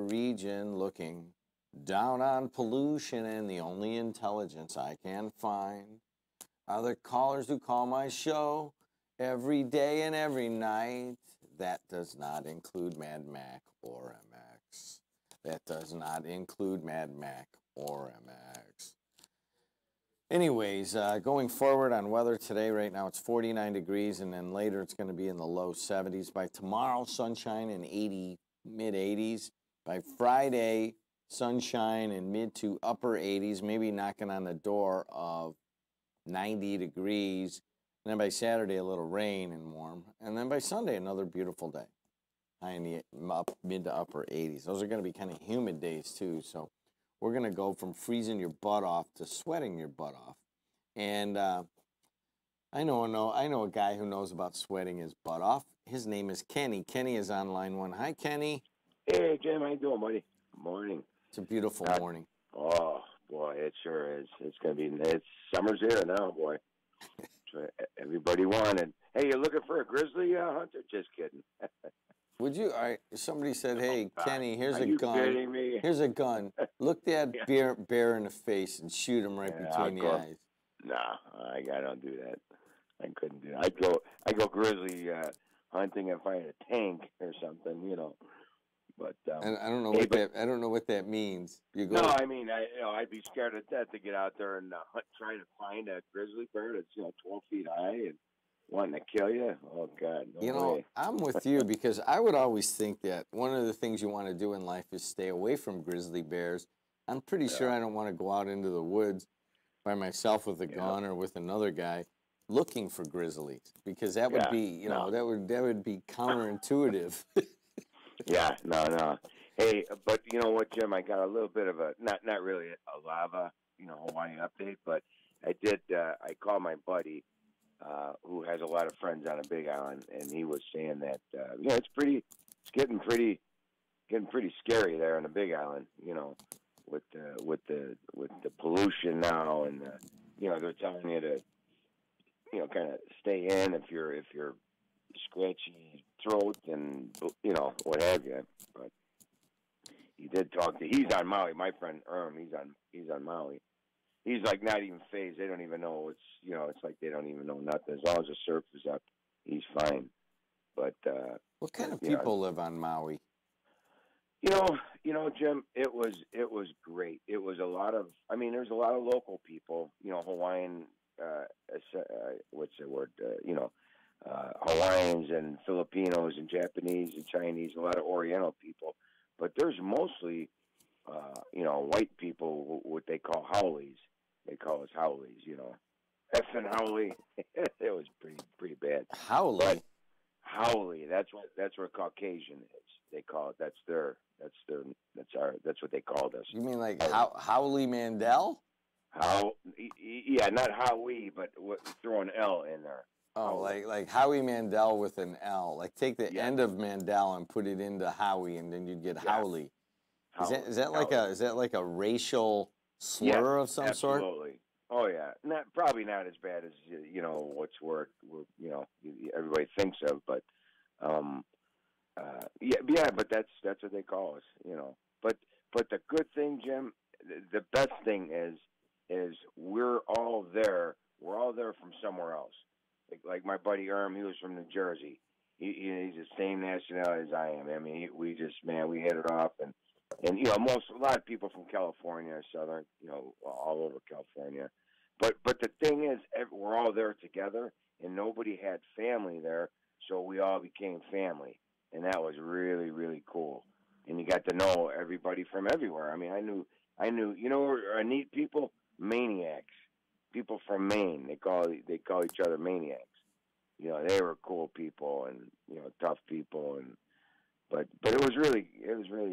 region looking down on pollution, and the only intelligence I can find are the callers who call my show every day and every night. That does not include Mad Mac or MX. That does not include Mad Mac or MX. Anyways, going forward on weather today, right now it's 49 degrees, and then later it's going to be in the low 70s. By tomorrow, sunshine in mid-80s. By Friday, sunshine in mid to upper 80s, maybe knocking on the door of 90 degrees. And then by Saturday, a little rain and warm. And then by Sunday, another beautiful day. High in the mid to upper 80s. Those are going to be kind of humid days, too. So we're going to go from freezing your butt off to sweating your butt off. And I know a guy who knows about sweating his butt off. His name is Kenny. Kenny is on line one. Hi, Kenny. Hey, Jim. How you doing, buddy? Morning. It's a beautiful morning. Oh, boy, it sure is. It's going to be, summer's here now, boy. Everybody wanted. Hey, you looking for a grizzly hunter? Just kidding. Would you? Somebody said, "Hey, Kenny, here's a gun. Kidding me? Here's a gun. Look that bear in the face and shoot him right between the eyes." Nah, I don't do that. I couldn't do that. I go grizzly hunting and find a tank or something, you know. But and I don't know I don't know what that means. You go. No, I mean, I'd be scared to death to get out there and try to find a grizzly bear that's 12 feet high and wanting to kill you. Oh God, no way. I'm with you because I would always think that one of the things you want to do in life is stay away from grizzly bears. I'm pretty sure I don't want to go out into the woods by myself with a gun or with another guy looking for grizzlies because that would be, that would be counterintuitive. Yeah, no. Hey, but you know what, Jim? I got a little bit of a not really a lava, Hawaii update, but I did. I called my buddy, who has a lot of friends on a Big Island, and he was saying that it's getting pretty scary there on the Big Island, with the pollution now, and they're telling you to kind of stay in if you're scratchy throat and what have you. But he did talk to. He's on Maui. My friend he's on Maui. He's like not even phased. They don't even know it's like they don't even know nothing. As long as the surf is up, he's fine. But what kind of people live on Maui? Jim, it was great. It was a lot of. I mean, there's a lot of local people. Hawaiian. What's the word? Hawaiians and Filipinos and Japanese and Chinese, a lot of Oriental people, but there's mostly, white people, what they call howlies. They call us howlies, effing howlie. It was pretty bad. Howlie? Howlie. That's what Caucasian is. They call it. That's what they called us. You mean like Howley Mandel? Yeah, not Howie, but throw an L in there. Oh, like Howie Mandel with an L. Like take the end of Mandel and put it into Howie, and then you'd get Howley. Is that like a racial slur of some sort? Absolutely. Oh yeah, probably not as bad as what's everybody thinks of, but but that's what they call us, But the good thing, Jim, the best thing is we're all there. We're all there from somewhere else. Like my buddy Erm, he was from New Jersey. He's the same nationality as I am. I mean, we hit it off, and a lot of people from California, Southern, all over California. But the thing is, we're all there together, and nobody had family there, so we all became family, and that was really, really cool. And you got to know everybody from everywhere. I mean, I knew. I neat people, maniacs. People from Maine, they call each other maniacs. They were cool people and tough people, but it was really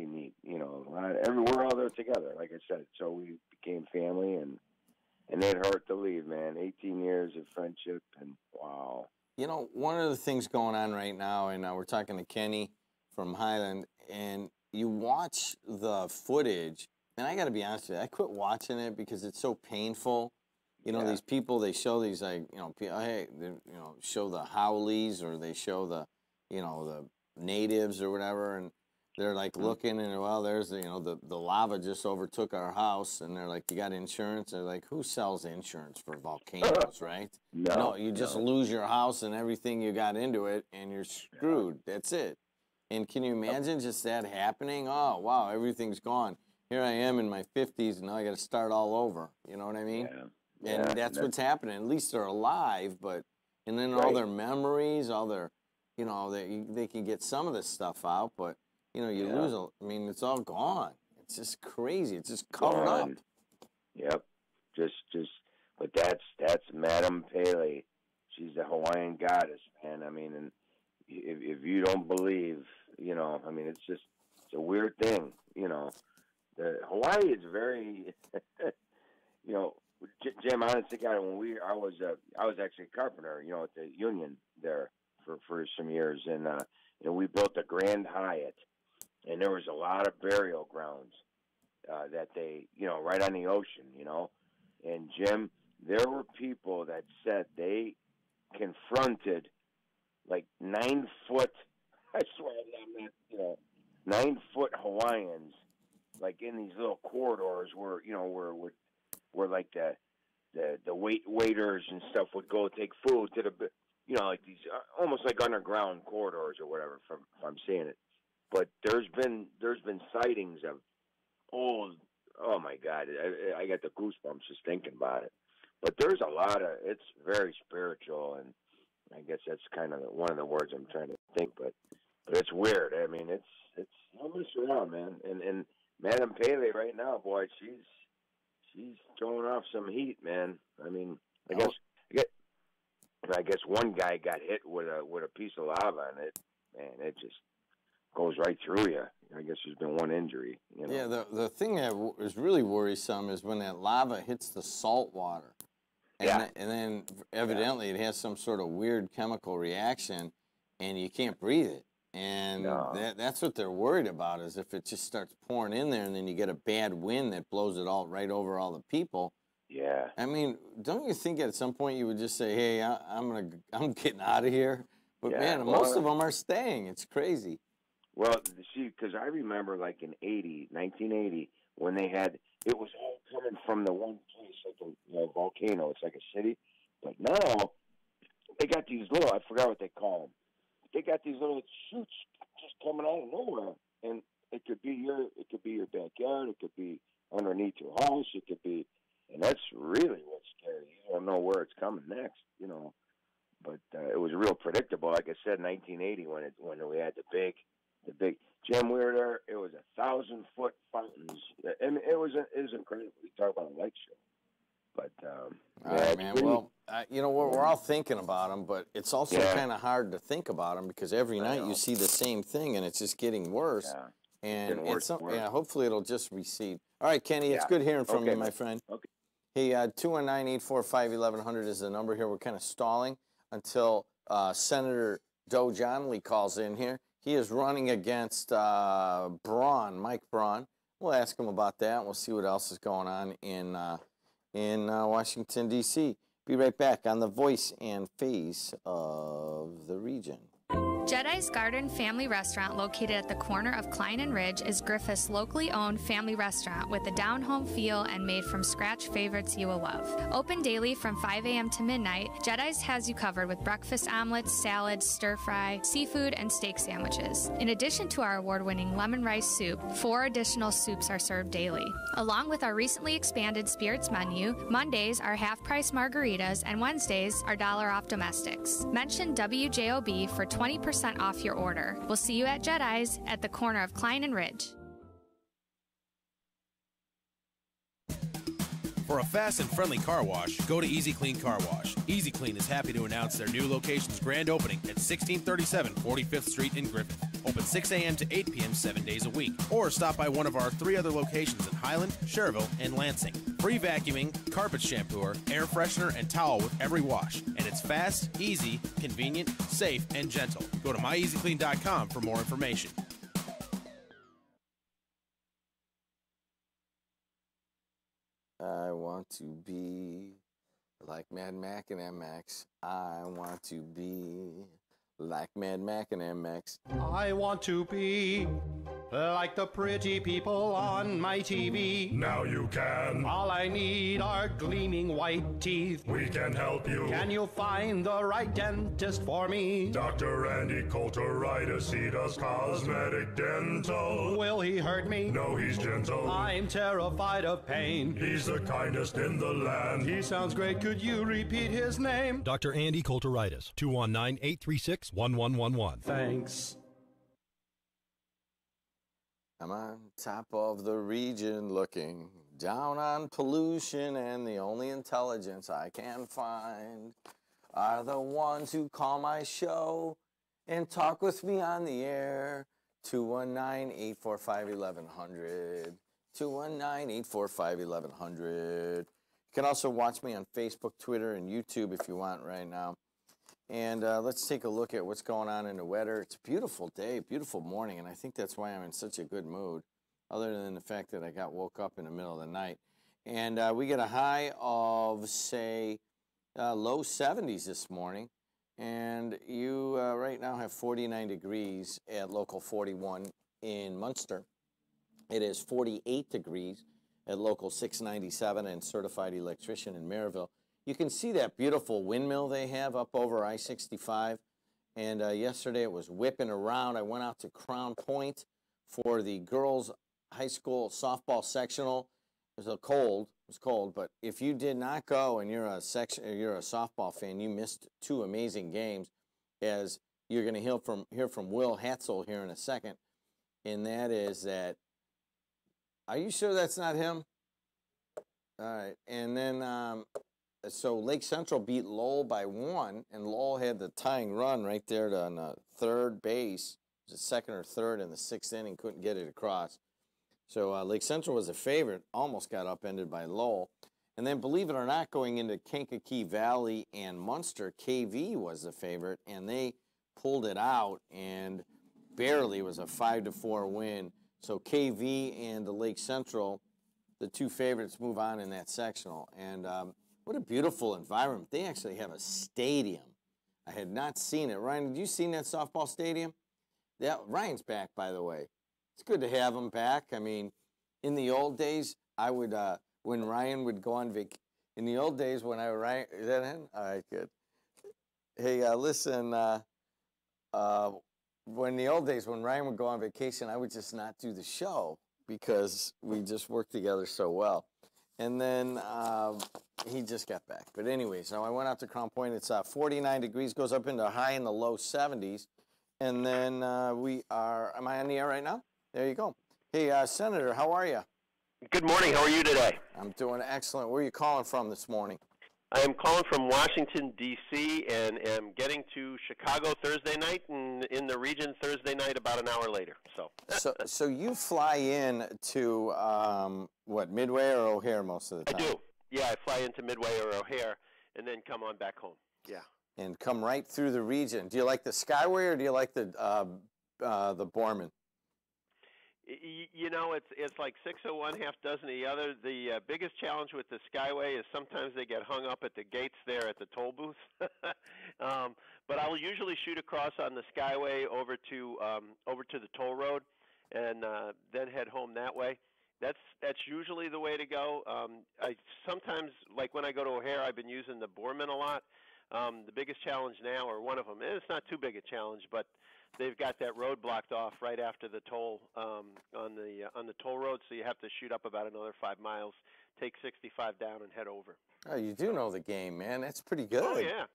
neat. We're all there together, like I said. So we became family, and it hurt to leave, man. 18 years of friendship, and wow. One of the things going on right now, and we're talking to Kenny from Highland, and you watch the footage, and I got to be honest with you, I quit watching it because it's so painful. These people, they show these show the howlies, or they show the, the natives or whatever, and They're like looking and, well, there's, you know, the lava just overtook our house, and they're like, you got insurance? They're like, who sells insurance for volcanoes, right? No, you just lose your house and everything you got into it, and you're screwed. That's it. And can you imagine just that happening? Oh, wow, everything's gone. Here I am in my 50s, and now I got to start all over. You know what I mean? And that's what's happening. At least they're alive, but, and then all their memories, all their, you know, they can get some of this stuff out, but, you know, you lose, I mean, it's all gone. It's just crazy. It's just covered up. Yep. But that's Madame Pele. She's the Hawaiian goddess, man. I mean, and if you don't believe, you know, I mean, it's a weird thing, you know. The Hawaii is very, you know, Jim, honest to God, I was actually a carpenter, you know, at the Union there for some years, and you know, we built a Grand Hyatt. And there was a lot of burial grounds that they, you know, right on the ocean, you know. And, Jim, there were people that said they confronted like 9-foot, I swear, you know, 9-foot Hawaiians, like in these little corridors where, you know, where like the waiters and stuff would go take food to the, you know, like these almost like underground corridors or whatever, if I'm saying it. But there's been sightings of old. Oh my God, I got the goosebumps just thinking about it. But there's a lot of. It's very spiritual, and I guess that's kind of one of the words I'm trying to think. But it's weird. I mean, it's don't mess around, man. And Madame Pele right now, boy, she's throwing off some heat, man. I mean, I guess one guy got hit with a piece of lava, and it just goes right through you. I guess there's been one injury. You know? Yeah, the thing that is really worrisome is when that lava hits the salt water. And then evidently it has some sort of weird chemical reaction, and you can't breathe it. And that's what they're worried about, is if it just starts pouring in there and then you get a bad wind that blows it all right over all the people. Yeah. I mean, don't you think at some point you would just say, hey, I'm getting out of here? But man, most of them are staying. It's crazy. Well, see, because I remember like in 1980, when they had, it was all coming from the one place, like a volcano. It's like a city. But now, they got these little, I forgot what they call them. They got these little shoots just coming out of nowhere. And it could be your backyard. It could be underneath your house. It could be, and that's really what's scary. You don't know where it's coming next, you know. But it was real predictable. Like I said, 1980, when we had the big Jim, we were there. It was 1,000-foot fountains. I mean, it was incredible. We talk about a light show, but all right, man. Well, you know, we're all thinking about them, but it's also kind of hard to think about them because every night you see the same thing, and it's just getting worse. Yeah. And hopefully it'll just recede. All right, Kenny, it's good hearing from you, my friend. Okay. Hey, 219-845-1100 is the number here. We're kind of stalling until Senator Doe Johnley calls in here. He is running against Mike Braun. We'll ask him about that. We'll see what else is going on in Washington, D.C. Be right back on the voice and face of the region. JED's Garden Family Restaurant, located at the corner of Klein and Ridge, is Griffith's locally owned family restaurant with a down-home feel and made-from-scratch favorites you will love. Open daily from 5 a.m. to midnight, JED's has you covered with breakfast omelets, salads, stir-fry, seafood, and steak sandwiches. In addition to our award-winning lemon rice soup, 4 additional soups are served daily. Along with our recently expanded spirits menu, Mondays are half-price margaritas, and Wednesdays are $1 off domestics. Mention WJOB for 20% off your order. We'll see you at JED's at the corner of Klein and Ridge. For a fast and friendly car wash, go to Easy Clean Car Wash. Easy Clean is happy to announce their new location's grand opening at 1637 45th Street in Griffith. Open 6 a.m. to 8 p.m. 7 days a week. Or stop by one of our 3 other locations in Highland, Cherville, and Lansing. Free vacuuming, carpet shampooer, air freshener, and towel with every wash. And it's fast, easy, convenient, safe, and gentle. Go to myeasyclean.com for more information. I want to be like Mad Mac and MX. I want to be like Mad Mac and MX. I want to be like the pretty people on my TV. Now you can. All I need are gleaming white teeth. We can help you. Can you find the right dentist for me? Dr. Andy Coulteritis, he does cosmetic dental. Will he hurt me? No, he's gentle. I'm terrified of pain. He's the kindest in the land. He sounds great. Could you repeat his name? Dr. Andy Coulteritis, 219-836-1111. Thanks. I'm on top of the region looking down on pollution, and the only intelligence I can find are the ones who call my show and talk with me on the air. 219-845-1100. 219-845-1100. You can also watch me on Facebook, Twitter, and YouTube if you want right now. And let's take a look at what's going on in the weather. It's a beautiful day, beautiful morning, and I think that's why I'm in such a good mood, other than the fact that I got woke up in the middle of the night. And we get a high of, say, low 70s this morning. And you right now have 49 degrees at local 41 in Munster. It is 48 degrees at local 697 and certified electrician in Maryville. You can see that beautiful windmill they have up over I-65. And yesterday it was whipping around. I went out to Crown Point for the girls' high school softball sectional. It was cold, but if you did not go and you're a softball fan, you missed two amazing games, as you're going to hear from Will Hatzel here in a second. And that is that, are you sure that's not him? All right. And then, so Lake Central beat Lowell by 1, and Lowell had the tying run right there on third base. It was a second or third in the 6th inning, couldn't get it across. So Lake Central was a favorite, almost got upended by Lowell. And then, believe it or not, going into Kankakee Valley and Munster, KV was the favorite, and they pulled it out, and barely was a 5-4 win. So KV and the Lake Central, the two favorites, move on in that sectional. And what a beautiful environment. They actually have a stadium. I had not seen it. Ryan, had you seen that softball stadium? Yeah, Ryan's back, by the way. It's good to have him back. I mean, in the old days, I would, when Ryan would go on vacation, in the old days when is that in? All right, good. Hey, listen, when the old days, when Ryan would go on vacation, I would just not do the show because we just worked together so well. And then he just got back. But anyway, so I went out to Crown Point. It's 49 degrees, goes up into high in the low 70s. And then am I on the air right now? There you go. Hey, Senator, how are you? Good morning. How are you today? I'm doing excellent. Where are you calling from this morning? I am calling from Washington, D.C., and am getting to Chicago Thursday night, and in the region Thursday night about an hour later. So you fly in to, Midway or O'Hare most of the time? I do. Yeah, I fly into Midway or O'Hare and then come on back home. Yeah. And come right through the region. Do you like the Skyway or do you like the Borman? You know, it's like 6 of one, half dozen of the other. The biggest challenge with the Skyway is sometimes they get hung up at the gates there at the toll booth. But I'll usually shoot across on the Skyway over to the toll road, and then head home that way. That's usually the way to go. I sometimes, like when I go to O'Hare, I've been using the Borman a lot. The biggest challenge now, or one of them, and it's not too big a challenge, but they've got that road blocked off right after the toll on the toll road, so you have to shoot up about another 5 miles, take 65 down, and head over. Oh, you do know the game, man. That's pretty good. Oh yeah.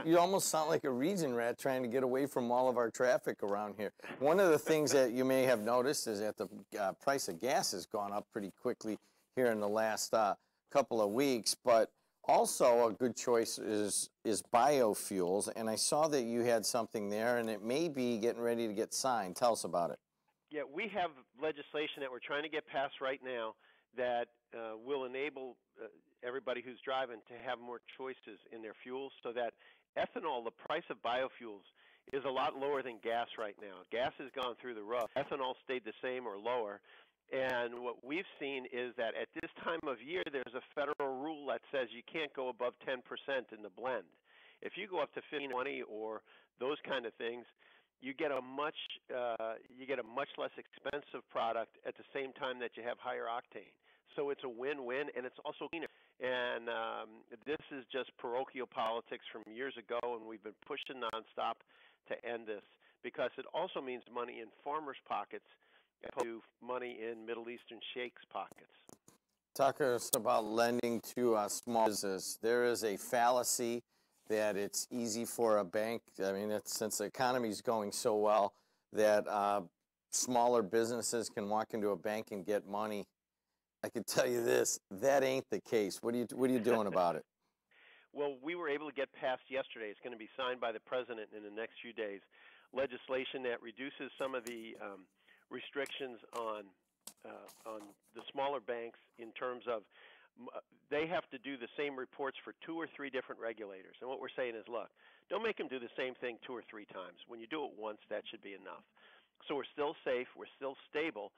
You almost sound like a region rat trying to get away from all of our traffic around here. One of the things that you may have noticed is that the price of gas has gone up pretty quickly here in the last couple of weeks, but also a good choice is biofuels, and I saw that you had something there, and it may be getting ready to get signed. Tell us about it. Yeah, we have legislation that we're trying to get passed right now that will enable everybody who's driving to have more choices in their fuels, so that ethanol, the price of biofuels, is a lot lower than gas right now. Gas has gone through the roof. Ethanol stayed the same or lower. And what we've seen is that at this time of year, there's a federal rule that says you can't go above 10% in the blend. If you go up to 15, 20, or those kind of things, you get a much less expensive product at the same time that you have higher octane. So it's a win-win, and it's also cleaner. And this is just parochial politics from years ago, and we've been pushing nonstop to end this, because it also means money in farmers' pockets as opposed to money in Middle Eastern sheikhs' pockets. Talk to us about lending to small business. There is a fallacy that it's easy for a bank. I mean, since the economy's going so well, that smaller businesses can walk into a bank and get money. I can tell you this: that ain't the case. What are you doing about it? Well, we were able to get passed yesterday. It's going to be signed by the president in the next few days. Legislation that reduces some of the restrictions on the smaller banks in terms of they have to do the same reports for 2 or 3 different regulators. And what we're saying is, look, don't make them do the same thing 2 or 3 times. When you do it once, that should be enough. So we're still safe, we're still stable,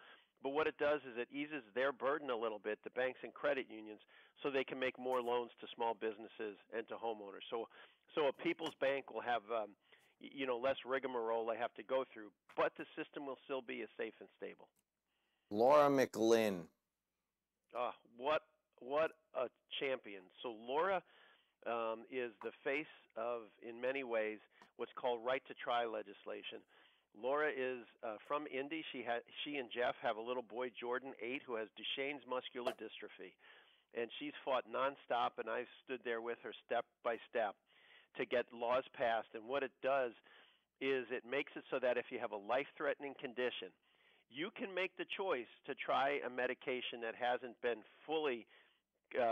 but what it does is it eases their burden a little bit, the banks and credit unions, so they can make more loans to small businesses and to homeowners. So a People's Bank will have less rigmarole they have to go through, but the system will still be as safe and stable. Laura McLinn. What a champion. So Laura is the face of, in many ways, what's called right to try legislation. Laura is from Indy. She and Jeff have a little boy, Jordan, 8, who has Duchenne's muscular dystrophy. And she's fought nonstop, and I've stood there with her step by step to get laws passed. And what it does is it makes it so that if you have a life-threatening condition, you can make the choice to try a medication that hasn't been fully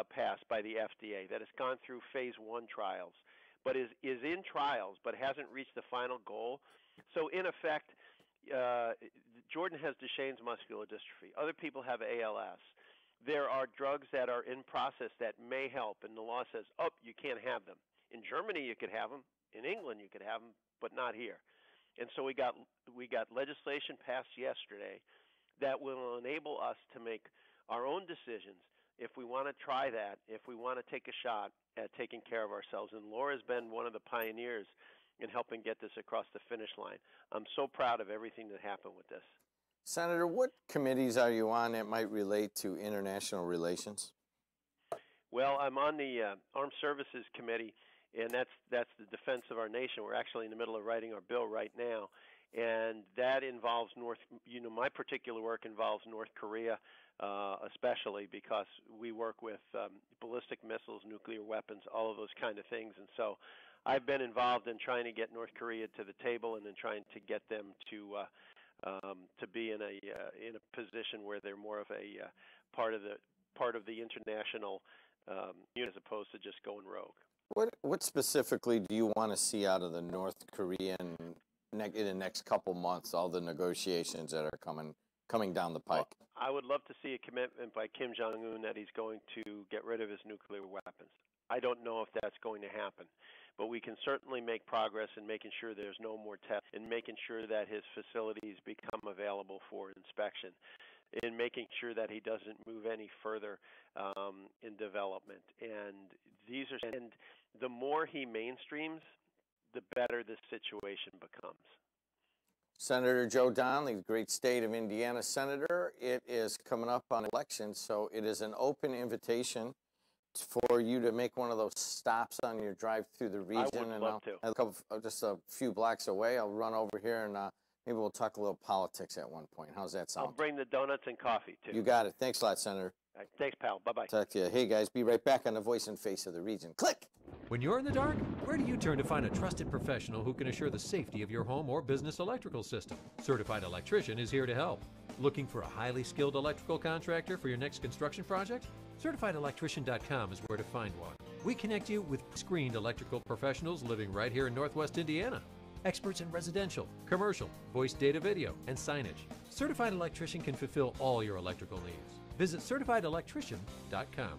passed by the FDA, that has gone through phase 1 trials, but is in trials but hasn't reached the final goal. So in effect, Jordan has Duchenne's muscular dystrophy. Other people have ALS. There are drugs that are in process that may help, and the law says, you can't have them. In Germany, you could have them. In England, you could have them, but not here. And so we got legislation passed yesterday that will enable us to make our own decisions if we want to try that, if we want to take a shot at taking care of ourselves. And Laura's been one of the pioneers in helping get this across the finish line. I'm so proud of everything that happened with this. Senator, what committees are you on that might relate to international relations? Well, I'm on the Armed Services Committee, and that's the defense of our nation. We're actually in the middle of writing our bill right now, and that involves my particular work involves North Korea, especially because we work with ballistic missiles, nuclear weapons, all of those kind of things. And so I've been involved in trying to get North Korea to the table and then trying to get them to be in a position where they're more of a part of the international unit as opposed to just going rogue. What specifically do you want to see out of the North Korean in the next couple months, all the negotiations that are coming down the pike? Well, I would love to see a commitment by Kim Jong-un that he's going to get rid of his nuclear weapons. I don't know if that's going to happen, but we can certainly make progress in making sure there's no more tests, in making sure that his facilities become available for inspection, in making sure that he doesn't move any further in development. And the more he mainstreams, the better this situation becomes. Senator Joe Donnelly, the great state of Indiana senator, it is coming up on elections, so it is an open invitation for you to make one of those stops on your drive through the region. I would love to. Just a few blocks away, I'll run over here and maybe we'll talk a little politics at one point. How's that sound? I'll bring the donuts and coffee, too. You got it. Thanks a lot, Senator. All right, thanks, pal. Bye-bye. Talk to you. Hey, guys, be right back on the voice and face of the region. Click! When you're in the dark, where do you turn to find a trusted professional who can assure the safety of your home or business electrical system? Certified Electrician is here to help. Looking for a highly skilled electrical contractor for your next construction project? CertifiedElectrician.com is where to find one. We connect you with screened electrical professionals living right here in Northwest Indiana. Experts in residential, commercial, voice data video, and signage. Certified Electrician can fulfill all your electrical needs. Visit CertifiedElectrician.com.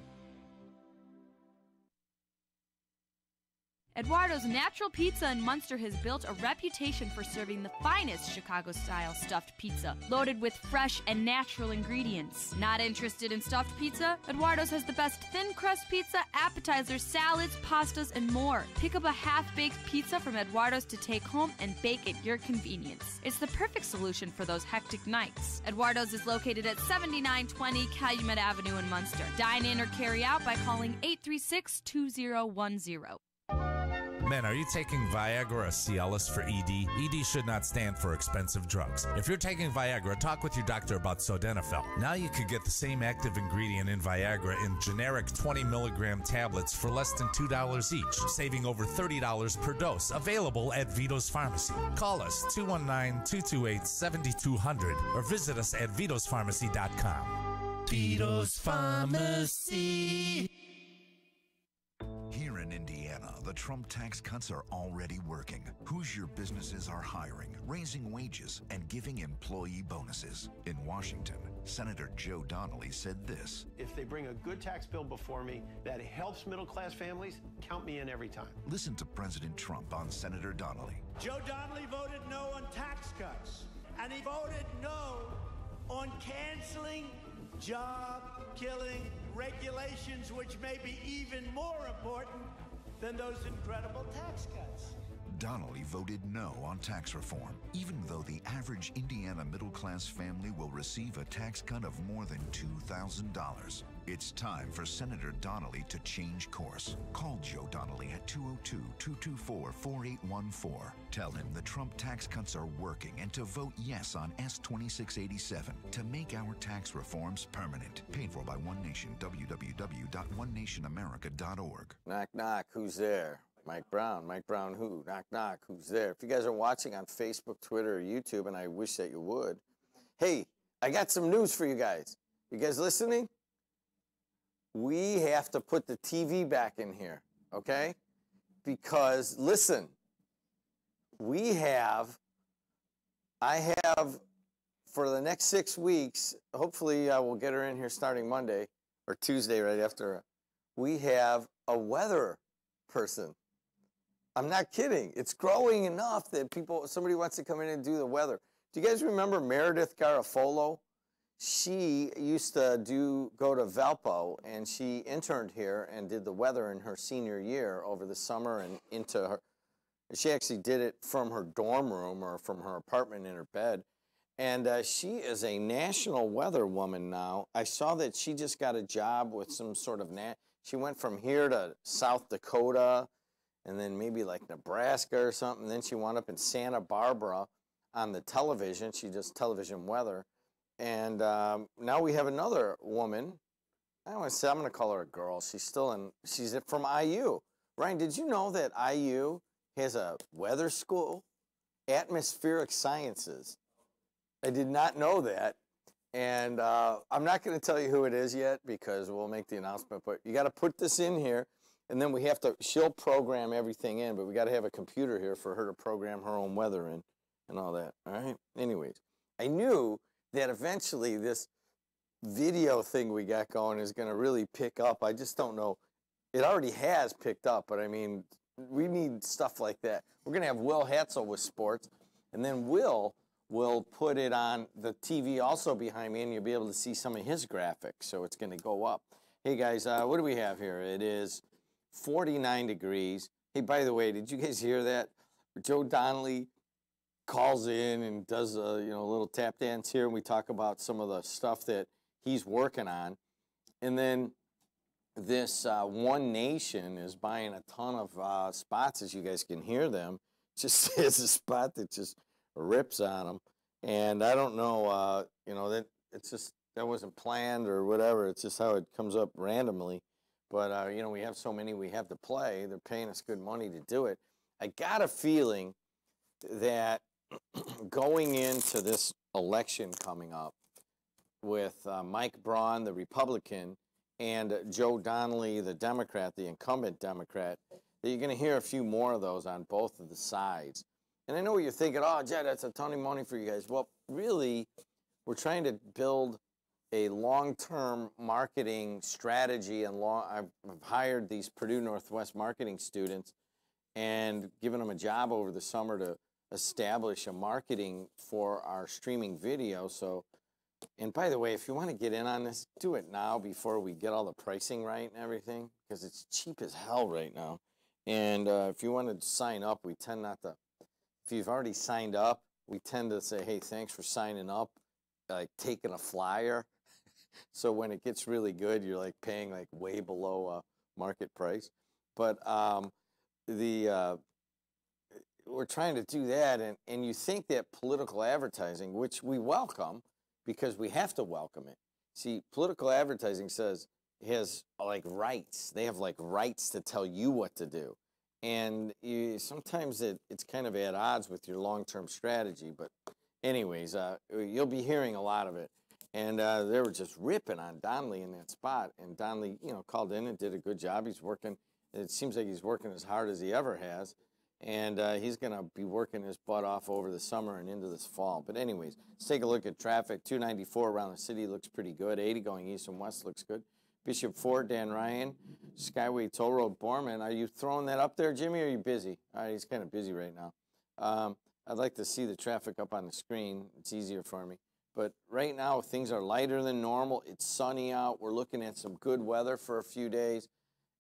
Eduardo's Natural Pizza in Munster has built a reputation for serving the finest Chicago-style stuffed pizza, loaded with fresh and natural ingredients. Not interested in stuffed pizza? Eduardo's has the best thin crust pizza, appetizers, salads, pastas, and more. Pick up a half-baked pizza from Eduardo's to take home and bake at your convenience. It's the perfect solution for those hectic nights. Eduardo's is located at 7920 Calumet Avenue in Munster. Dine in or carry out by calling 836-2010. Men, are you taking Viagra or Cialis for ED? ED should not stand for expensive drugs. If you're taking Viagra, talk with your doctor about Sildenafil. Now you could get the same active ingredient in Viagra in generic 20-milligram tablets for less than $2 each, saving over $30 per dose. Available at Vito's Pharmacy. Call us 219-228-7200 or visit us at Vito'sPharmacy.com. Vito's Pharmacy. Here in Indiana, the Trump tax cuts are already working. Hoosier businesses are hiring, raising wages, and giving employee bonuses. In Washington, Senator Joe Donnelly said this: if they bring a good tax bill before me that helps middle-class families, count me in every time. Listen to President Trump on Senator Donnelly. Joe Donnelly voted no on tax cuts, and he voted no on canceling job-killing regulations, which may be even more important than those incredible tax cuts. Donnelly voted no on tax reform, even though the average Indiana middle-class family will receive a tax cut of more than $2,000. It's time for Senator Donnelly to change course. Call Joe Donnelly at 202-224-4814. Tell him the Trump tax cuts are working and to vote yes on S-2687 to make our tax reforms permanent. Paid for by One Nation, www.onenationamerica.org. Knock, knock, who's there? Mike Brown. Mike Brown who? Knock, knock, who's there? If you guys are watching on Facebook, Twitter, or YouTube, and I wish that you would, hey, I got some news for you guys. You guys listening? We have to put the TV back in here, okay? Because, listen, I have, for the next 6 weeks, hopefully I will get her in here starting Monday or Tuesday right after, we have a weather person. I'm not kidding. It's growing enough that somebody wants to come in and do the weather. Do you guys remember Meredith Garofolo? She used to go to Valpo, and she interned here and did the weather in her senior year over the summer and into her. She actually did it from her dorm room or from her apartment in her bed. And she is a national weather woman now. I saw that she just got a job with some sort of, she went from here to South Dakota and then maybe like Nebraska or something. Then she wound up in Santa Barbara on the television. She does television weather. And now we have another woman. I don't want to say, I'm going to call her a girl. She's from IU. Ryan, did you know that IU has a weather school? Atmospheric Sciences. I did not know that. And I'm not going to tell you who it is yet because we'll make the announcement. But you got to put this in here. And then she'll program everything in. But we got to have a computer here for her to program her own weather in and all that. All right? Anyways, I knew that eventually this video thing we got going is going to really pick up. I just don't know. It already has picked up, but I mean, we need stuff like that. We're going to have Will Hatzel with sports, and then Will put it on the TV also behind me, and you'll be able to see some of his graphics, so it's going to go up. Hey, guys, what do we have here? It is 49 degrees. Hey, by the way, did you guys hear that? Joe Donnelly calls in and does a little tap dance here, and we talk about some of the stuff that he's working on. And then this One Nation is buying a ton of spots, as you guys can hear them. Just as a spot that just rips on them. And I don't know, that it's just, that wasn't planned or whatever. It's just how it comes up randomly. But, we have so many we have to play. They're paying us good money to do it. I got a feeling that going into this election coming up with Mike Braun, the Republican, and Joe Donnelly, the Democrat, the incumbent Democrat, that you're going to hear a few more of those on both of the sides. And I know what you're thinking, oh, Jed, that's a ton of money for you guys. Well, really, we're trying to build a long-term marketing strategy, and I've hired these Purdue Northwest marketing students and given them a job over the summer to establish a marketing for our streaming video. So, and by the way, if you want to get in on this, do it now before we get all the pricing right and everything, because it's cheap as hell right now. And if you want to sign up, we tend not to, if you've already signed up, we tend to say, hey, thanks for signing up, like taking a flyer. So when it gets really good, you're like paying like way below market price. But we're trying to do that, and you think that political advertising, which we welcome because we have to welcome it. See, political advertising has like rights. They have like rights to tell you what to do. And sometimes it's kind of at odds with your long-term strategy. But anyways, you'll be hearing a lot of it. And they were just ripping on Donnelly in that spot. And Donnelly, called in and did a good job. He's working. It seems like he's working as hard as he ever has. And he's going to be working his butt off over the summer and into this fall. But anyways, let's take a look at traffic. 294 around the city looks pretty good. 80 going east and west looks good. Bishop Ford, Dan Ryan, Skyway Toll Road, Borman. Are you throwing that up there, Jimmy, or are you busy? All right, he's kind of busy right now. I'd like to see the traffic up on the screen. It's easier for me. But right now, things are lighter than normal. It's sunny out. We're looking at some good weather for a few days.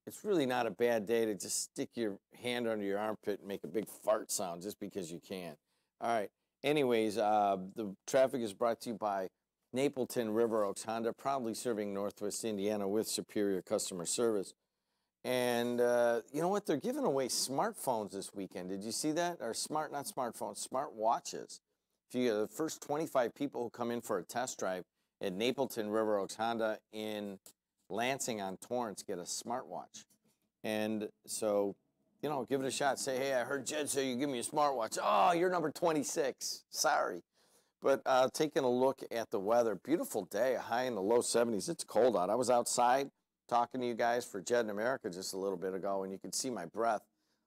It's really not a bad day to just stick your hand under your armpit and make a big fart sound just because you can. All right. Anyways, the traffic is brought to you by Napleton River Oaks Honda, proudly serving Northwest Indiana with superior customer service. And you know what? They're giving away smartphones this weekend. Did you see that? Or not smartphones, smart watches. If you get the first 25 people who come in for a test drive at Napleton River Oaks Honda in Lansing on Torrance get a smartwatch. And so, give it a shot. Say, hey, I heard Jed say you give me a smartwatch. Oh, you're number 26. Sorry. But taking a look at the weather, beautiful day, a high in the low 70s. It's cold out. I was outside talking to you guys for JED in America just a little bit ago, and you could see my breath.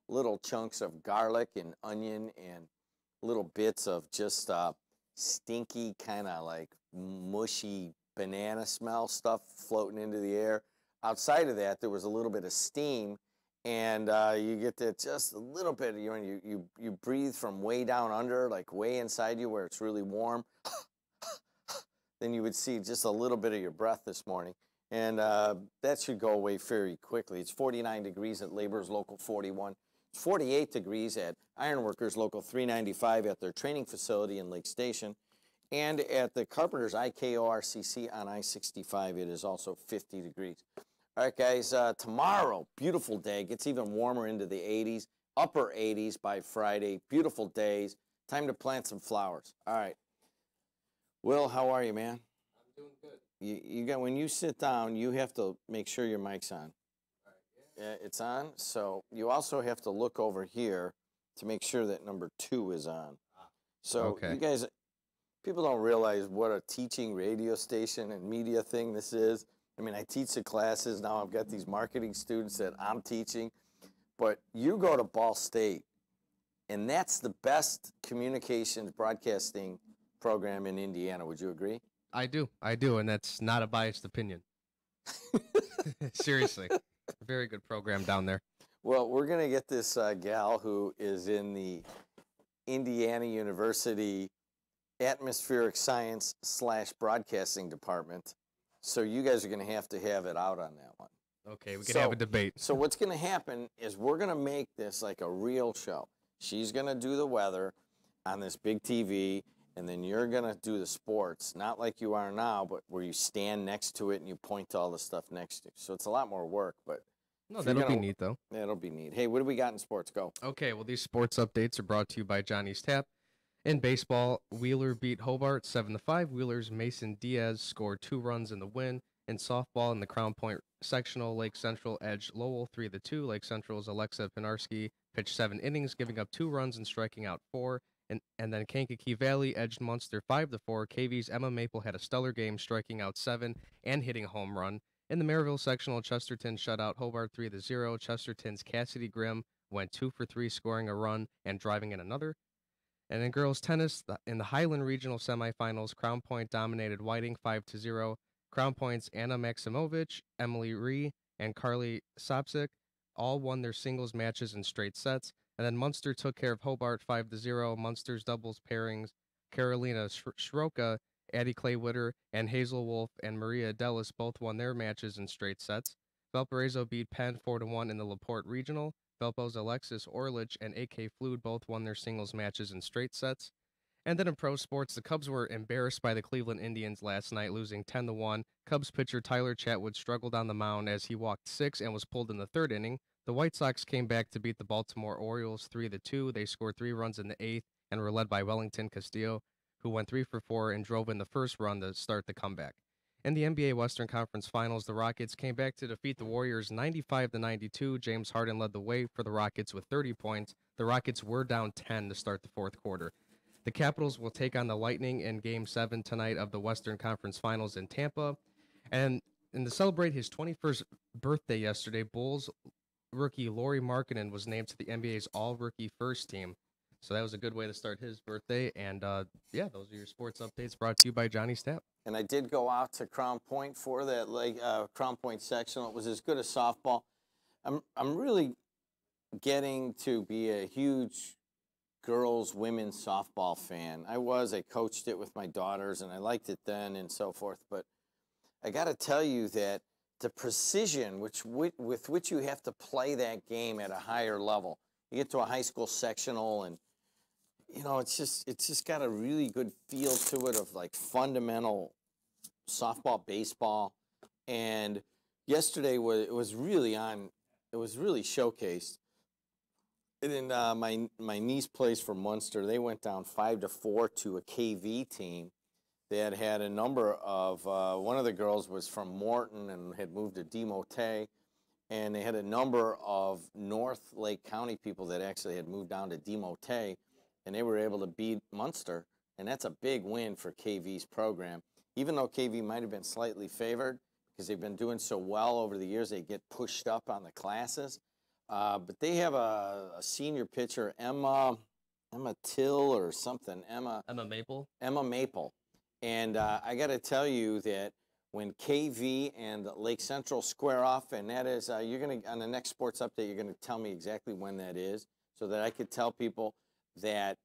Little chunks of garlic and onion and little bits of just stinky, kind of like mushy banana smell stuff floating into the air. Outside of that, there was a little bit of steam, and you get that just a little bit. You breathe from way down under, like way inside you where it's really warm. Then you would see just a little bit of your breath this morning, and that should go away very quickly. It's 49 degrees at Laborers Local 41. It's 48 degrees at Ironworkers Local 395 at their training facility in Lake Station. And at the Carpenters IKORCC on I-65, it is also 50 degrees. All right, guys, tomorrow, beautiful day. Gets even warmer into the 80s, upper 80s by Friday. Beautiful days. Time to plant some flowers. All right. Will, how are you, man? I'm doing good. You got, when you sit down, you have to make sure your mic's on. All right, yeah. It's on. So you also have to look over here to make sure that number 2 is on. So okay. You guys... People don't realize what a teaching radio station and media thing this is. I mean, I teach the classes. Now I've got these marketing students that I'm teaching. But you go to Ball State, and that's the best communications broadcasting program in Indiana. Would you agree? I do, and that's not a biased opinion. Seriously. Very good program down there. Well, we're going to get this gal who is in the Indiana University Atmospheric Science / Broadcasting Department. So you guys are going to have it out on that one. Okay, we can have a debate. So what's going to happen is we're going to make this like a real show. She's going to do the weather on this big TV, and then you're going to do the sports, not like you are now, but where you stand next to it and you point to all the stuff next to you. So it's a lot more work, but... No, that'll be neat, though. That'll be neat. Hey, what do we got in sports? Go. Okay, well, these sports updates are brought to you by Johnny's Tap. In baseball, Wheeler beat Hobart 7-5. Wheeler's Mason Diaz scored 2 runs in the win. In softball, in the Crown Point sectional, Lake Central edged Lowell 3-2. Lake Central's Alexa Pinarski pitched 7 innings, giving up 2 runs and striking out 4. And then Kankakee Valley edged Munster 5-4. KV's Emma Maple had a stellar game, striking out 7 and hitting a home run. In the Maryville sectional, Chesterton shut out Hobart 3-0. Chesterton's Cassidy Grimm went 2 for 3, scoring a run and driving in another. And in girls tennis, in the Highland Regional semifinals, Crown Point dominated Whiting 5-0. Crown Point's Anna Maximovic, Emily Ree, and Carly Sopsik all won their singles matches in straight sets. And then Munster took care of Hobart 5-0. Munster's doubles pairings, Carolina Schroka, Addie Clay Witter, and Hazel Wolf and Maria Delis both won their matches in straight sets. Valparaiso beat Penn 4-1 in the Laporte Regional. Valpo's Alexis Orlich and AK Flood both won their singles matches in straight sets. And then in pro sports, the Cubs were embarrassed by the Cleveland Indians last night, losing 10-1. Cubs pitcher Tyler Chatwood struggled on the mound as he walked 6 and was pulled in the third inning. The White Sox came back to beat the Baltimore Orioles 3-2. They scored 3 runs in the 8th and were led by Wellington Castillo, who went 3 for 4 and drove in the first run to start the comeback. In the NBA Western Conference Finals, the Rockets came back to defeat the Warriors 95-92. James Harden led the way for the Rockets with 30 points. The Rockets were down 10 to start the fourth quarter. The Capitals will take on the Lightning in Game 7 tonight of the Western Conference Finals in Tampa. And to celebrate his 21st birthday yesterday, Bulls rookie Lauri Markkanen was named to the NBA's All-Rookie First Team. So that was a good way to start his birthday. And, yeah, those are your sports updates brought to you by Johnny's Tap. And I did go out to Crown Point for that Crown Point sectional. It was as good as softball. I'm really getting to be a huge girls, women's softball fan. I coached it with my daughters, and I liked it then and so forth. But I got to tell you that the precision with which you have to play that game at a higher level. You get to a high school sectional, and you know it's just got a really good feel to it of like fundamental softball, baseball. And yesterday it was really showcased. And then my niece plays for Munster. They went down 5-4 to a KV team. They had a number of, one of the girls was from Morton and had moved to DeMotte, and they had a number of North Lake County people that actually had moved down to DeMotte, and they were able to beat Munster, and that's a big win for KV's program. Even though KV might have been slightly favored, because they've been doing so well over the years, they get pushed up on the classes. But they have a senior pitcher, Emma Till or something, Emma Maple. And I got to tell you that when KV and Lake Central square off, and that is, you're going to, on the next sports update, you're going to tell me exactly when that is, so that I could tell people that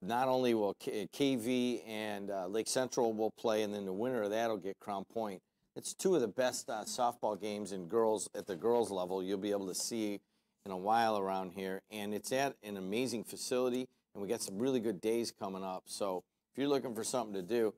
not only will KV and Lake Central will play, and then the winner of that will get Crown Point. It's 2 of the best softball games in girls at the girls level you'll be able to see in a while around here, and it's at an amazing facility, and we got some really good days coming up. So if you're looking for something to do,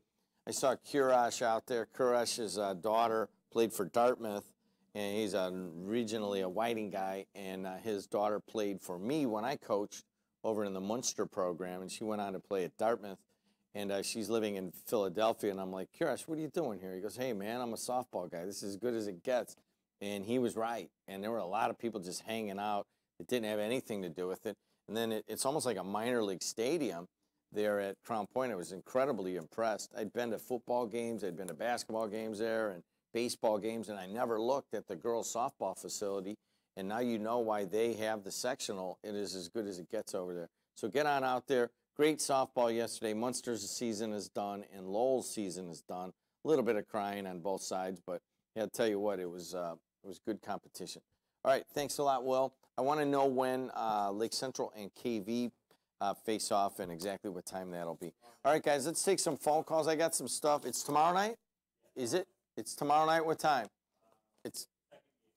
I saw Kurash out there. Kurash's daughter played for Dartmouth, and he's regionally a Whiting guy, and his daughter played for me when I coached over in the Munster program, and she went on to play at Dartmouth, and she's living in Philadelphia, and I'm like, Kurash, what are you doing here? He goes, hey, man, I'm a softball guy. This is as good as it gets. And he was right, and there were a lot of people just hanging out that didn't have anything to do with it. And then it's almost like a minor league stadium there at Crown Point. I was incredibly impressed. I'd been to football games, I'd been to basketball games there and baseball games, and I never looked at the girls' softball facility. And now you know why they have the sectional. It is as good as it gets over there. So get on out there. Great softball yesterday. Munster's season is done, and Lowell's season is done. A little bit of crying on both sides, but yeah, I'll tell you what, it was good competition. All right, thanks a lot, Will. I want to know when Lake Central and KV face off and exactly what time that'll be. All right, guys, let's take some phone calls. I got some stuff. It's tomorrow night? Is it? It's tomorrow night. What time? It's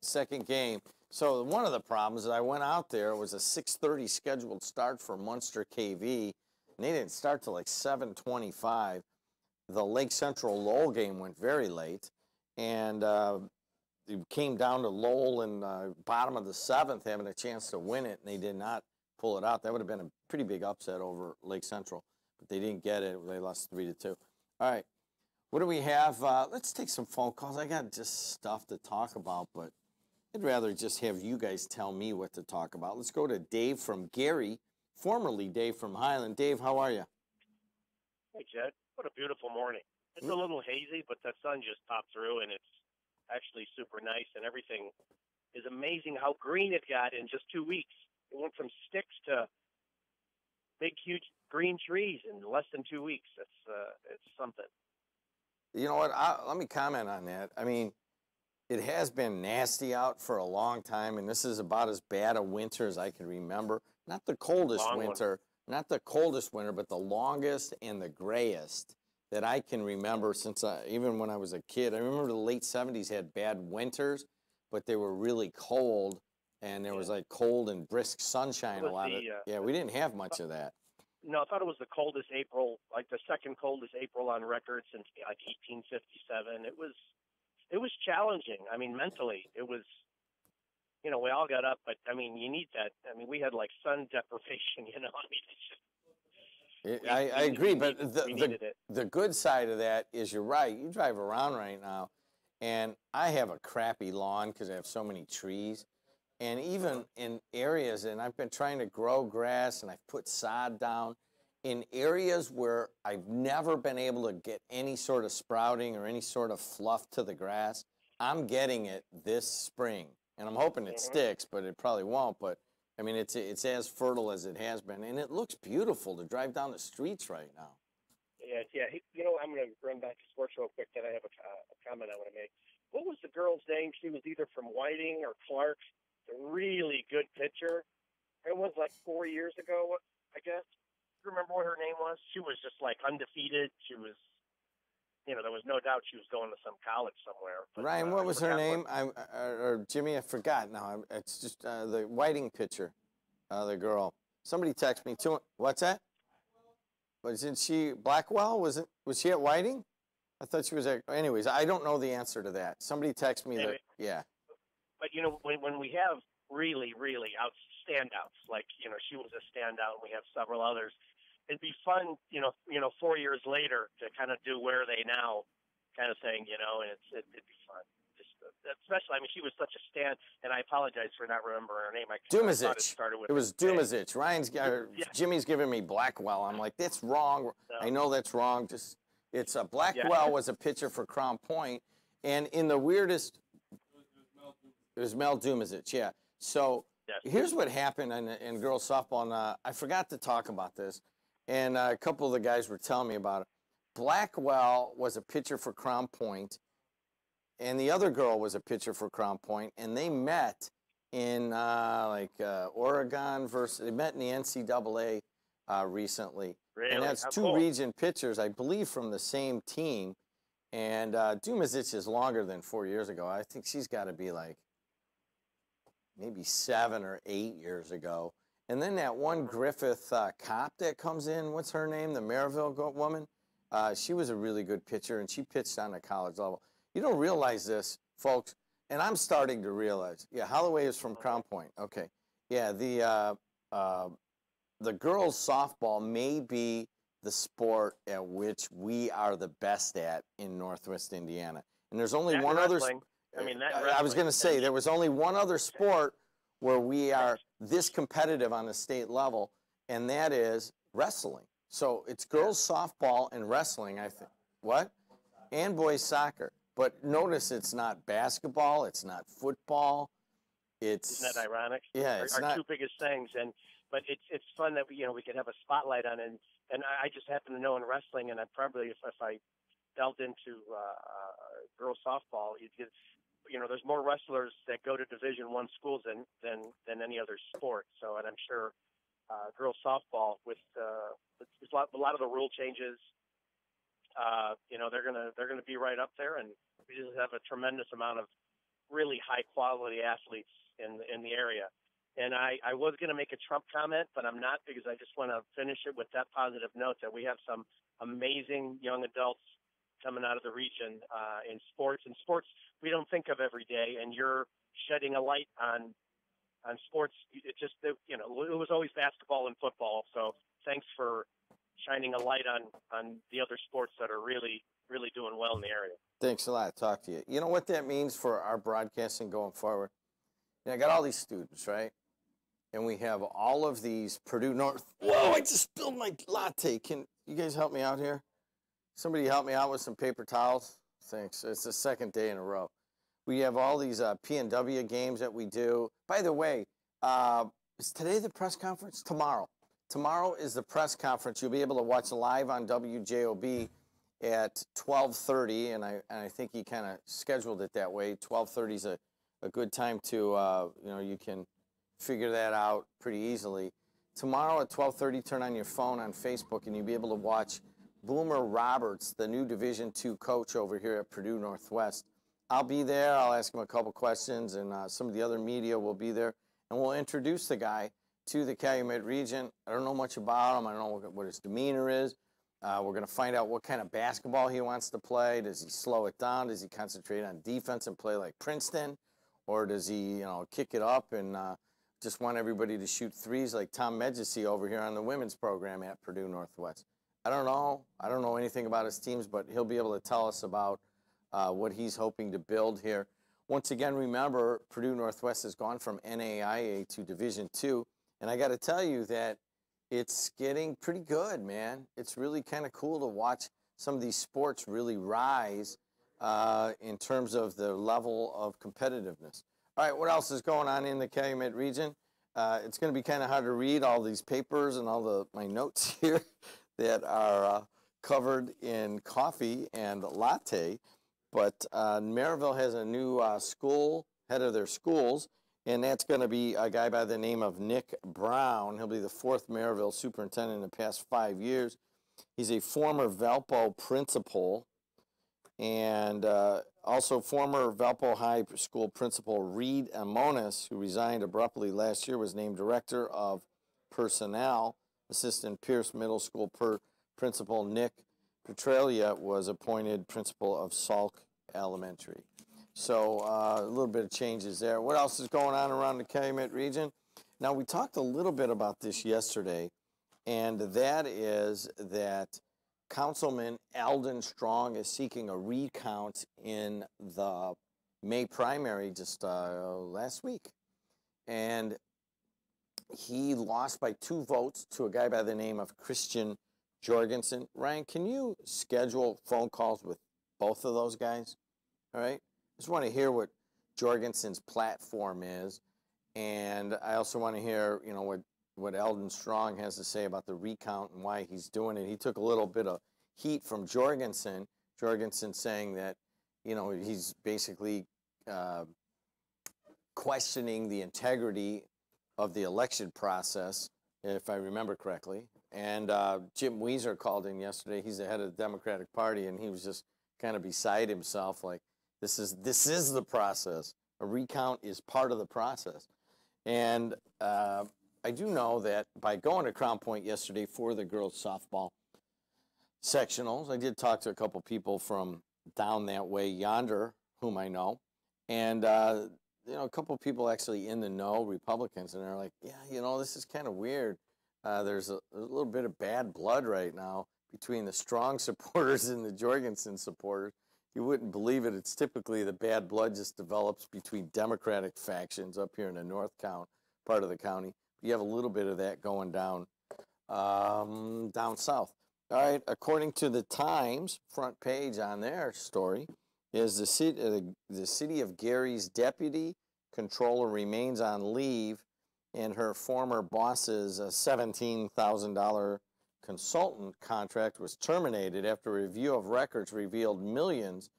second game. So one of the problems is I went out there. It was a 6:30 scheduled start for Munster KV, and they didn't start till like 7:25. The Lake Central Lowell game went very late, and it came down to Lowell in the bottom of the 7th having a chance to win it, and they did not pull it out. That would have been a pretty big upset over Lake Central, but they didn't get it. They lost 3-2. All right, what do we have? Let's take some phone calls. I got just stuff to talk about, but I'd rather just have you guys tell me what to talk about. Let's go to Dave from Gary, formerly Dave from Highland. Dave, how are you? Hey, Jed. What a beautiful morning. It's a little hazy, but the sun just popped through, and it's actually super nice, and everything is amazing how green it got in just 2 weeks. It went from sticks to big, huge green trees in less than 2 weeks. It's something. You know what? Let me comment on that. I mean, It has been nasty out for a long time, and this is about as bad a winter as I can remember. Not the coldest winter, not the coldest winter, but the longest and the grayest that I can remember since even when I was a kid. I remember the late 70s had bad winters, but they were really cold, and there was like cold and brisk sunshine a lot of. Yeah, we didn't have much of that. No, I thought it was the coldest April, like the second coldest April on record since like 1857. It was challenging. I mean, mentally, it was. You know, we all got up, but I mean, you need that. I mean, we had like sun deprivation. You know, I mean, it's just. I agree, but the good side of that is you're right. You drive around right now, and I have a crappy lawn because I have so many trees. And even in areas, and I've been trying to grow grass, and I've put sod down, in areas where I've never been able to get any sort of sprouting or any sort of fluff to the grass, I'm getting it this spring. And I'm hoping it sticks, but it probably won't. But, I mean, it's as fertile as it has been. And it looks beautiful to drive down the streets right now. Yeah. You know, I'm going to run back to sports real quick. Then I have a comment I want to make. What was the girl's name? She was either from Whiting or Clark. A really good pitcher. It was like 4 years ago, I guess. You remember what her name was? She was just like undefeated. She was, you know, there was no doubt she was going to some college somewhere. But, Ryan, what was her name? Or Jimmy, I forgot now. It's just the Whiting pitcher, the girl. Somebody text me too. What's that? Wasn't she Blackwell? Was she at Whiting? I thought she was at. Anyways, I don't know the answer to that. Somebody text me that. Yeah. But you know, when we have really, really standouts, like you know, she was a standout, and we have several others. It'd be fun, you know, 4 years later to kind of do where are they now, kind of thing, you know, and it'd be fun. Just, especially, I mean, she was such a stand, and I apologize for not remembering her name. Dumazic. It was Dumazic. Jimmy's giving me Blackwell. I'm like, that's wrong. No. I know that's wrong. It's a Blackwell was a pitcher for Crown Point, and in the weirdest, it was Mel Dumazic. Yeah. So here's what happened in girls softball, and I forgot to talk about this. And a couple of the guys were telling me about it. Blackwell was a pitcher for Crown Point, and the other girl was a pitcher for Crown Point, and they met in Oregon they met in the NCAA recently. Really? And that's two region pitchers, I believe, from the same team. And Dumazic is longer than 4 years ago. I think she's got to be like maybe 7 or 8 years ago. And then that one Griffith cop that comes in, what's her name? The Maryville woman? She was a really good pitcher, and she pitched on the college level. You don't realize this, folks, and I'm starting to realize. Yeah, Holloway is from Crown Point. Okay. Yeah, the girls' softball may be the sport at which we are the best at in Northwest Indiana. And there's only one other. I mean, I was going to say there was only one other sport where we are this competitive on the state level, and that is wrestling. So it's girls softball and wrestling, I think. What? And boys soccer. But notice it's not basketball, it's not football. Isn't that ironic? Yeah, it's our two biggest things, but it's fun that we could have a spotlight on it. And I just happen to know in wrestling, and I probably if I delved into girls softball, you'd get. You know, there's more wrestlers that go to Division I schools than any other sport. So, and I'm sure girls softball with a lot of the rule changes, you know, they're gonna be right up there, and we just have a tremendous amount of really high quality athletes in the area. And I was gonna make a Trump comment, but I'm not, because I just want to finish it with that positive note that we have some amazing young adults coming out of the region in sports. And sports we don't think of every day, and you're shedding a light on sports. It just, you know, it was always basketball and football. So thanks for shining a light on the other sports that are really, really doing well in the area. Thanks a lot. Talk to you. You know what that means for our broadcasting going forward? I got all these students, right? And we have all of these Purdue North. Whoa, I just spilled my latte. Can you guys help me out here? Somebody help me out with some paper towels? Thanks. It's the second day in a row. We have all these P&W games that we do. By the way, is today the press conference? Tomorrow. Tomorrow is the press conference. You'll be able to watch live on WJOB. at 12:30, and I think he kind of scheduled it that way. 12:30 is a good time to, you can figure that out pretty easily. Tomorrow at 12:30, turn on your phone on Facebook, and you'll be able to watch Boomer Roberts, the new Division II coach over here at Purdue Northwest. I'll be there. I'll ask him a couple questions, and some of the other media will be there, and we'll introduce the guy to the Calumet region. I don't know much about him. I don't know what his demeanor is. We're going to find out what kind of basketball he wants to play. Does he slow it down? Does he concentrate on defense and play like Princeton? Or does he, kick it up and just want everybody to shoot threes like Tom Medjesi over here on the women's program at Purdue Northwest? I don't know. I don't know anything about his teams, but he'll be able to tell us about what he's hoping to build here. Once again, remember, Purdue Northwest has gone from NAIA to Division II, and I got to tell you that it's getting pretty good, man. It's really kind of cool to watch some of these sports really rise in terms of the level of competitiveness. All right, what else is going on in the Calumet region? It's going to be kind of hard to read all these papers and all my notes here that are covered in coffee and latte. But Maryville has a new school, head of their schools, and that's going to be a guy by the name of Nick Brown. He'll be the 4th Maryville superintendent in the past 5 years. He's a former Valpo principal, and also former Valpo High School principal Reed Amonis, who resigned abruptly last year, was named director of personnel. Assistant Pierce Middle School principal Nick Petralia was appointed principal of Salk Elementary. So a little bit of changes there. What else is going on around the Calumet region? Now, we talked a little bit about this yesterday, and that is that Councilman Alden Strong is seeking a recount in the May primary just last week. And he lost by 2 votes to a guy by the name of Christian Jorgensen. Ryan, can you schedule phone calls with both of those guys? All right? I just want to hear what Jorgensen's platform is. And I also want to hear, what Eldon Strong has to say about the recount and why he's doing it. He took a little bit of heat from Jorgensen. Jorgensen saying that, he's basically questioning the integrity of the election process, if I remember correctly. And Jim Weezer called in yesterday. He's the head of the Democratic Party, and he was just kind of beside himself, like, this is the process. A recount is part of the process. And I do know that by going to Crown Point yesterday for the girls softball sectionals, I did talk to a couple people from down that way yonder, whom I know, and a couple people actually in the know, Republicans, and they're like, yeah, this is kind of weird. There's a little bit of bad blood right now between the Strong supporters and the Jorgensen supporters. You wouldn't believe it. It's typically the bad blood just develops between Democratic factions up here in the north part of the county. You have a little bit of that going down south. All right, according to the Times front page on their story, is the city of Gary's deputy controller remains on leave, and her former boss's $17,000 consultant contract was terminated after a review of records revealed millions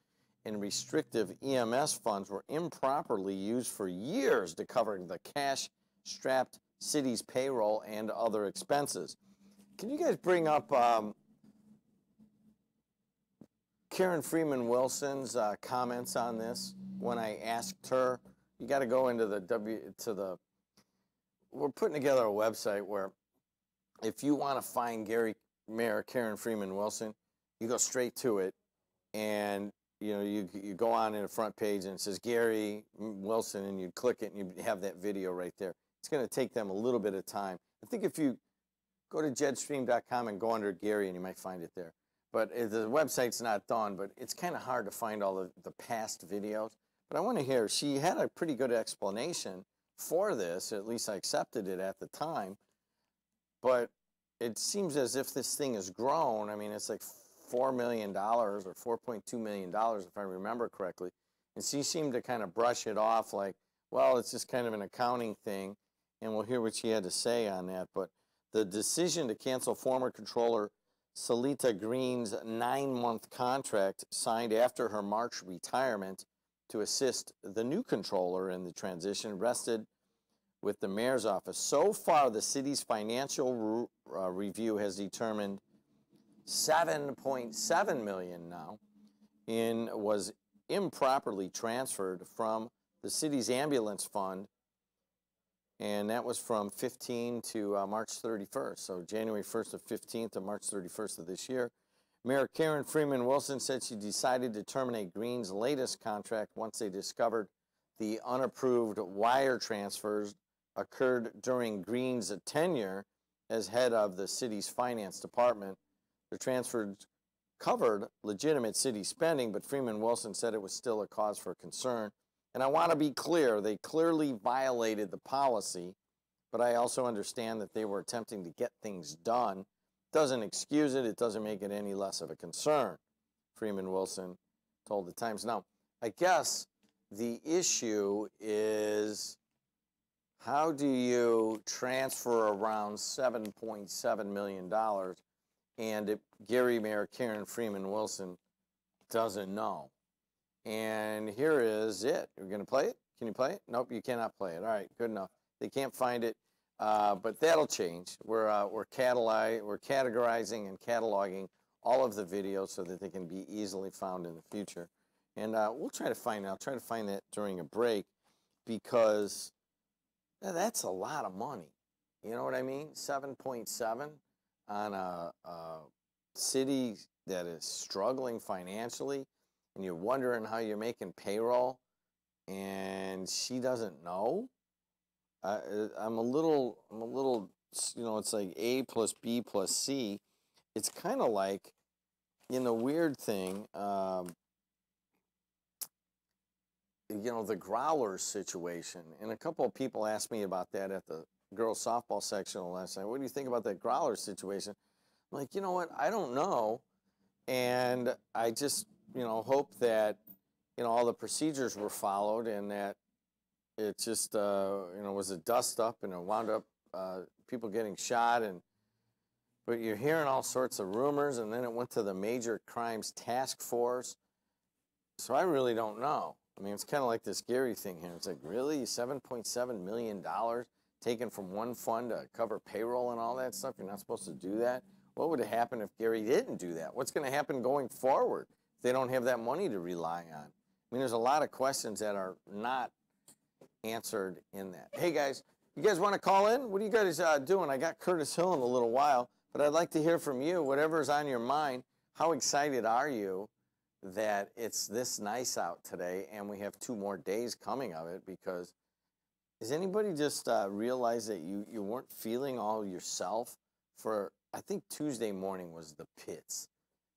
in restrictive EMS funds were improperly used for years to cover the cash-strapped city's payroll and other expenses. Can you guys bring up Karen Freeman Wilson's comments on this when I asked her? You got to go into we're putting together a website where if you want to find Mayor Karen Freeman Wilson, you go straight to it, and you go on in the front page and it says Gary Wilson, and you click it and you have that video right there. It's going to take them a little bit of time. I think if you go to jedstream.com and go under Gary, and you might find it there. But the website's not done, but it's kind of hard to find all the past videos. But I want to hear, she had a pretty good explanation for this, at least I accepted it at the time. But it seems as if this thing has grown. I mean, it's like $4 million or $4.2 million, if I remember correctly. And she seemed to kind of brush it off like, well, it's just kind of an accounting thing. And we'll hear what she had to say on that. But the decision to cancel former controller Salita Green's 9-month contract signed after her March retirement to assist the new controller in the transition rested with the mayor's office. So far, the city's financial review has determined $7.7 million now was improperly transferred from the city's ambulance fund, and that was from 15 to March 31st, so January 1st of 15 to March 31st of this year. Mayor Karen Freeman Wilson said she decided to terminate Green's latest contract once they discovered the unapproved wire transfers occurred during Green's tenure as head of the city's finance department. The transfers covered legitimate city spending, but Freeman Wilson said it was still a cause for concern. And I want to be clear, they clearly violated the policy, but I also understand that they were attempting to get things done. Doesn't excuse it. It doesn't make it any less of a concern, Freeman Wilson told the Times. Now, I guess the issue is, how do you transfer around $7.7 million and Gary Mayor Karen Freeman Wilson doesn't know? And here is it. You're going to play it? Can you play it? Nope, you cannot play it. All right, good enough. They can't find it, but that'll change. We're categorizing and cataloging all of the videos so that they can be easily found in the future. And we'll try to find out. Try to find that during a break, because that's a lot of money. You know what I mean? 7.7 on a city that is struggling financially, and you're wondering how you're making payroll, and she doesn't know. I'm a little, you know, it's like A plus B plus C. It's kind of like, you know, weird thing, you know, the Growlers situation. And a couple of people asked me about that at the girls softball sectional last night. What do you think about that Growlers situation? I'm like, you know what? I don't know. And I just, you know, hope that, you know, all the procedures were followed and that it just, you know, was a dust up and it wound up people getting shot. But you're hearing all sorts of rumors, and then it went to the Major Crimes Task Force. So I really don't know. I mean, it's kind of like this Gary thing here. It's like, really? $7.7 million taken from one fund to cover payroll and all that stuff? You're not supposed to do that? What would have happened if Gary didn't do that? What's going to happen going forward if they don't have that money to rely on? I mean, there's a lot of questions that are not answered in that. Hey, guys, you guys want to call in? What are you guys doing? I got Curtis Hill in a little while, but I'd like to hear from you. Whatever's on your mind, how excited are you that it's this nice out today and we have 2 more days coming of it? Because has anybody just realized that you weren't feeling all yourself for, I think Tuesday morning was the pits.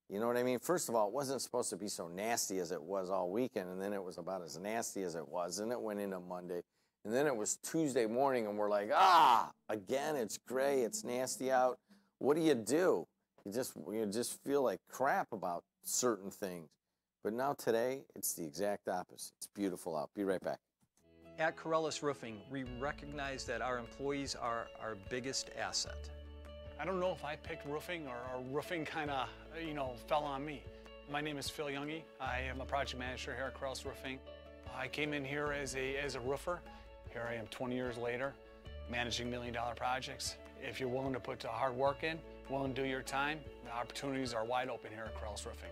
You know what I mean? First of all, it wasn't supposed to be so nasty as it was all weekend, and then it was about as nasty as it was, and it went into Monday. And then it was Tuesday morning, and we're like, again, it's gray, it's nasty out. What do? You just feel like crap about certain things. But now today, it's the exact opposite. It's beautiful out. Be right back. At Corellis Roofing, we recognize that our employees are our biggest asset. I don't know if I picked roofing or roofing kind of, fell on me. My name is Phil Youngie. I am a project manager here at Corellis Roofing. I came in here as a roofer. Here I am 20 years later, managing $1 million projects. If you're willing to put hard work in, willing to do your time, the opportunities are wide open here at Corellis Roofing.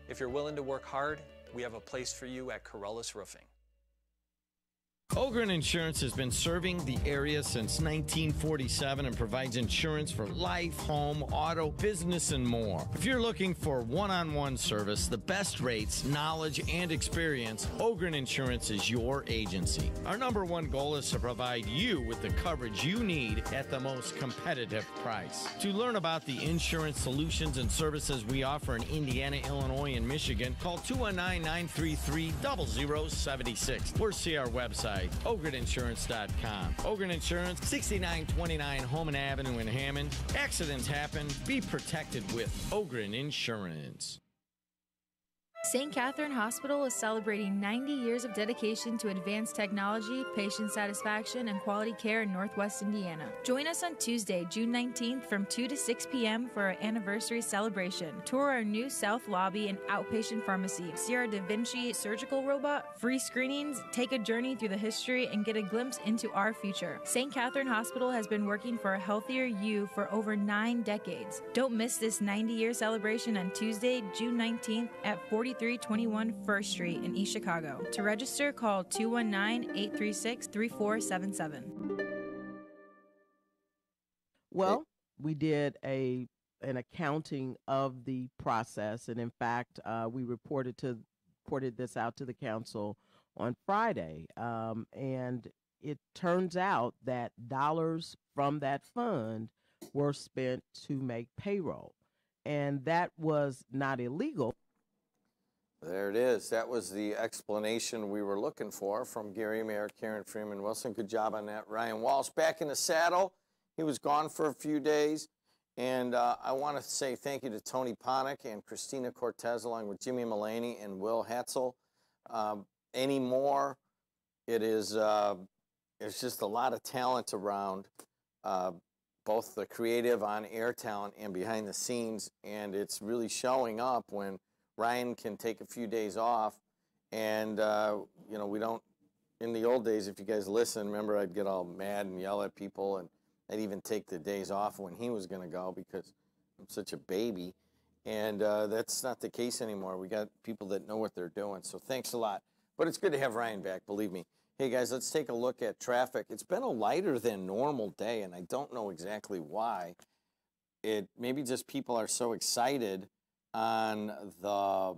If you're willing to work hard, we have a place for you at Corellis Roofing. Ogren Insurance has been serving the area since 1947 and provides insurance for life, home, auto, business, and more. If you're looking for one-on-one service, the best rates, knowledge, and experience, Ogren Insurance is your agency. Our #1 goal is to provide you with the coverage you need at the most competitive price. To learn about the insurance solutions and services we offer in Indiana, Illinois, and Michigan, call 219-933-0076 or see our website, OgrenInsurance.com. Ogren Insurance, 6929 Holman Avenue in Hammond. Accidents happen. Be protected with Ogren Insurance. St. Catherine Hospital is celebrating 90 years of dedication to advanced technology, patient satisfaction, and quality care in Northwest Indiana. Join us on Tuesday, June 19th from 2 to 6 p.m. for our anniversary celebration. Tour our new South Lobby and outpatient pharmacy. See our Da Vinci surgical robot, free screenings, take a journey through the history, and get a glimpse into our future. St. Catherine Hospital has been working for a healthier you for over 9 decades. Don't miss this 90-year celebration on Tuesday, June 19th at 4321 First Street in East Chicago. To register, call 219-836-3477. Well, we did an accounting of the process, and in fact, we reported this out to the council on Friday, and it turns out that dollars from that fund were spent to make payroll, and that was not illegal. There it is. That was the explanation we were looking for from Gary Mayer, Karen Freeman Wilson. Good job on that. Ryan Walsh back in the saddle. He was gone for a few days. And I want to say thank you to Tony Ponick and Christina Cortez, along with Jimmy Mullaney and Will Hetzel. Anymore, it's just a lot of talent around, both the creative on-air talent and behind the scenes. And it's really showing up when Ryan can take a few days off, and, you know, we don't, in the old days, if you guys listen, remember I'd get all mad and yell at people, and I'd even take the days off when he was going to go because I'm such a baby, and that's not the case anymore. We got people that know what they're doing, so thanks a lot. But it's good to have Ryan back, believe me. Hey, guys, let's take a look at traffic. It's been a lighter than normal day, and I don't know exactly why. Maybe just people are so excited on the,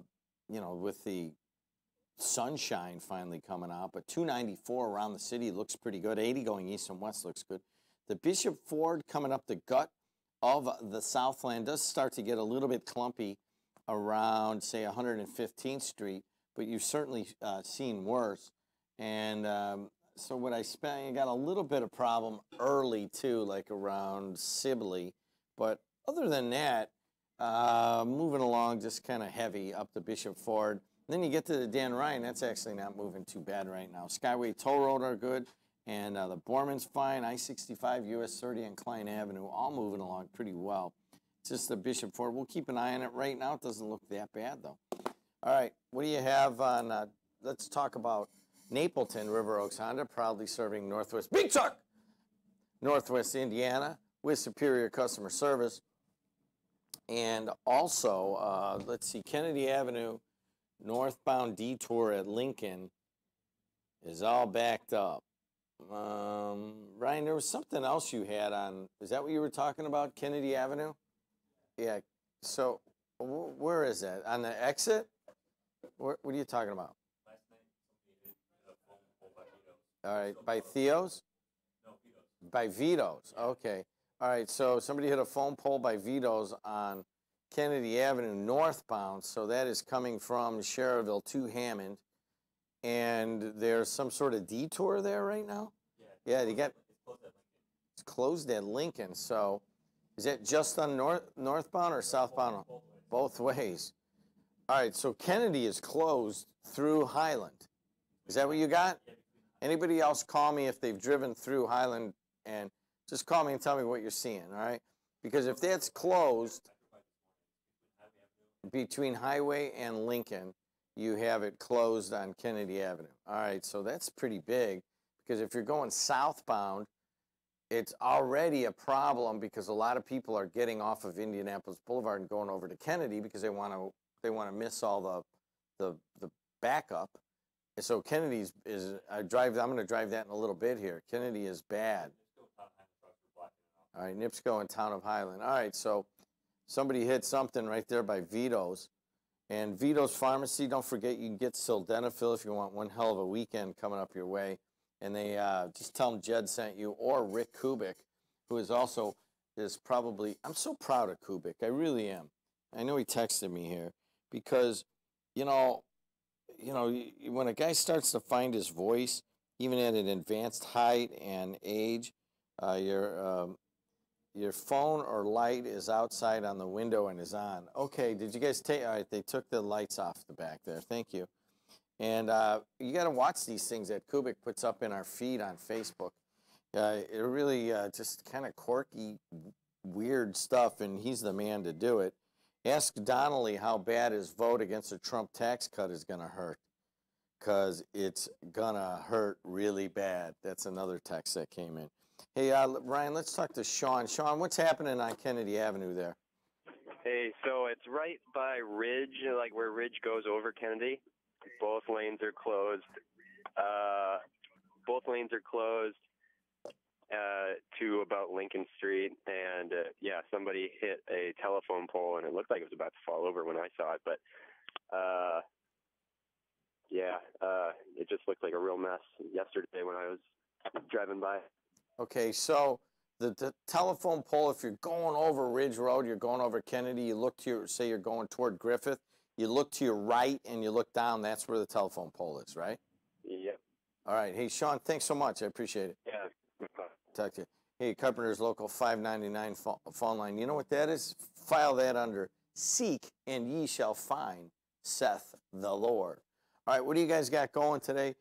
you know, with the sunshine finally coming out, but 294 around the city looks pretty good. 80 going east and west looks good. The Bishop Ford coming up the gut of the Southland does start to get a little bit clumpy around, say, 115th Street, but you've certainly seen worse. And so what I got a little bit of problem early, too, like around Sibley. But other than that, moving along just kind of heavy up the Bishop Ford. And then you get to the Dan Ryan. That's actually not moving too bad right now. Skyway Toll Road are good. And the Borman's fine. I-65, US 30, and Klein Avenue all moving along pretty well. It's just the Bishop Ford. We'll keep an eye on it right now. It doesn't look that bad, though. All right. What do you have on, let's talk about Napleton. River Oaks Honda, proudly serving Northwest Indiana with superior customer service. And also, let's see, Kennedy Avenue, northbound detour at Lincoln is all backed up. Ryan, there was something else you had on, is that what you were talking about, Kennedy Avenue? Yeah, so where is that? On the exit? What are you talking about? All right, by Theo's? No, Vito's. By Vito's, okay. All right, so somebody hit a phone pole by Vito's on Kennedy Avenue northbound, so that is coming from Sherrville to Hammond, and there's some sort of detour there right now? Yeah, it's closed at Lincoln, so is that just on northbound or southbound? Both ways. All right, so Kennedy is closed through Highland. Is that what you got? Anybody else call me if they've driven through Highland, and just call me and tell me what you're seeing, all right? Because if that's closed between Highway and Lincoln, you have it closed on Kennedy Avenue. All right, so that's pretty big, because if you're going southbound, it's already a problem because a lot of people are getting off of Indianapolis Boulevard and going over to Kennedy because they want to miss all the backup. And so Kennedy's I'm going to drive that in a little bit here. Kennedy is bad. All right, NIPSCO and Town of Highland. All right, so somebody hit something right there by Vito's. And Vito's Pharmacy, don't forget you can get sildenafil if you want one hell of a weekend coming up your way. And they just tell them JED sent you, or Rick Kubik, who is probably, I'm so proud of Kubik. I really am. I know he texted me here because, you know, when a guy starts to find his voice, even at an advanced height and age, Your phone or light is outside on the window and is on. Okay, did you guys take, all right, they took the lights off the back there. Thank you. And you got to watch these things that Kubik puts up in our feed on Facebook. It really just kind of quirky, weird stuff, and he's the man to do it. Ask Donnelly how bad his vote against the Trump tax cut is going to hurt, because it's going to hurt really bad. That's another text that came in. Hey, Ryan, let's talk to Sean. Sean, what's happening on Kennedy Avenue there? Hey, so it's right by Ridge, like where Ridge goes over Kennedy. Both lanes are closed. Both lanes are closed to about Lincoln Street, and yeah, somebody hit a telephone pole, and it looked like it was about to fall over when I saw it, but yeah, it just looked like a real mess yesterday when I was driving by. Okay, so the telephone pole, if you're going over Ridge Road, you're going over Kennedy, you look to your, say you're going toward Griffith, you look to your right and you look down, that's where the telephone pole is, right? Yep. All right. Hey, Sean, thanks so much. I appreciate it. Yeah. Talk to you. Hey, Carpenter's Local 599 phone line. You know what that is? File that under Seek and ye shall find, saith the Lord. All right, what do you guys got going today?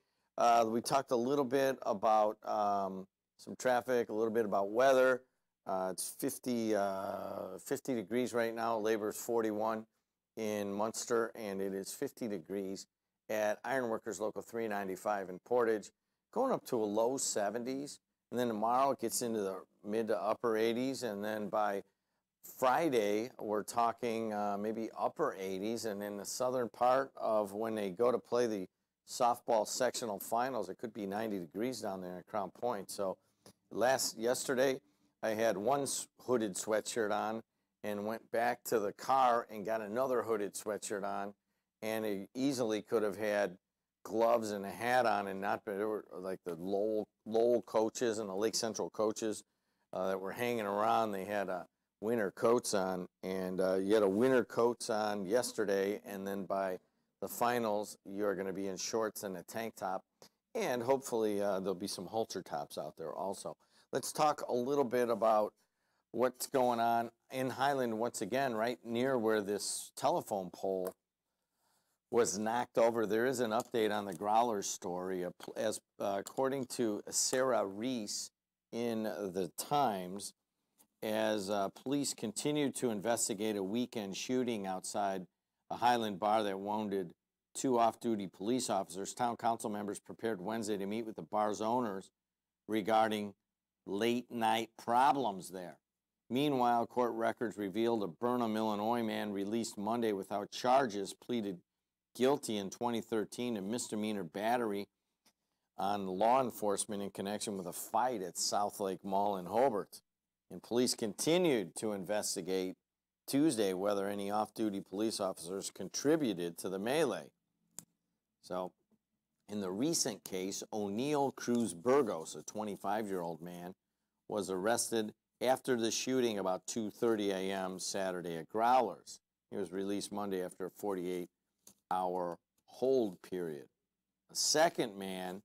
We talked a little bit about some traffic, a little bit about weather. It's 50 degrees right now. Labor's 41 in Munster, and it is 50 degrees at Ironworkers Local 395 in Portage, going up to a low 70s. And then tomorrow it gets into the mid to upper 80s, and then by Friday we're talking maybe upper 80s, and in the southern part of when they go to play the softball sectional finals, it could be 90 degrees down there at Crown Point. So yesterday I had one hooded sweatshirt on and went back to the car and got another hooded sweatshirt on, and it easily could have had gloves and a hat on and not been, like the Lowell coaches and the Lake Central coaches that were hanging around. They had winter coats on, and you had a winter coats on yesterday, and then by the finals you're going to be in shorts and a tank top, and hopefully there'll be some halter tops out there also. Let's talk a little bit about what's going on in Highland once again, right near where this telephone pole was knocked over. There is an update on the Growlers story. As according to Sarah Reese in the Times, as police continue to investigate a weekend shooting outside a Highland bar that wounded 2 off-duty police officers, town council members prepared Wednesday to meet with the bar's owners regarding late-night problems there. Meanwhile, court records revealed a Burnham, Illinois man released Monday without charges pleaded guilty in 2013 to misdemeanor battery on law enforcement in connection with a fight at South Lake Mall in Hobart. And police continued to investigate Tuesday whether any off-duty police officers contributed to the melee. So, in the recent case, O'Neill Cruz Burgos, a 25-year-old man, was arrested after the shooting about 2:30 a.m. Saturday at Growlers. He was released Monday after a 48-hour hold period. A second man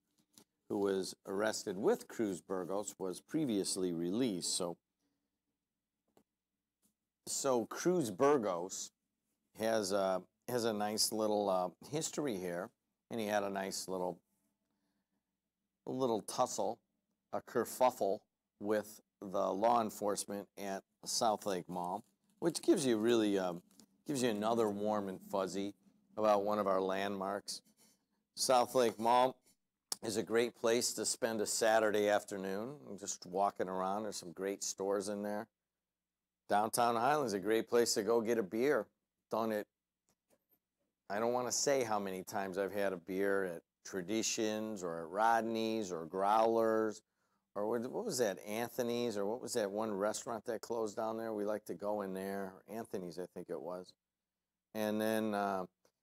who was arrested with Cruz Burgos was previously released. So Cruz Burgos has a nice little history here, and he had a nice little tussle, a kerfuffle with the law enforcement at South Lake Mall, which gives you really gives you another warm and fuzzy about one of our landmarks. South Lake Mall is a great place to spend a Saturday afternoon, just walking around. There's some great stores in there. Downtown Highland is a great place to go get a beer. Done it. I don't want to say how many times I've had a beer at Traditions or at Rodney's or Growlers, or what was that, Anthony's, or what was that one restaurant that closed down there? We like to go in there. Anthony's, I think it was. And then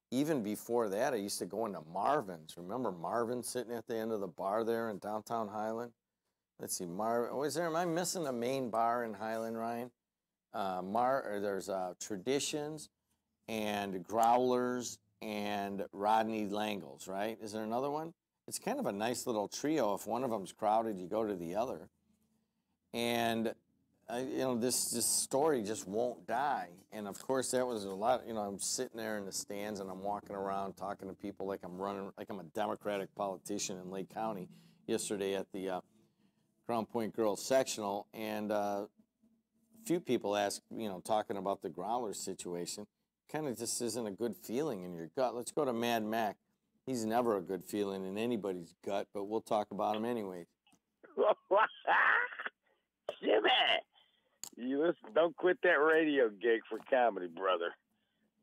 even before that, I used to go into Marvin's. Remember Marvin sitting at the end of the bar there in downtown Highland? Let's see, Marvin. Am I missing the main bar in Highland, Ryan? There's Traditions and Growlers and Rodney Langle's, right? Is there another one? It's kind of a nice little trio. If one of them's crowded, you go to the other. And this story just won't die. And of course, that was a lot. I'm sitting there in the stands and I'm walking around talking to people like I'm a Democratic politician in Lake County yesterday at the Crown Point Girls Sectional, and a few people asked, talking about the Growlers situation, kind of just isn't a good feeling in your gut. Let's go to Mad Mac. He's never a good feeling in anybody's gut, but we'll talk about him anyway. Jimmy, you listen, don't quit that radio gig for comedy, brother.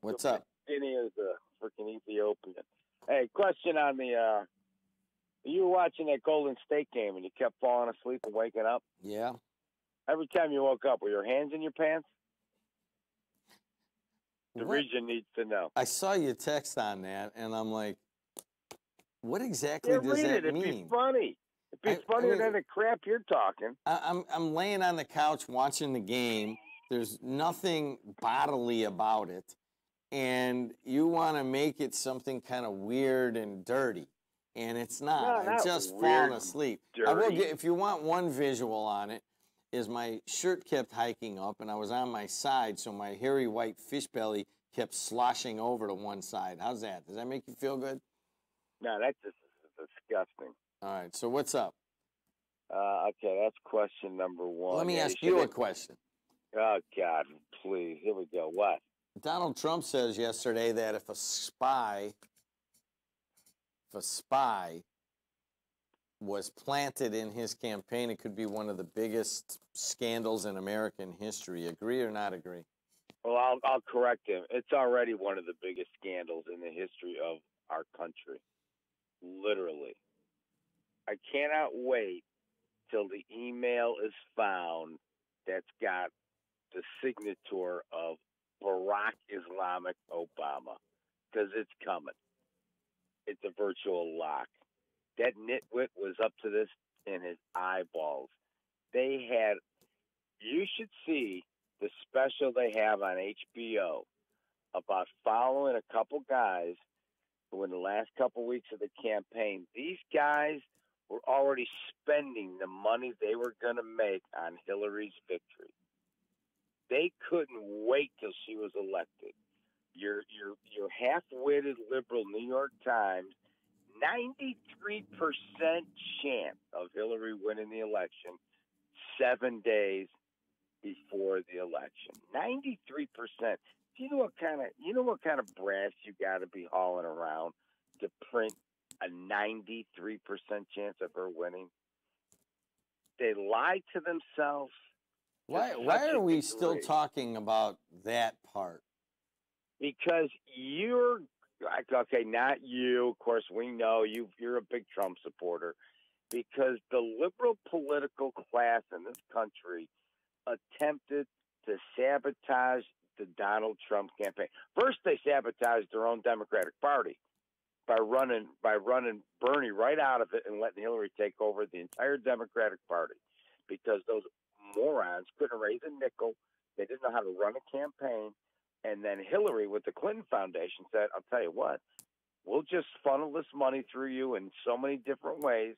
What's up? Skinny as a freaking Ethiopian. Hey, question on the, you were watching that Golden State game and you kept falling asleep and waking up? Yeah. Every time you woke up, were your hands in your pants? The What? region needs to know. I saw your text on that, and I'm like, what exactly does read that it. mean? It'd be funny. It'd be funnier than the crap you're talking. I'm laying on the couch watching the game. There's nothing bodily about it, and you want to make it something kind of weird and dirty, and it's not. No, I'm not just weird, falling asleep. I will dirty. get, if you want one visual on it, is my shirt kept hiking up, and I was on my side, so my hairy white fish belly kept sloshing over to one side. How's that? Does that make you feel good? No, that's just disgusting. All right, so what's up? Okay, that's question number one. Let me Yeah, ask you a question. Oh, God, please. Here we go. What? Donald Trump says yesterday that if a spy was planted in his campaign, it could be one of the biggest scandals in American history. Agree or not agree? Well, I'll correct him. It's already one of the biggest scandals in the history of our country. Literally. I cannot wait till the email is found that's got the signature of Barack Islamic Obama, because it's coming. It's a virtual lock. That nitwit was up to this in his eyeballs. You should see the special they have on HBO about following a couple guys who in the last couple weeks of the campaign, these guys were already spending the money they were going to make on Hillary's victory. They couldn't wait till she was elected. Your half-witted liberal New York Times, 93% chance of Hillary winning the election 7 days before the election. 93%. You know what kind of brass you got to be hauling around to print a 93% chance of her winning? They lied to themselves. Why are we still talking about that part? Because you're okay, not you. Of course, we know you're a big Trump supporter. Because the liberal political class in this country attempted to sabotage the Donald Trump campaign. First, they sabotaged their own Democratic Party by running Bernie right out of it and letting Hillary take over the entire Democratic Party, because those morons couldn't raise a nickel. They didn't know how to run a campaign. And then Hillary with the Clinton Foundation said, I'll tell you what, we'll just funnel this money through you in so many different ways,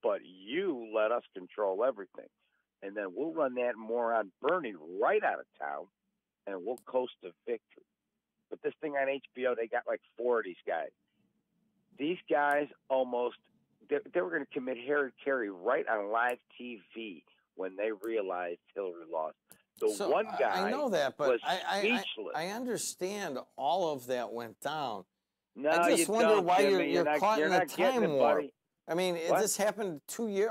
but you let us control everything. And then we'll run that moron Bernie right out of town, and we'll coast to victory. But this thing on HBO, they got like 4 of these guys. These guys they were going to commit Harry right on live TV when they realized Hillary lost. The one guy I know that, but was speechless. I understand all of that went down. No, I just you wonder don't, why Jimmy. you're caught in a not getting time it, warp. buddy. I mean, What? this happened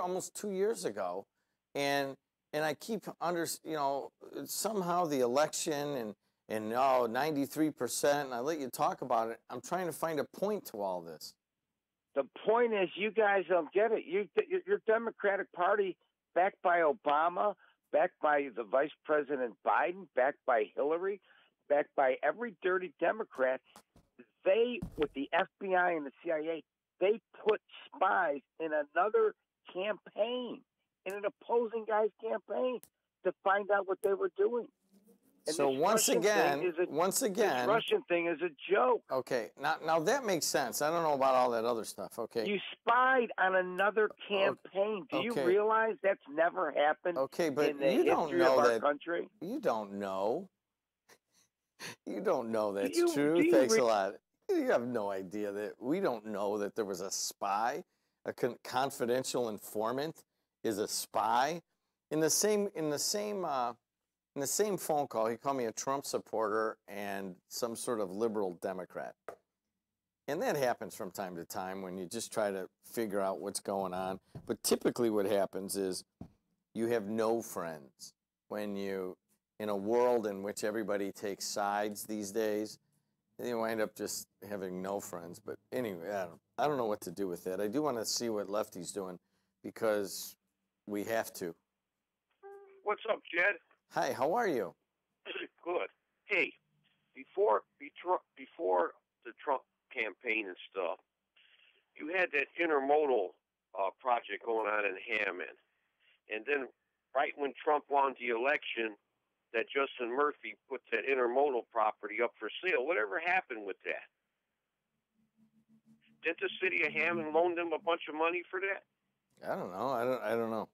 almost 2 years ago, and I keep somehow the election and 93%. And I let you talk about it. I'm trying to find a point to all this. The point is, you guys don't get it. Your Democratic Party, backed by Obama, backed by the Vice President Biden, backed by Hillary, backed by every dirty Democrat, they, with the FBI and the CIA, they put spies in another campaign, in an opposing guy's campaign, to find out what they were doing. And So this once Russian again, this Russian thing is a joke. Okay, now that makes sense. I don't know about all that other stuff. Okay. You spied on another campaign. Do you okay. realize that's never happened but in the you don't history know of our that. country? You don't know. You don't know that's do true. you Thanks a lot. You have no idea that we don't know that there was a spy, a confidential informant is a spy. In the same phone call, he called me a Trump supporter and some sort of liberal Democrat. And that happens from time to time when you just try to figure out what's going on. But typically what happens is you have no friends when you, in a world in which everybody takes sides these days, you wind up just having no friends. But anyway, I don't know what to do with that. I do want to see what Lefty's doing because we have to. What's up, Jed? Hi, how are you? Good. Hey, before the Trump campaign and stuff, you had that intermodal project going on in Hammond, and then right when Trump won the election, that Justin Murphy put that intermodal property up for sale. Whatever happened with that? Did the city of Hammond loan them a bunch of money for that? I don't know. I don't know.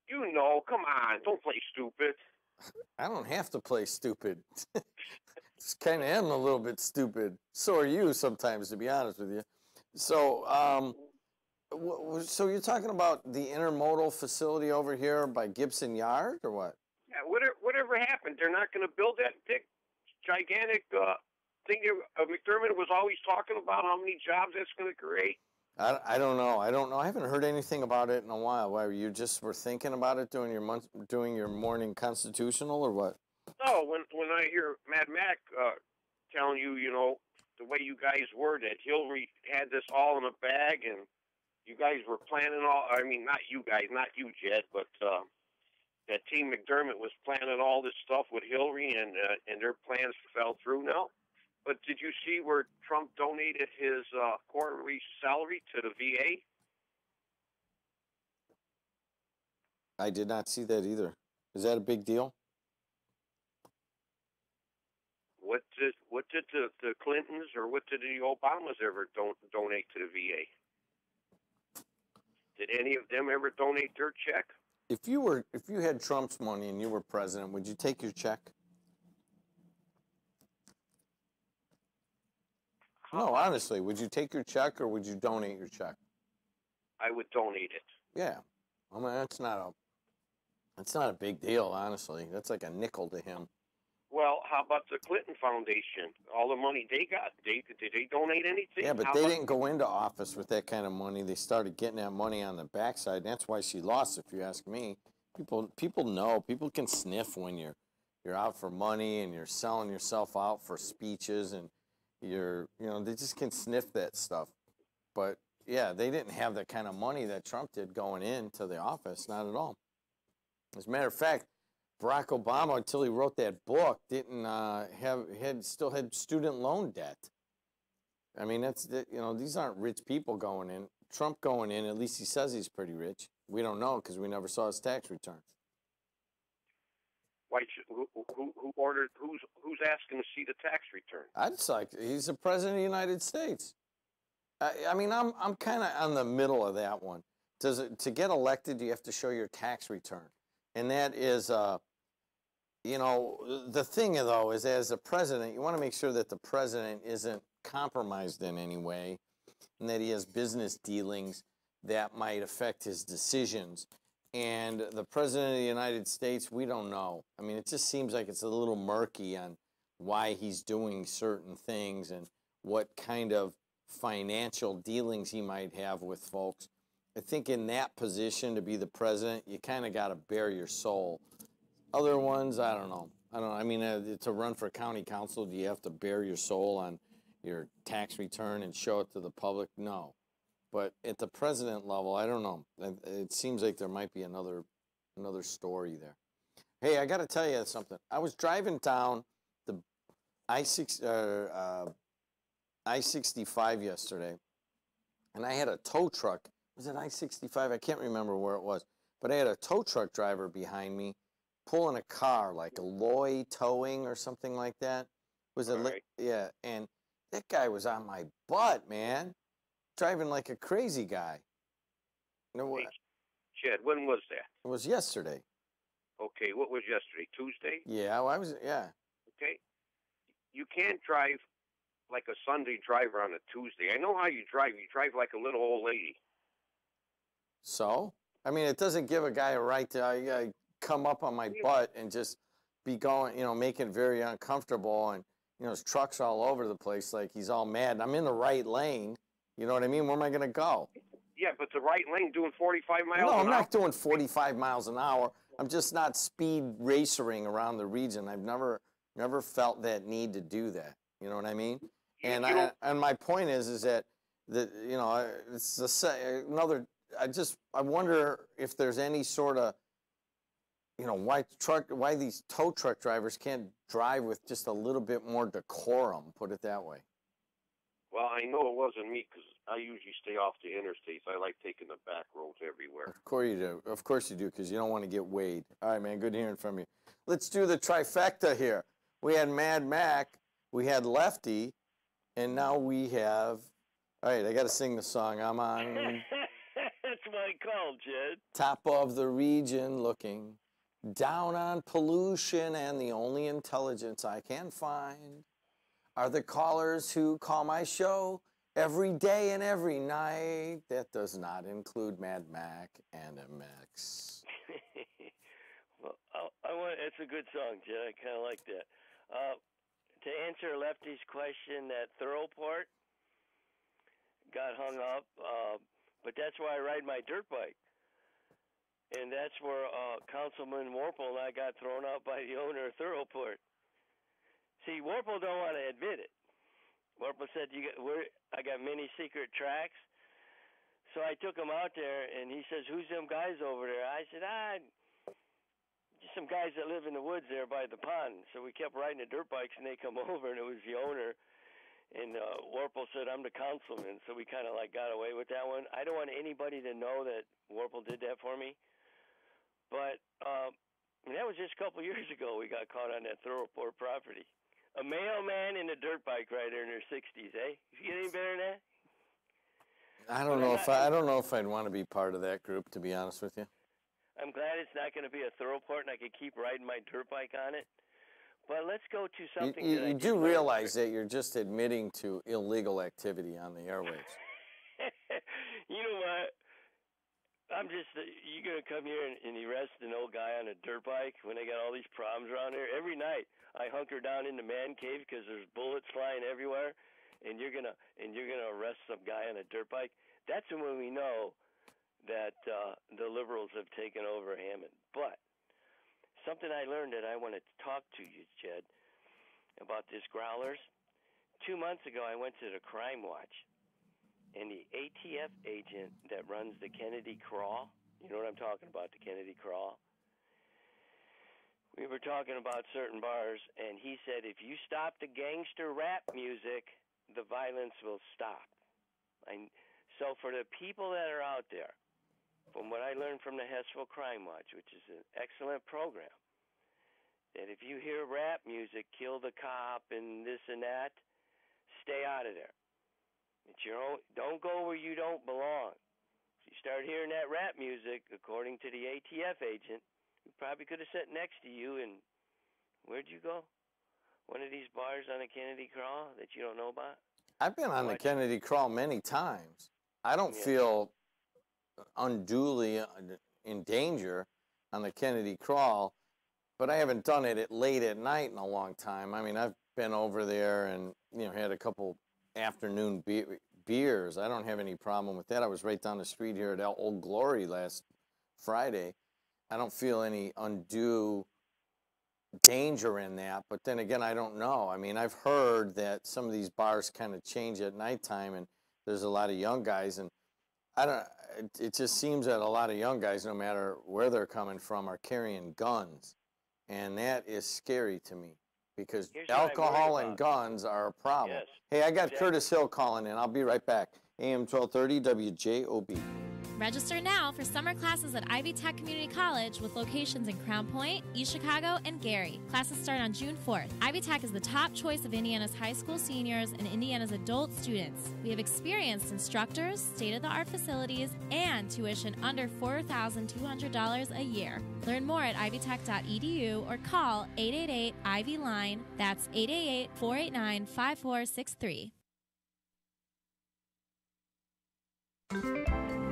You know, come on, don't play stupid. I don't have to play stupid. Just kind of am a little bit stupid. So are you sometimes, to be honest with you. So, so you're talking about the intermodal facility over here by Gibson Yard, or what? Yeah, whatever happened? They're not going to build that big, gigantic thing McDermott was always talking about, how many jobs that's going to create. I don't know. I haven't heard anything about it in a while. Why, you just were thinking about it doing your morning constitutional, or what? No, when I hear Mad Mac telling you, you know, the way you guys were, that Hillary had this all in a bag, and you guys were planning all. I mean, not you guys, not you, Jed, but that Team McDermott was planning all this stuff with Hillary, and their plans fell through now. But did you see where Trump donated his quarterly salary to the VA? I did not see that either. Is that a big deal? What did the Clintons or what did the Obamas ever donate to the VA? Did any of them ever donate their check? If you had Trump's money and you were president, would you take your check? No, honestly, would you take your check or would you donate your check? I would donate it. Yeah, I mean that's not a big deal, honestly. That's like a nickel to him. Well, how about the Clinton Foundation? All the money they got, did they donate anything? Yeah, but they didn't go into office with that kind of money. They started getting that money on the backside. That's why she lost, if you ask me. People know. People can sniff when you're out for money and you're selling yourself out for speeches, and they just can sniff that stuff. But yeah, they didn't have the kind of money that Trump did going into the office, not at all. As a matter of fact, Barack Obama, until he wrote that book, didn't still had student loan debt. I mean, these aren't rich people going in. Trump going in, at least he says he's pretty rich. We don't know because we never saw his tax returns. Who's asking to see the tax return? He's the president of the United States. I mean, I'm kind of on the middle of that one. To get elected, you have to show your tax return, and that is, the thing though is, as a president, you want to make sure that the president isn't compromised in any way, and that he has business dealings that might affect his decisions. And the president of the United States, we don't know. I mean, it just seems like it's a little murky on why he's doing certain things and what kind of financial dealings he might have with folks. I think in that position to be the president, you kind of got to bare your soul. Other ones, I don't know. I mean, to run for county council, do you have to bare your soul on your tax return and show it to the public? No. But at the president level, I don't know. It seems like there might be another story there. Hey, I got to tell you something. I was driving down the I-65 yesterday, and I had a tow truck. Was it I-65? I can't remember where it was. But I had a tow truck driver behind me pulling a car, like a Loy Towing or something like that. Was it? Right. Yeah, and that guy was on my butt, man, driving like a crazy guy. You know what? Hey, Chad, when was that? It was yesterday. Okay, what was yesterday? Tuesday? Yeah, well, I was. Yeah. Okay. You can't drive like a Sunday driver on a Tuesday. I know how you drive. You drive like a little old lady. So, I mean, it doesn't give a guy a right to come up on my butt and just be going, making it very uncomfortable. And, his truck's all over the place like he's all mad. And I'm in the right lane. You know what I mean? Where am I going to go? Yeah, but the right lane doing 45 miles No, an hour? I'm not doing 45 miles an hour. I'm just not speed racering around the region. I've never felt that need to do that. You know what I mean? And my point is that it's another. I wonder if there's any sort of, why these tow truck drivers can't drive with just a little bit more decorum, put it that way. Well, I know it wasn't me because I usually stay off the interstates. I like taking the back roads everywhere. Of course you do. Of course you do, because you don't want to get weighed. All right, man, good hearing from you. Let's do the trifecta here. We had Mad Mac, we had Lefty, and now we have... All right, I got to sing the song. I'm on... That's my call, Jed. Top of the region looking down on pollution, and the only intelligence I can find are the callers who call my show every day and every night. That does not include Mad Mac and MX. Well, it's a good song, Jed. I kind of like that. To answer Lefty's question, that Thoroughport got hung up, but that's why I ride my dirt bike. And that's where Councilman Warple and I got thrown out by the owner of Thoroughport. See, Warple don't want to admit it. Warple said, I got many secret tracks. So I took him out there, and he says, who's them guys over there? I said, just some guys that live in the woods there by the pond. So we kept riding the dirt bikes, and they come over, and it was the owner. And Warple said, I'm the councilman. So we kind of got away with that one. I don't want anybody to know that Warple did that for me. But that was just a couple years ago we got caught on that Thoroughport property. A mailman and a dirt bike rider in their 60s, eh? You get any better than that? I don't know if I'd want to be part of that group, to be honest with you. I'm glad it's not going to be a Thoroughport and I can keep riding my dirt bike on it. But let's go to something You do realize that you're just admitting to illegal activity on the airwaves. You know what? You going to come here and arrest an old guy on a dirt bike when they got all these problems around here? Every night I hunker down in the man cave because there's bullets flying everywhere, and you're gonna arrest some guy on a dirt bike. That's when we know that the liberals have taken over Hammond. But something I learned that I want to talk to you, Jed, about this growlers. 2 months ago, I went to the Crime Watch, and the ATF agent that runs the Kennedy Crawl, you know what I'm talking about, the Kennedy Crawl? We were talking about certain bars, and he said, if you stop the gangster rap music, the violence will stop. So for the people that are out there, from what I learned from the Hessville Crime Watch, which is an excellent program, that if you hear rap music, kill the cop and this and that, stay out of there. It's your own, don't go where you don't belong. If you start hearing that rap music, according to the ATF agent, who probably could have sat next to you, and where'd you go? One of these bars on the Kennedy Crawl that you don't know about? I've been on the Kennedy Crawl many times. I don't feel unduly in danger on the Kennedy Crawl, but I haven't done it late at night in a long time. I mean, I've been over there and had a couple afternoon beers. I don't have any problem with that. I was right down the street here at Old Glory last Friday. I don't feel any undue danger in that, but then again, I don't know. I mean, I've heard that some of these bars kind of change at nighttime, and there's a lot of young guys, and it just seems that a lot of young guys, no matter where they're coming from, are carrying guns, and that is scary to me, because alcohol and guns are a problem. Yes. Hey, I got Curtis Hill calling in. I'll be right back. AM 1230 WJOB. Register now for summer classes at Ivy Tech Community College with locations in Crown Point, East Chicago, and Gary. Classes start on June 4th. Ivy Tech is the top choice of Indiana's high school seniors and Indiana's adult students. We have experienced instructors, state-of-the-art facilities, and tuition under $4,200 a year. Learn more at ivytech.edu or call 888-IVY-LINE. That's 888-489-5463.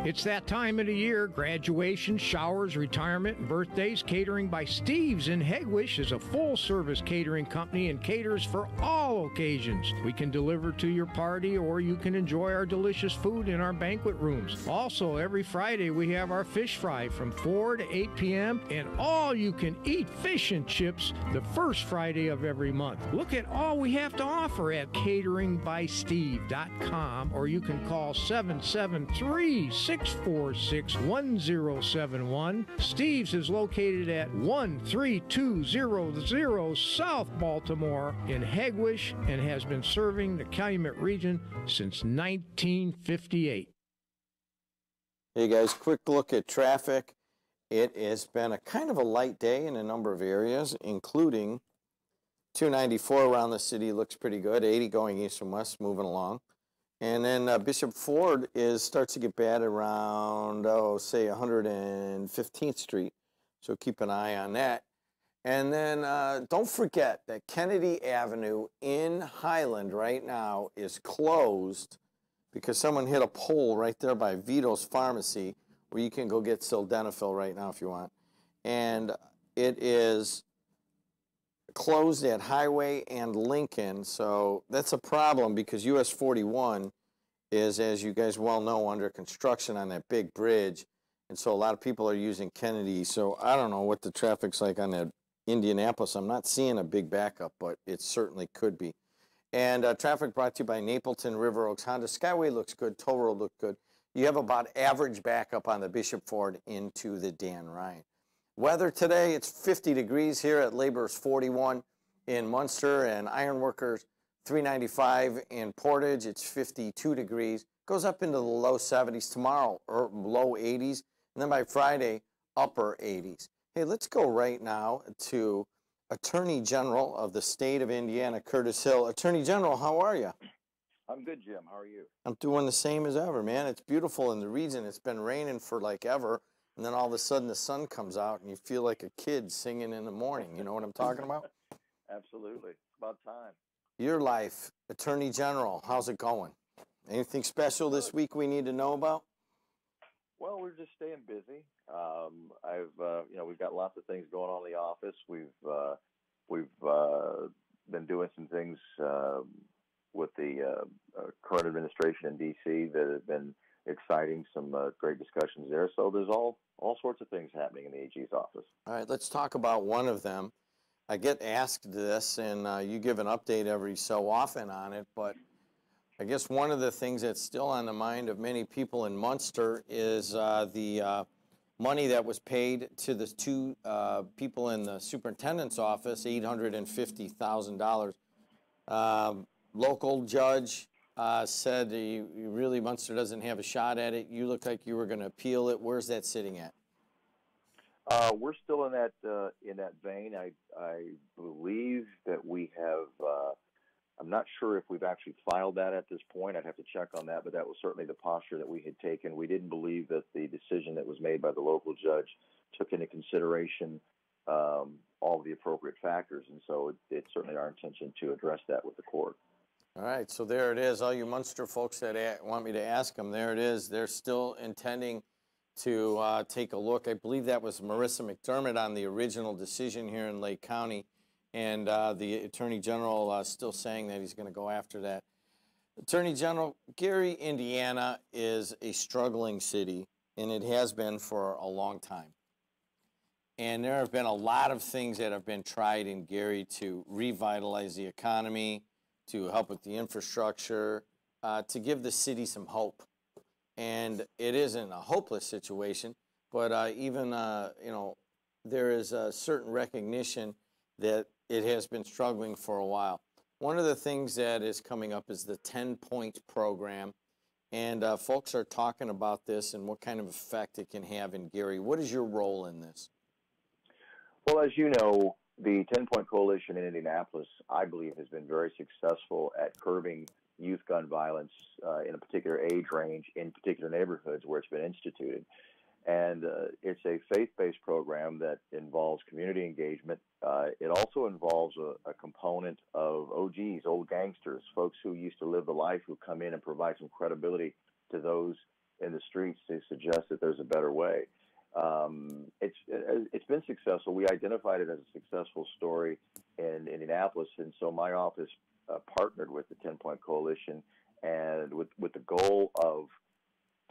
It's that time of the year. Graduation, showers, retirement, and birthdays. Catering by Steve's in Hegewisch is a full-service catering company and caters for all occasions. We can deliver to your party, or you can enjoy our delicious food in our banquet rooms. Also, every Friday we have our fish fry from 4 to 8 p.m. and all-you-can-eat fish and chips the first Friday of every month. Look at all we have to offer at cateringbysteve.com, or you can call 773-646-1071. Steve's is located at 13200 South Baltimore in Hegewisch and has been serving the Calumet region since 1958. Hey guys, quick look at traffic. It has been a kind of a light day in a number of areas, including 294 around the city looks pretty good. 80 going east and west, moving along. And then Bishop Ford starts to get bad around, say 115th Street. So keep an eye on that. And then don't forget that Kennedy Avenue in Highland right now is closed because someone hit a pole right there by Vito's Pharmacy, where you can go get sildenafil right now if you want. And it is closed at Highway and Lincoln, so that's a problem because US 41 is, as you guys well know, under construction on that big bridge, and so a lot of people are using Kennedy. So I don't know what the traffic's like on that Indianapolis. I'm not seeing a big backup, but it certainly could be. And traffic brought to you by Napleton River Oaks Honda. Skyway looks good, Toll Road looks good. You have about average backup on the Bishop Ford into the Dan Ryan. Weather today, it's 50 degrees here at Laborers 41 in Munster, and Ironworkers 395 in Portage. It's 52 degrees. Goes up into the low 70s tomorrow, or low 80s, and then by Friday, upper 80s. Hey, let's go right now to Attorney General of the state of Indiana, Curtis Hill. Attorney General, how are you? I'm good, Jim. How are you? I'm doing the same as ever, man. It's beautiful in the region. It's been raining for like ever. And then all of a sudden the sun comes out and you feel like a kid singing in the morning. You know what I'm talking about? Absolutely. It's about time. Your life, Attorney General, how's it going? Anything special this week we need to know about? Well, we're just staying busy. We've got lots of things going on in the office. We've been doing some things with the current administration in D.C. that have been exciting, some great discussions there. So there's all sorts of things happening in the AG's office. All right, let's talk about one of them. I get asked this, and you give an update every so often on it, but I guess one of the things that's still on the mind of many people in Munster is the money that was paid to the two people in the superintendent's office, $850,000. Local judge said really Munster doesn't have a shot at it. You look like you were going to appeal it. Where's that sitting at? We're still in that vein. I believe that we have. I'm not sure if we've actually filed that at this point. I'd have to check on that, but that was certainly the posture that we had taken. We didn't believe that the decision that was made by the local judge took into consideration all of the appropriate factors, and so it's certainly our intention to address that with the court. All right, so there it is. All you Munster folks that want me to ask them, there it is. They're still intending to take a look. I believe that was Marissa McDermott on the original decision here in Lake County, and the Attorney General still saying that he's going to go after that. Attorney General, Gary, Indiana is a struggling city, and it has been for a long time. And there have been a lot of things that have been tried in Gary to revitalize the economy, to help with the infrastructure, to give the city some hope. And it isn't a hopeless situation, but there is a certain recognition that it has been struggling for a while. One of the things that is coming up is the 10-point program. and folks are talking about this and what kind of effect it can have in Gary. What is your role in this? Well, as you know, the 10-Point Coalition in Indianapolis, I believe, has been very successful at curbing youth gun violence in a particular age range in particular neighborhoods where it's been instituted. And it's a faith-based program that involves community engagement. It also involves a component of OGs, old gangsters, folks who used to live the life, who come in and provide some credibility to those in the streets to suggest that there's a better way. It's been successful. We identified it as a successful story in Indianapolis, and so my office partnered with the 10-Point Coalition, and with the goal of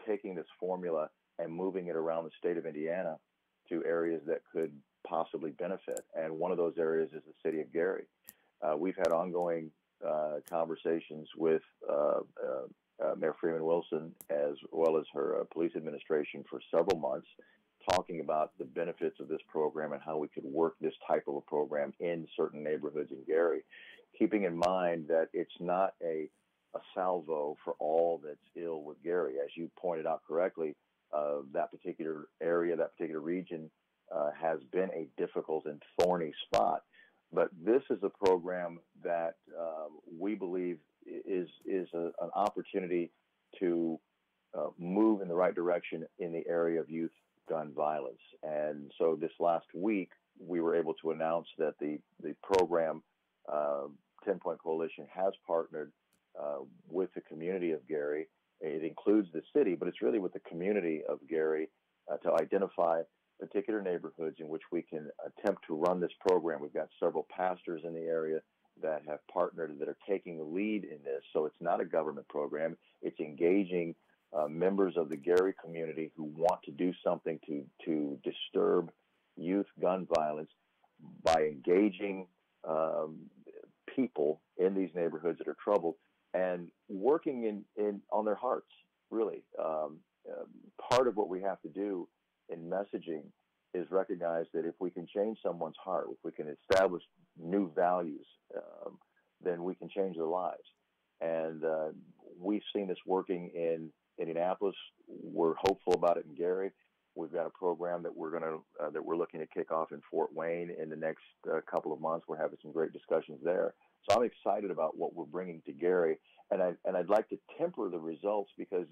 taking this formula and moving it around the state of Indiana to areas that could possibly benefit. And one of those areas is the city of Gary. We've had ongoing conversations with Mayor Freeman Wilson, as well as her police administration, for several months, talking about the benefits of this program and how we could work this type of a program in certain neighborhoods in Gary, keeping in mind that it's not a salvo for all that's ill with Gary. As you pointed out correctly, that particular area, that particular region has been a difficult and thorny spot. But this is a program that we believe is an opportunity to move in the right direction in the area of youth gun violence. And so this last week, we were able to announce that the program, 10-Point Coalition, has partnered with the community of Gary. It includes the city, but it's really with the community of Gary to identify particular neighborhoods in which we can attempt to run this program. We've got several pastors in the area that have partnered, that are taking the lead in this. So it's not a government program. It's engaging members of the Gary community who want to do something to disturb youth gun violence by engaging people in these neighborhoods that are troubled and working in on their hearts, really. Part of what we have to do in messaging is recognize that if we can change someone's heart, if we can establish new values, then we can change their lives. And we've seen this working in Indianapolis. We're hopeful about it in Gary. We've got a program that we're looking to kick off in Fort Wayne in the next couple of months. We're having some great discussions there. So I'm excited about what we're bringing to Gary, and I'd like to temper the results, because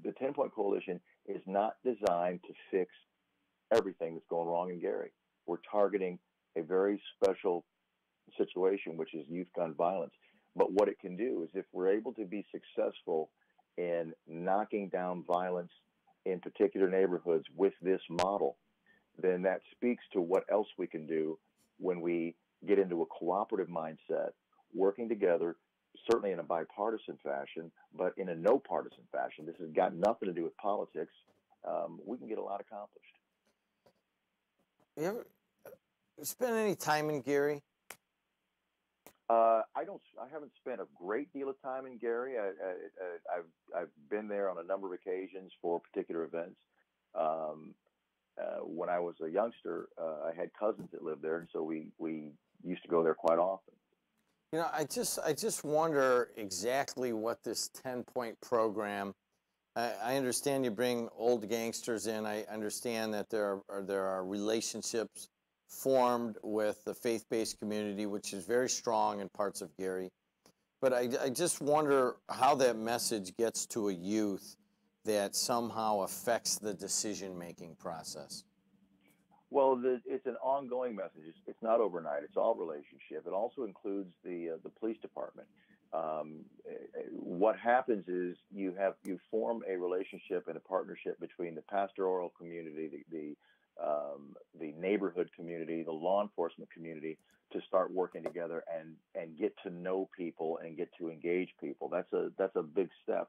the 10-Point Coalition is not designed to fix everything that's going wrong in Gary. We're targeting a very special situation, which is youth gun violence. But what it can do is, if we're able to be successful in knocking down violence in particular neighborhoods with this model, then that speaks to what else we can do when we get into a cooperative mindset, working together, certainly in a bipartisan fashion, but in a no partisan fashion. This has got nothing to do with politics. We can get a lot accomplished. You ever spend any time in Gary? I haven't spent a great deal of time in Gary. I've been there on a number of occasions for particular events. When I was a youngster, I had cousins that lived there, and so we used to go there quite often. You know, I just wonder exactly what this 10-point program. I understand you bring old gangsters in. I understand that there are relationships formed with the faith-based community, which is very strong in parts of Gary. But I just wonder how that message gets to a youth that somehow affects the decision-making process. Well, it's an ongoing message. It's not overnight. It's all relationship. It also includes the police department. What happens is you form a relationship and a partnership between the pastoral community, the neighborhood community, the law enforcement community, to start working together and get to know people and get to engage people. That's a big step.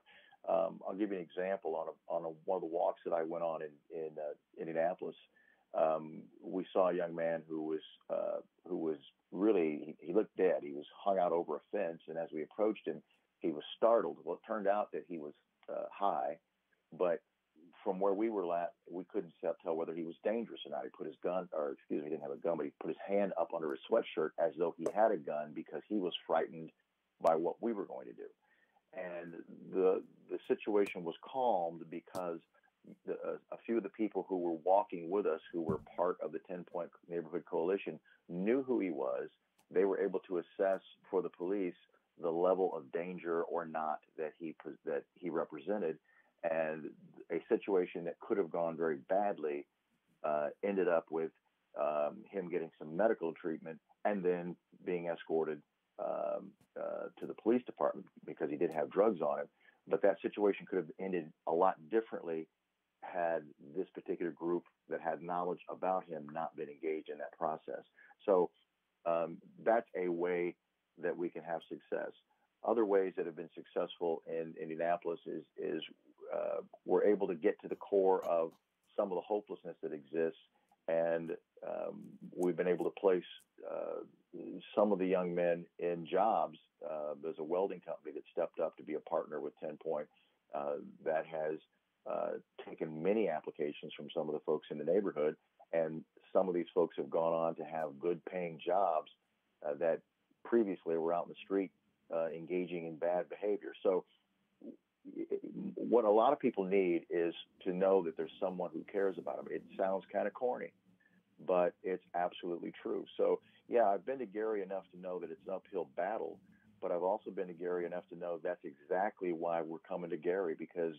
I'll give you an example on one of the walks that I went on in Indianapolis. We saw a young man who was really, he looked dead. He was hung out over a fence, and as we approached him, he was startled. Well, it turned out that he was high, but from where we were at, we couldn't tell whether he was dangerous or not. He put his gun, or excuse me, he didn't have a gun, but he put his hand up under his sweatshirt as though he had a gun, because he was frightened by what we were going to do. And the situation was calmed because a few of the people who were walking with us, who were part of the 10-Point Neighborhood Coalition, knew who he was. They were able to assess for the police the level of danger or not that he represented, and a situation that could have gone very badly ended up with him getting some medical treatment and then being escorted to the police department because he did have drugs on him. But that situation could have ended a lot differently had this particular group that had knowledge about him not been engaged in that process. So that's a way that we can have success. Other ways that have been successful in Indianapolis is we're able to get to the core of some of the hopelessness that exists, and we've been able to place some of the young men in jobs. There's a welding company that stepped up to be a partner with 10-Point that has taken many applications from some of the folks in the neighborhood, and some of these folks have gone on to have good paying jobs that previously were out in the street engaging in bad behavior. So what a lot of people need is to know that there's someone who cares about them. It sounds kind of corny, but it's absolutely true. So yeah, I've been to Gary enough to know that it's an uphill battle, but I've also been to Gary enough to know that's exactly why we're coming to Gary, because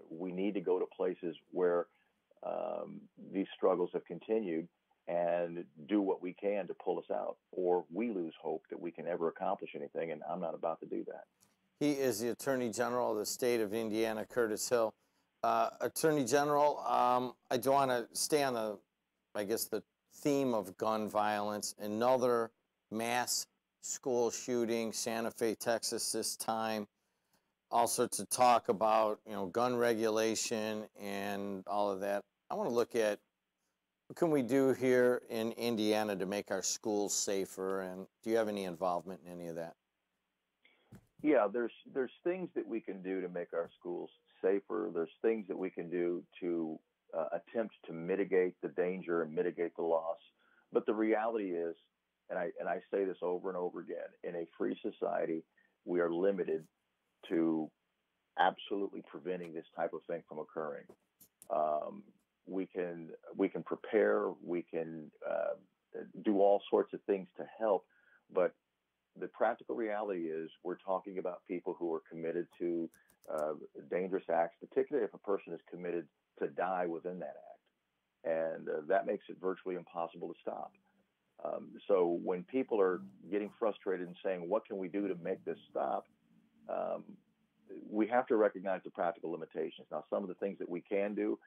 we need to go to places where these struggles have continued and do what we can to pull us out, or we lose hope that we can ever accomplish anything, and I'm not about to do that. He is the Attorney General of the state of Indiana, Curtis Hill. Attorney General, I do want to stay on the theme of gun violence. Another mass school shooting, Santa Fe, Texas this time. All sorts of talk about, gun regulation and all of that. I want to look at what can we do here in Indiana to make our schools safer, and do you have any involvement in any of that? Yeah, there's things that we can do to make our schools safer. There's things that we can do to attempt to mitigate the danger and mitigate the loss. But the reality is, and I say this over and over again, in a free society, we are limited to absolutely preventing this type of thing from occurring. We can prepare, we can do all sorts of things to help, but the practical reality is we're talking about people who are committed to dangerous acts, particularly if a person is committed to die within that act. And that makes it virtually impossible to stop. So when people are getting frustrated and saying, what can we do to make this stop? We have to recognize the practical limitations. Now, some of the things that we can do,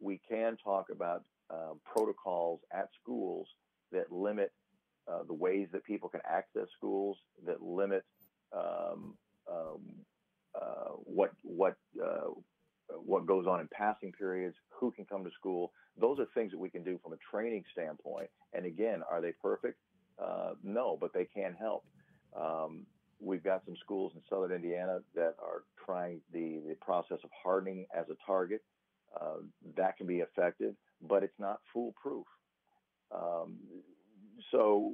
we can talk about protocols at schools that limit the ways that people can access schools, that limit what goes on in passing periods, who can come to school. Those are things that we can do from a training standpoint. And again, are they perfect? No, but they can help. We've got some schools in southern Indiana that are trying the process of hardening as a target. That can be effective, but it's not foolproof. So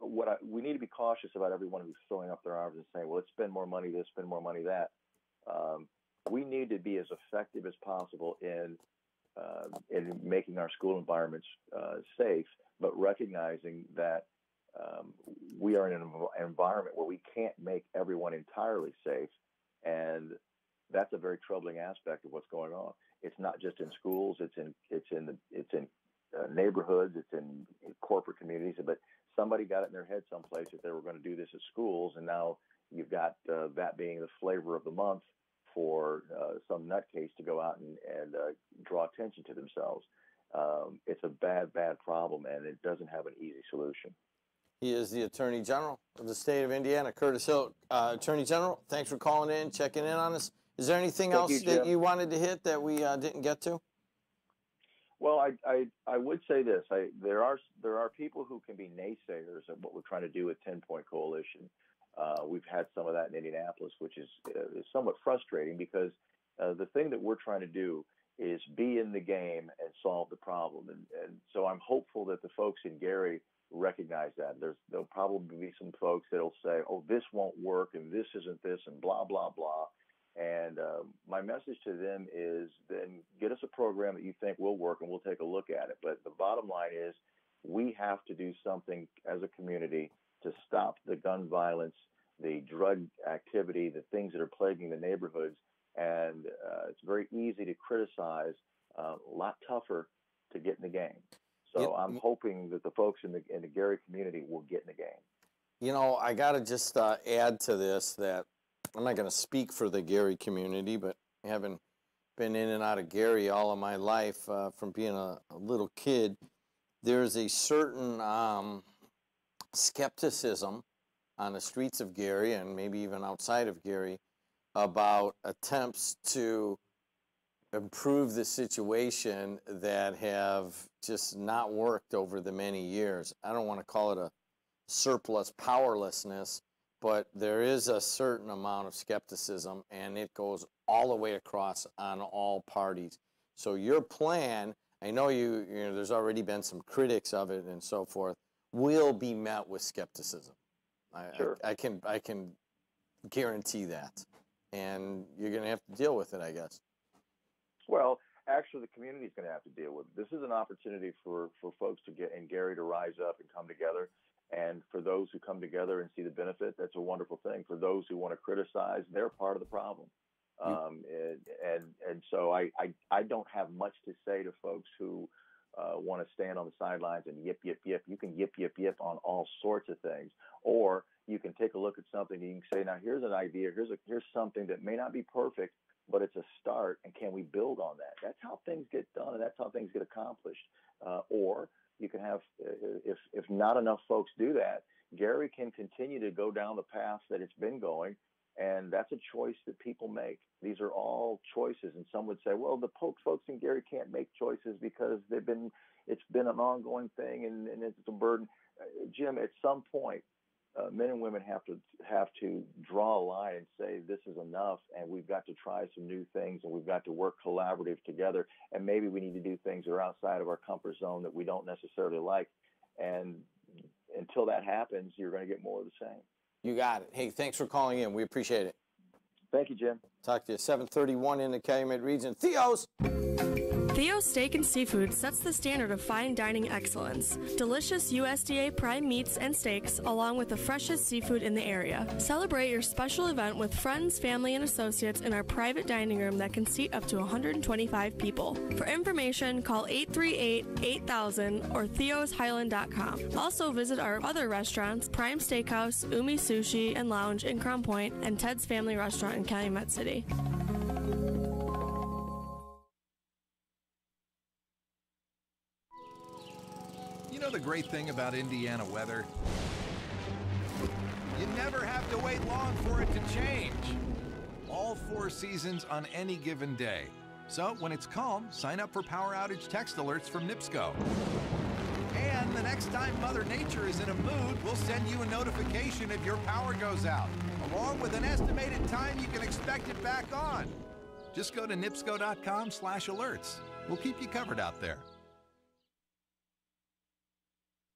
we need to be cautious about everyone who's throwing up their arms and saying, well, let's spend more money this, spend more money that. We need to be as effective as possible in making our school environments safe, but recognizing that we are in an environment where we can't make everyone entirely safe, and that's a very troubling aspect of what's going on. It's not just in schools; it's in neighborhoods, it's in corporate communities. But somebody got it in their head someplace that they were going to do this at schools, and now you've got that being the flavor of the month for some nutcase to go out and draw attention to themselves. It's a bad problem, and it doesn't have an easy solution. He is the Attorney General of the state of Indiana, Curtis Hill. Attorney General, thanks for calling in, checking in on us. Is there anything else that you wanted to hit that we didn't get to? Well, I would say this. There are people who can be naysayers of what we're trying to do with 10-Point Coalition. We've had some of that in Indianapolis, which is somewhat frustrating because the thing that we're trying to do is be in the game and solve the problem. And so I'm hopeful that the folks in Gary recognize that. There'll probably be some folks that'll say, oh, this won't work and this isn't this and blah, blah, blah. And my message to them is then get us a program that you think will work, and we'll take a look at it. But the bottom line is we have to do something as a community to stop the gun violence, the drug activity, the things that are plaguing the neighborhoods. And it's very easy to criticize, a lot tougher to get in the game. So I'm hoping that the folks in the Gary community will get in the game. You know, I got to just add to this that I'm not going to speak for the Gary community, but having been in and out of Gary all of my life from being a little kid, there's a certain skepticism on the streets of Gary and maybe even outside of Gary about attempts to improve the situation that have just not worked over the many years. I don't want to call it a surplus powerlessness, but there is a certain amount of skepticism, and it goes all the way across on all parties. So your plan, I know you know, there's already been some critics of it and so forth, will be met with skepticism. Sure. I can guarantee that, and you're going to have to deal with it, I guess. Well, actually, the community is going to have to deal with it. This is an opportunity for folks to get in Gary to rise up and come together. And for those who come together and see the benefit, that's a wonderful thing. For those who want to criticize, they're part of the problem. And so I don't have much to say to folks who want to stand on the sidelines and yip, yip, yip. You can yip, yip, yip on all sorts of things. Or you can take a look at something and you can say, now here's an idea, here's something that may not be perfect, but it's a start, and can we build on that? That's how things get done, and that's how things get accomplished. Or you can have, if not enough folks do that, Gary can continue to go down the path that it's been going, and that's a choice that people make. These are all choices, and some would say, well, the folks in Gary can't make choices because it's been an ongoing thing and it's a burden. Jim, at some point, men and women have to draw a line and say this is enough, and we've got to try some new things, and we've got to work collaborative together, and maybe we need to do things that are outside of our comfort zone that we don't necessarily like. And until that happens, you're going to get more of the same. You got it. Hey, thanks for calling in. We appreciate it. Thank you, Jim. Talk to you. 7:31 in the Calumet region. Theo's. Theo's Steak and Seafood sets the standard of fine dining excellence. Delicious USDA prime meats and steaks, along with the freshest seafood in the area. Celebrate your special event with friends, family, and associates in our private dining room that can seat up to 125 people. For information, call 838-8000 or theoshighland.com. Also visit our other restaurants, Prime Steakhouse, Umi Sushi and Lounge in Crown Point, and Ted's Family Restaurant in Calumet City. You know the great thing about Indiana weather? You never have to wait long for it to change. All 4 seasons on any given day. So when it's calm, sign up for power outage text alerts from NIPSCO. And the next time Mother Nature is in a mood, we'll send you a notification if your power goes out, along with an estimated time you can expect it back on. Just go to nipsco.com/alerts. We'll keep you covered out there.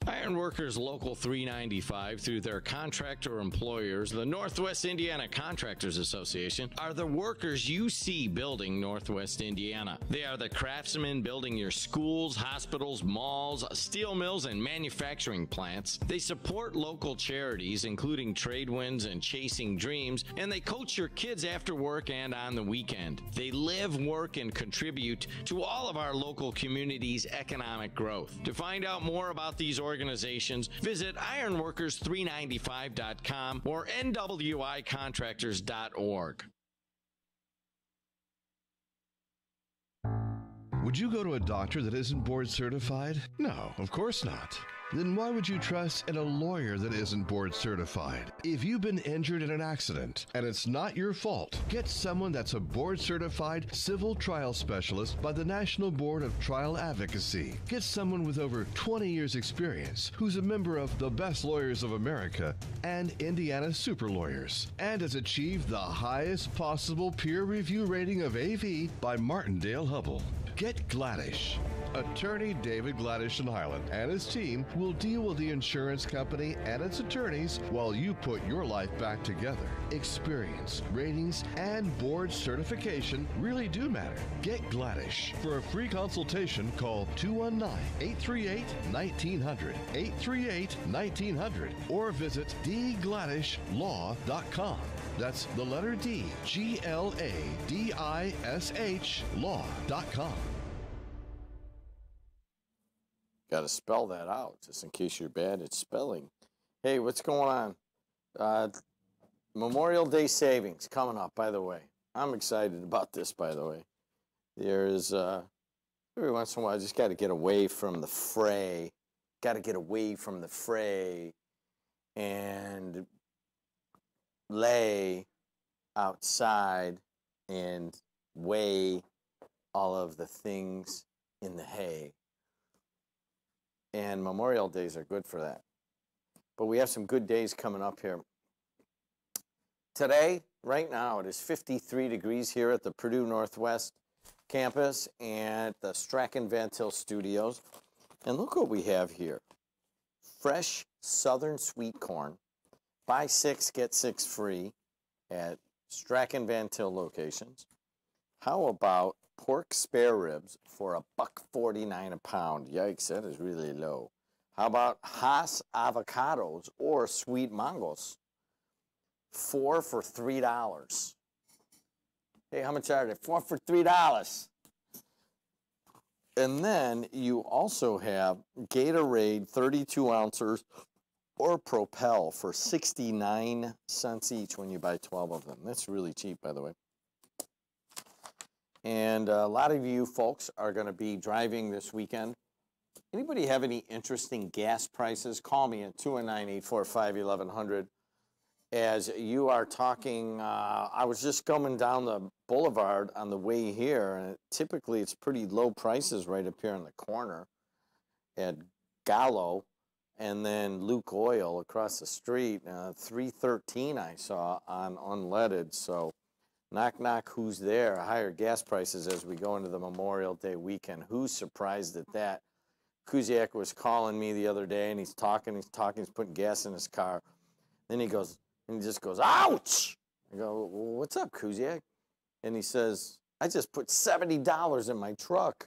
Ironworkers Local 395, through their contractor employers, the Northwest Indiana Contractors Association, are the workers you see building Northwest Indiana. They are the craftsmen building your schools, hospitals, malls, steel mills, and manufacturing plants. They support local charities, including Tradewinds and Chasing Dreams, and they coach your kids after work and on the weekend. They live, work, and contribute to all of our local communities' economic growth. To find out more about these organizations, visit ironworkers395.com or nwicontractors.org. Would you go to a doctor that isn't board certified? No, of course not. Then why would you trust in a lawyer that isn't board certified? If you've been injured in an accident and it's not your fault, get someone that's a board certified civil trial specialist by the National Board of Trial Advocacy. Get someone with over 20 years experience who's a member of the Best Lawyers of America and Indiana Super Lawyers and has achieved the highest possible peer review rating of AV by Martindale-Hubbell. Get Gladish. Attorney David Gladish in Highland and his team will deal with the insurance company and its attorneys while you put your life back together. Experience, ratings, and board certification really do matter. Get Gladish. For a free consultation, call 219-838-1900, 838-1900, or visit dgladishlaw.com. That's the letter D, Gladish law.com. Got to spell that out, just in case you're bad at spelling. Hey, what's going on? Memorial Day savings coming up, by the way. I'm excited about this, by the way. There's, every once in a while, I just got to get away from the fray. Got to get away from the fray and lay outside and weigh all of the things in the hay. And Memorial Days are good for that. But we have some good days coming up here. Today, right now, it is 53 degrees here at the Purdue Northwest campus and at the Strachan Van Til Studios. And look what we have here. Fresh Southern sweet corn. Buy 6, get 6 free at Strachan Van Til locations. How about pork spare ribs for $1.49 a pound? Yikes, that is really low. How about Haas avocados or sweet mangos? 4 for $3. Hey, how much are they? 4 for $3. And then you also have Gatorade 32 ounces or Propel for 69 cents each when you buy 12 of them. That's really cheap, by the way. And a lot of you folks are going to be driving this weekend. Anybody have any interesting gas prices? Call me at 219-845-1100. As you are talking, I was just coming down the boulevard on the way here, and typically it's pretty low prices right up here in the corner at Gallo, and then Luke Oil across the street. $3.13 I saw on unleaded. So knock, knock, who's there? Higher gas prices as we go into the Memorial Day weekend. Who's surprised at that? Kuziak was calling me the other day, and he's talking, he's putting gas in his car. Then he just goes, ouch! I go, well, what's up, Kuziak? And he says, I just put $70 in my truck.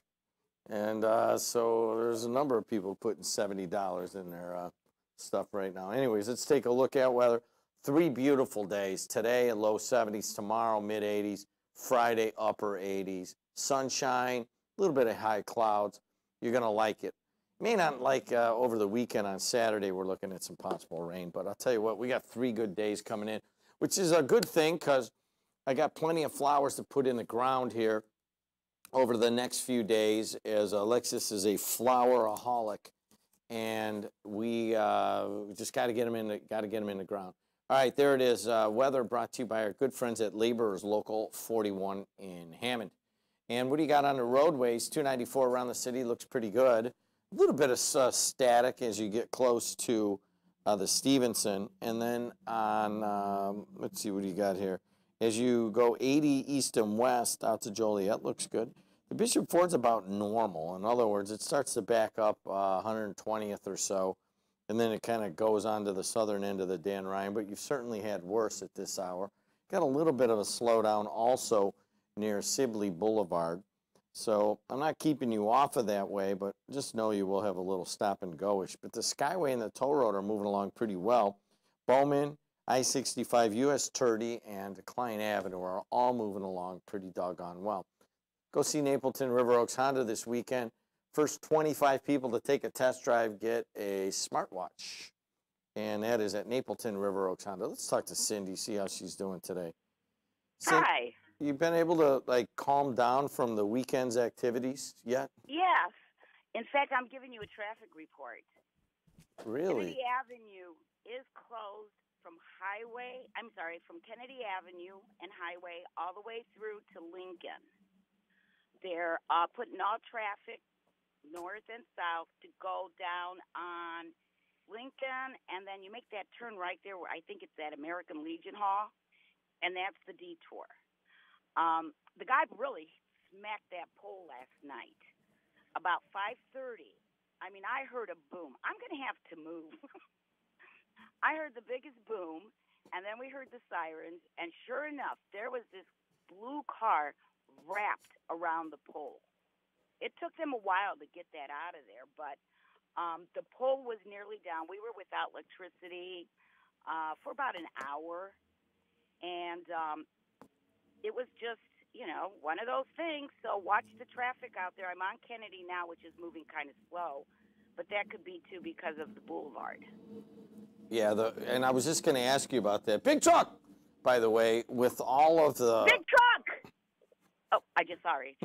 And so there's a number of people putting $70 in their stuff right now. Anyways, let's take a look at weather. 3 beautiful days. Today, low 70s. Tomorrow, mid 80s. Friday, upper 80s. Sunshine, a little bit of high clouds. You're going to like it. May not like over the weekend on Saturday, we're looking at some possible rain. But I'll tell you what, we got 3 good days coming in, which is a good thing because I got plenty of flowers to put in the ground here over the next few days, as Alexis is a floweraholic, and we just got to get them in the ground. All right, there it is. Weather brought to you by our good friends at Laborers Local 41 in Hammond. And what do you got on the roadways? 294 around the city looks pretty good. A little bit of static as you get close to the Stevenson. And then on, let's see, what do you got here? As you go 80 east and west out to Joliet, looks good. The Bishop Ford's about normal. In other words, it starts to back up 120th or so, and then it kind of goes on to the southern end of the Dan Ryan, but you've certainly had worse at this hour. Got a little bit of a slowdown also near Sibley Boulevard. So I'm not keeping you off of that way, but just know you will have a little stop and go-ish. But the Skyway and the toll road are moving along pretty well. Bowman, I-65, US 30, and Klein Avenue are all moving along pretty doggone well. Go see Napleton River Oaks Honda this weekend. First 25 people to take a test drive get a smartwatch. And that is at Napleton River Oaks Honda. Let's talk to Cindy, see how she's doing today. Hi. You've been able to, calm down from the weekend's activities yet? Yes. In fact, I'm giving you a traffic report. Really? Kennedy Avenue is closed from Kennedy Avenue and Highway all the way through to Lincoln. They're putting all traffic north and south to go down on Lincoln, and then you make that turn right there where I think it's at American Legion Hall, and that's the detour. The guy really smacked that pole last night about 5:30. I mean, I heard a boom. I'm going to have to move. I heard the biggest boom, and then we heard the sirens, and sure enough, there was this blue car wrapped around the pole. It took them a while to get that out of there, but the pole was nearly down. We were without electricity for about an hour, and it was just, one of those things. So watch the traffic out there. I'm on Kennedy now, which is moving kind of slow, but that could be, too, because of the boulevard. Yeah, and I was just going to ask you about that. Big truck, by the way, with all of the... Big truck! Oh, sorry.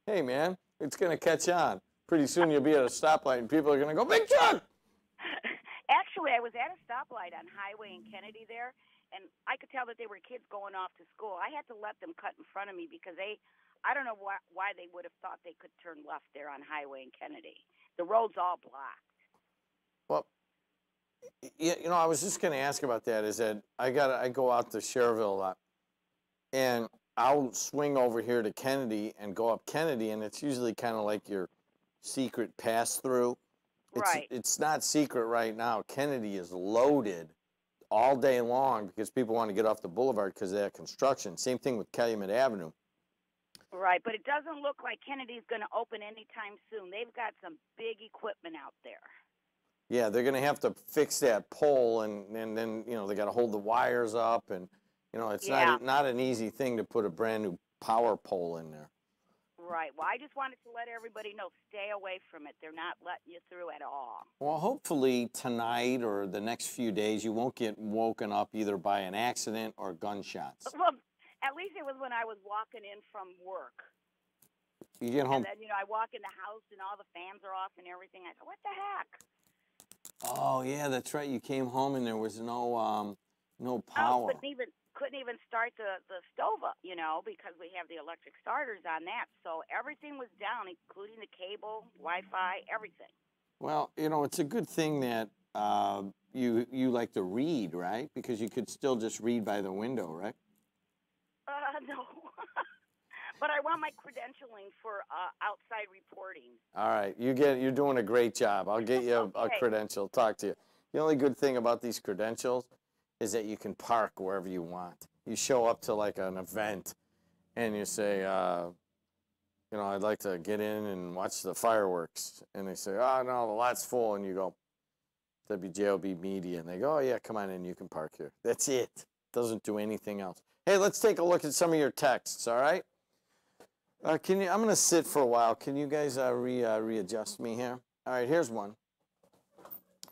Hey, man, it's going to catch on. Pretty soon you'll be at a stoplight and people are going to go, big truck! Actually, I was at a stoplight on Highway in Kennedy there, and I could tell that they were kids going off to school. I had to let them cut in front of me because I don't know why they would have thought they could turn left there on Highway in Kennedy. The road's all blocked. Well, I was just going to ask about that, is that I go out to Cherville a lot, and I'll swing over here to Kennedy and go up Kennedy, and it's usually kind of like your secret pass-through. Right. It's not secret right now. Kennedy is loaded all day long because people want to get off the boulevard because of that construction. Same thing with Calumet Avenue. Right, but it doesn't look like Kennedy's going to open anytime soon. They've got some big equipment out there. Yeah, they're going to have to fix that pole, and then, they got to hold the wires up, and, it's not an easy thing to put a brand new power pole in there. Right. Well, I just wanted to let everybody know, stay away from it. They're not letting you through at all. Well, hopefully tonight or the next few days you won't get woken up either by an accident or gunshots. Well, at least it was when I was walking in from work. You get home. And then, I walk in the house and all the fans are off and everything. I said, what the heck? Oh, yeah, that's right. You came home and there was no power. Couldn't even start the stove up, because we have the electric starters on that. So everything was down, including the cable, Wi-Fi, everything. Well, it's a good thing that you like to read, right? Because you could still just read by the window, right? No. But I want my credentialing for outside reporting. All right, you're doing a great job. I'll get you a credential. Talk to you. The only good thing about these credentials is that you can park wherever you want. You show up to like an event and you say, I'd like to get in and watch the fireworks. And they say, oh, no, the lot's full. And you go, WJOB Media. And they go, oh, yeah, come on in. You can park here. That's it. Doesn't do anything else. Hey, let's take a look at some of your texts, all right? I'm going to sit for a while. Can you guys readjust me here? All right, here's one.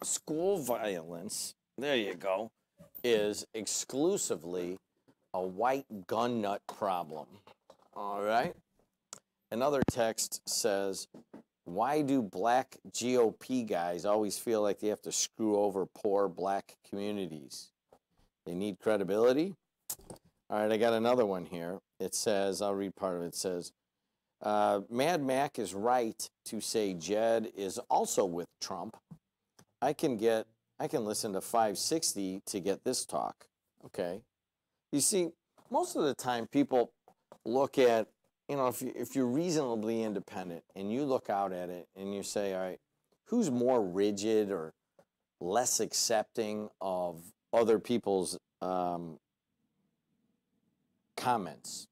School violence, there you go, is exclusively a white gun nut problem. All right? Another text says, why do black GOP guys always feel like they have to screw over poor black communities? They need credibility? All right, I got another one here. It says, I'll read part of it. It says, Mad Mac is right to say JED is also with Trump. I can listen to 560 to get this talk, okay? You see, most of the time people look at, if you're reasonably independent and you look out at it and you say, all right, who's more rigid or less accepting of other people's comments?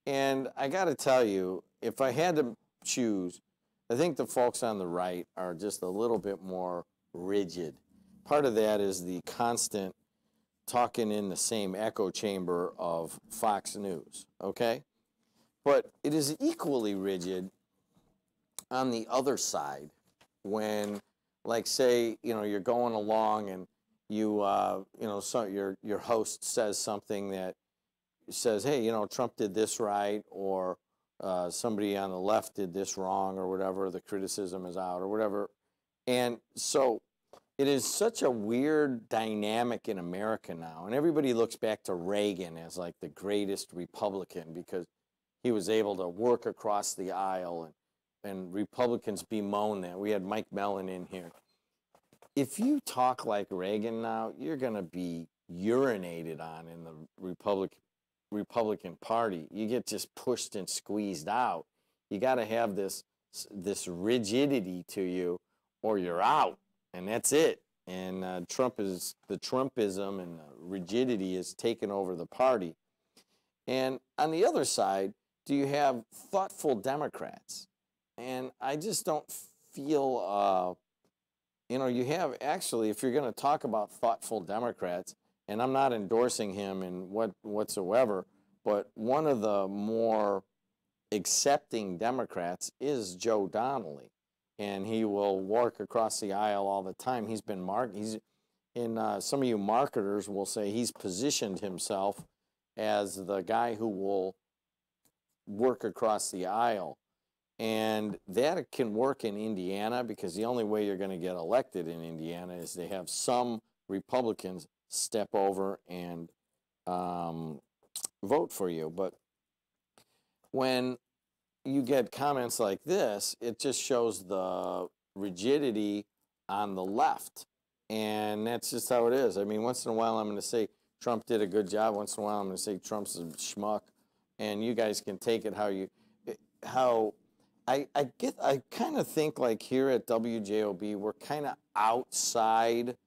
And I got to tell you, if I had to choose, I think the folks on the right are just a little bit more rigid. Part of that is the constant talking in the same echo chamber of Fox News, okay? But it is equally rigid on the other side when, like, say, you're going along and so your host says something that says, hey, Trump did this right, or somebody on the left did this wrong, or whatever, the criticism is out, or whatever. And so it is such a weird dynamic in America now. And everybody looks back to Reagan as like the greatest Republican because he was able to work across the aisle, and Republicans bemoan that. We had Mike Mellon in here. If you talk like Reagan now, you're going to be urinated on in the Republican Party. You get just pushed and squeezed out. You got to have this rigidity to you, or you're out, and that's it. And the Trumpism and rigidity is taking over the party. And on the other side, do you have thoughtful Democrats? And I just don't feel, you have actually, if you're going to talk about thoughtful Democrats, and I'm not endorsing him in whatsoever, but one of the more accepting Democrats is Joe Donnelly, and he will walk across the aisle all the time. He's been some of you marketers will say he's positioned himself as the guy who will work across the aisle. And that can work in Indiana, because the only way you're going to get elected in Indiana is to have some Republicans step over and vote for you. But when you get comments like this, it just shows the rigidity on the left. And that's just how it is. I mean, once in a while I'm going to say Trump did a good job. Once in a while I'm going to say Trump's a schmuck. And you guys can take it I kind of think like here at WJOB, we're kind of outside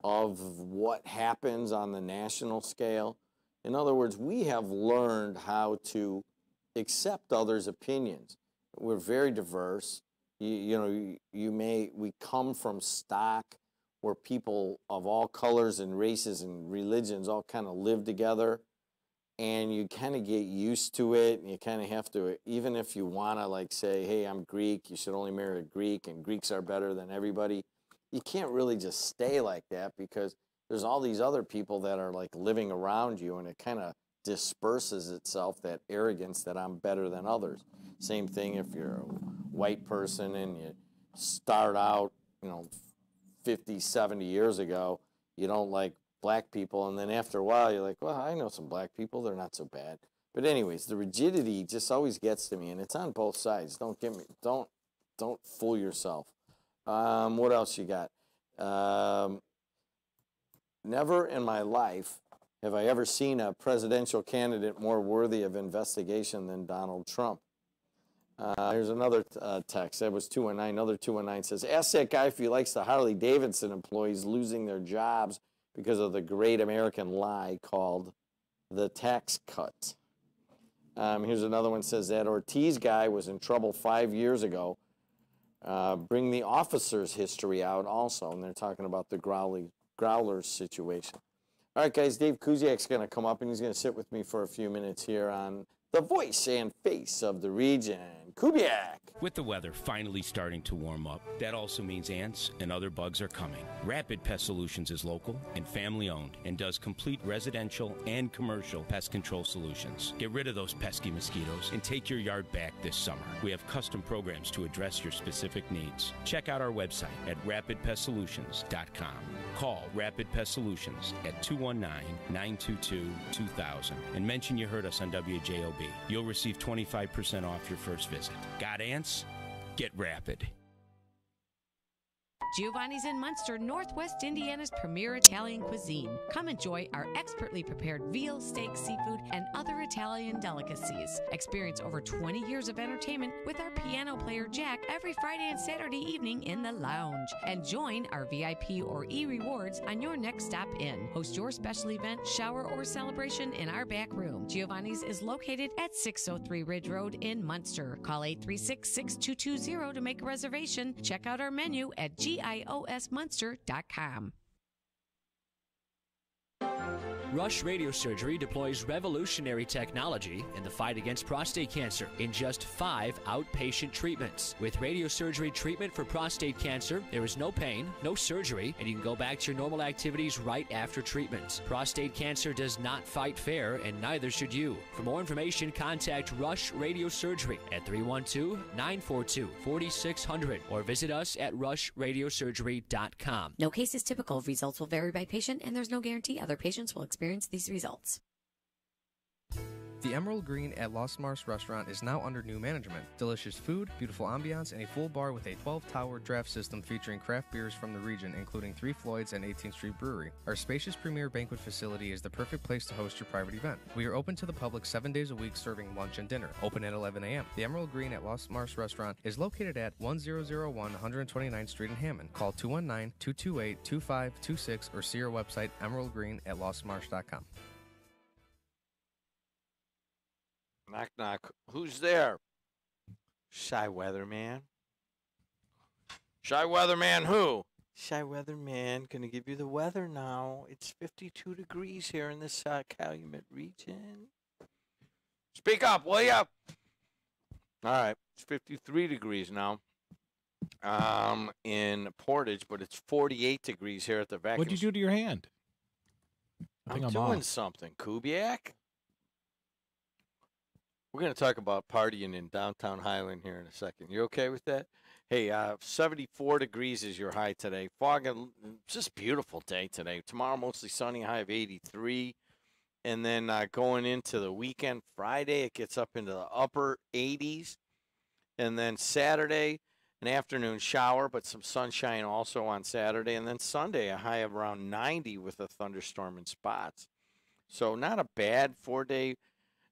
of what happens on the national scale. In other words, we have learned how to accept others' opinions. We're very diverse. We come from stock where people of all colors and races and religions all kind of live together. And you kind of get used to it, and you kind of have to, even if you want to like say, hey, I'm Greek, you should only marry a Greek, and Greeks are better than everybody. You can't really just stay like that, because there's all these other people that are like living around you, and it kind of disperses itself, that arrogance that I'm better than others. Same thing if you're a white person and you start out, 50, 70 years ago, you don't like black people, and then after a while you're like, well, I know some black people, they're not so bad. But anyways, the rigidity just always gets to me, and it's on both sides. Don't fool yourself. What else you got? Never in my life have I ever seen a presidential candidate more worthy of investigation than Donald Trump. Here's another text. That was 219. Another 219 says, ask that guy if he likes the Harley-Davidson employees losing their jobs because of the great American lie called the tax cut. Here's another one. Says that Ortiz guy was in trouble 5 years ago. Bring the officer's history out also, and they're talking about the Growlers situation. All right, guys, Dave Kuziak's going to come up, and he's going to sit with me for a few minutes here on the voice and face of the region, Kubiak. With the weather finally starting to warm up, that also means ants and other bugs are coming. Rapid Pest Solutions is local and family-owned and does complete residential and commercial pest control solutions. Get rid of those pesky mosquitoes and take your yard back this summer. We have custom programs to address your specific needs. Check out our website at rapidpestsolutions.com. Call Rapid Pest Solutions at 219-922-2000 and mention you heard us on WJOB. You'll receive 25% off your first visit. Got ants? Get Rapid. Giovanni's in Munster, Northwest Indiana's premier Italian cuisine. Come enjoy our expertly prepared veal, steak, seafood, and other Italian delicacies. Experience over 20 years of entertainment with our piano player Jack every Friday and Saturday evening in the lounge. And join our VIP or e-rewards on your next stop in. Host your special event, shower, or celebration in our back room. Giovanni's is located at 603 Ridge Road in Munster. Call 836-6220 to make a reservation. Check out our menu at giosmunster.com. Rush Radiosurgery deploys revolutionary technology in the fight against prostate cancer in just 5 outpatient treatments. With radiosurgery treatment for prostate cancer, there is no pain, no surgery, and you can go back to your normal activities right after treatment. Prostate cancer does not fight fair, and neither should you. For more information, contact Rush Radiosurgery at 312-942-4600 or visit us at rushradiosurgery.com. No case is typical. Results will vary by patient, and there's no guarantee other patients will experience these results. The Emerald Green at Lost Mars Restaurant is now under new management. Delicious food, beautiful ambiance, and a full bar with a 12-tower draft system featuring craft beers from the region, including 3 Floyds and 18th Street Brewery. Our spacious premier banquet facility is the perfect place to host your private event. We are open to the public 7 days a week, serving lunch and dinner. Open at 11 a.m. The Emerald Green at Lost Mars Restaurant is located at 1001 129th Street in Hammond. Call 219-228-2526 or see our website, emeraldgreen@lostmarsh.com. Knock, knock. Who's there? Shy Weatherman. Shy Weatherman who? Shy Weatherman, gonna give you the weather now. It's 52 degrees here in this Calumet region. Speak up, will ya? All right, it's 53 degrees now in Portage, but it's 48 degrees here at the vacuum. What'd you do to your hand? I'm doing something, Kubiak. We're going to talk about partying in downtown Highland here in a second. You okay with that? Hey, 74 degrees is your high today. Fog, just beautiful day today. Tomorrow, mostly sunny, high of 83. And then going into the weekend, Friday, it gets up into the upper 80s. And then Saturday, an afternoon shower, but some sunshine also on Saturday. And then Sunday, a high of around 90 with a thunderstorm in spots. So not a bad 4-day.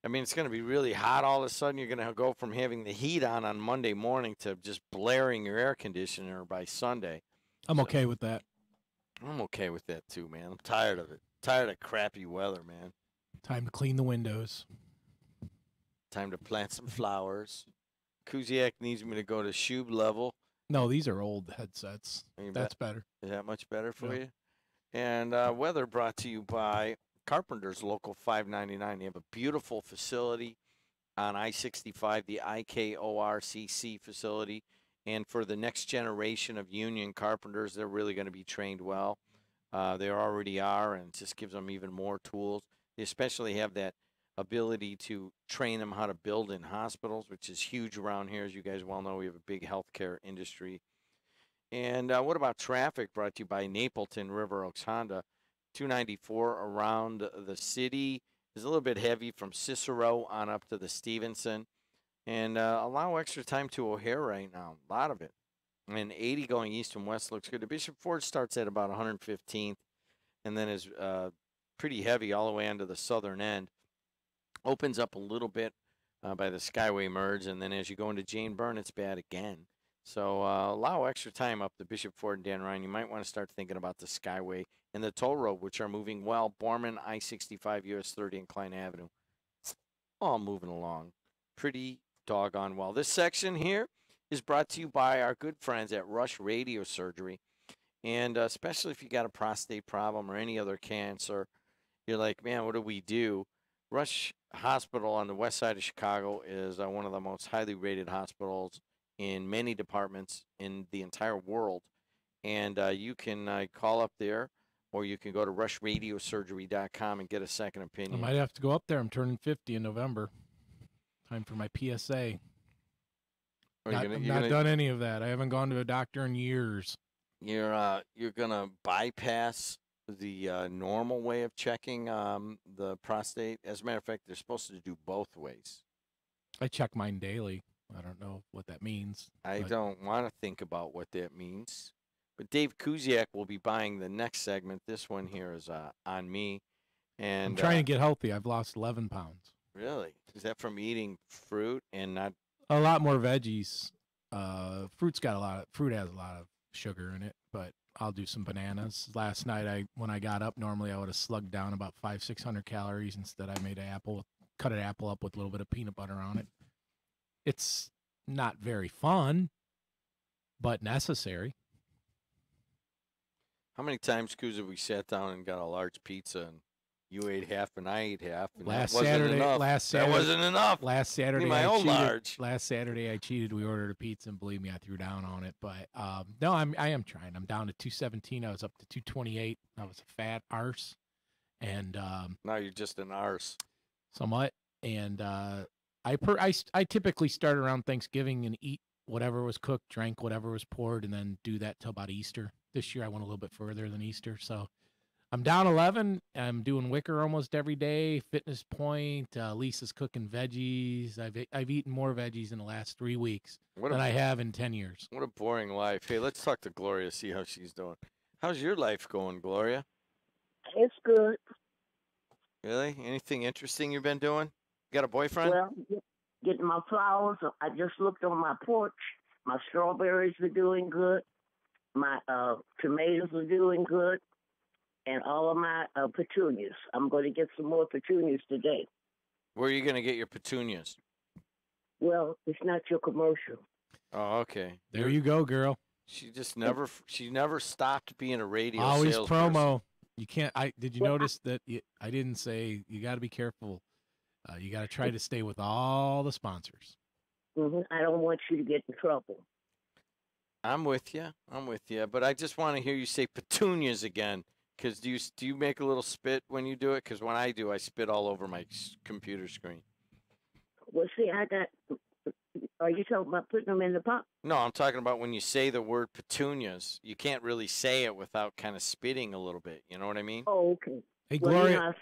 I mean, it's going to be really hot all of a sudden. You're going to go from having the heat on Monday morning to just blaring your air conditioner by Sunday. I'm okay with that. I'm okay with that too, man. I'm tired of it. Tired of crappy weather, man. Time to clean the windows. Time to plant some flowers. Kuziak needs me to go to Shub level. No, these are old headsets. That's better. Is that much better for you? And weather brought to you by Carpenter's Local 599. They have a beautiful facility on I-65, the IKORCC facility. And for the next generation of union carpenters, they're really going to be trained well. They already are, and it just gives them even more tools. They especially have that ability to train them how to build in hospitals, which is huge around here. As you guys well know, we have a big healthcare industry. And what about traffic? Brought to you by Napleton River Oaks Honda. 294 around the city is a little bit heavy from Cicero on up to the Stevenson. And allow extra time to O'Hare right now. A lot of it. And 80 going east and west looks good. The Bishop Ford starts at about 115th and then is pretty heavy all the way onto the southern end. Opens up a little bit by the Skyway merge. And then as you go into Jane Byrne, it's bad again. So allow extra time up the Bishop Ford and Dan Ryan. You might want to start thinking about the Skyway and the toll road, which are moving well. Borman, I-65, US 30, and Klein Avenue. All moving along pretty doggone well. This section here is brought to you by our good friends at Rush Radio Surgery. And especially if you got a prostate problem or any other cancer, you're like, man, what do we do? Rush Hospital on the west side of Chicago is one of the most highly rated hospitals in many departments in the entire world. And you can call up there, or you can go to rushradiosurgery.com and get a second opinion. I might have to go up there. I'm turning 50 in November. Time for my PSA. I've not done any of that. I haven't gone to a doctor in years. You're going to bypass the normal way of checking the prostate. As a matter of fact, they're supposed to do both ways. I check mine daily. I don't know what that means. I don't want to think about what that means. But Dave Kuziak will be buying the next segment. This one here is on me. And I'm trying to get healthy. I've lost 11 pounds. Really? Is that from eating fruit and not? A lot more veggies. Fruit has a lot of sugar in it, but I'll do some bananas. Last night, when I got up, normally I would have slugged down about 500-600 calories. Instead, I made cut an apple up with a little bit of peanut butter on it. It's not very fun, but necessary. How many times, Kuz, have we sat down and got a large pizza and you ate half and I ate half? And Last that wasn't Saturday, enough. Last Saturday, my own large. Last Saturday, I cheated. We ordered a pizza, and believe me, I threw down on it. But no, I am trying. I'm down to 217. I was up to 228. I was a fat arse, and now you're just an arse. Somewhat. And I typically start around Thanksgiving and eat whatever was cooked, drank whatever was poured, and then do that till about Easter. This year I went a little bit further than Easter, so I'm down 11. I'm doing Wicker almost every day. Fitness Point. Lisa's cooking veggies. I've eaten more veggies in the last 3 weeks than I have in 10 years. What a boring life. Hey, let's talk to Gloria, see how she's doing. How's your life going, Gloria? It's good. Really? Anything interesting you've been doing? You got a boyfriend? Well, getting my flowers. I just looked on my porch. My strawberries are doing good. My tomatoes are doing good. And all of my petunias. I'm going to get some more petunias today. Where are you going to get your petunias? Well, it's not your commercial. Oh, okay. There you go, girl. She just never stopped being a radio Always salesperson. promo. You can't. Did you notice that I didn't say you got to be careful. You got to try to stay with all the sponsors. I don't want you to get in trouble. I'm with you. But I just want to hear you say petunias again. Because do you make a little spit when you do it? Because when I do, I spit all over my computer screen. Well, see, are you talking about putting them in the pot? No, I'm talking about when you say the word petunias, you can't really say it without kind of spitting a little bit. You know what I mean? Oh, okay. Hey, Gloria,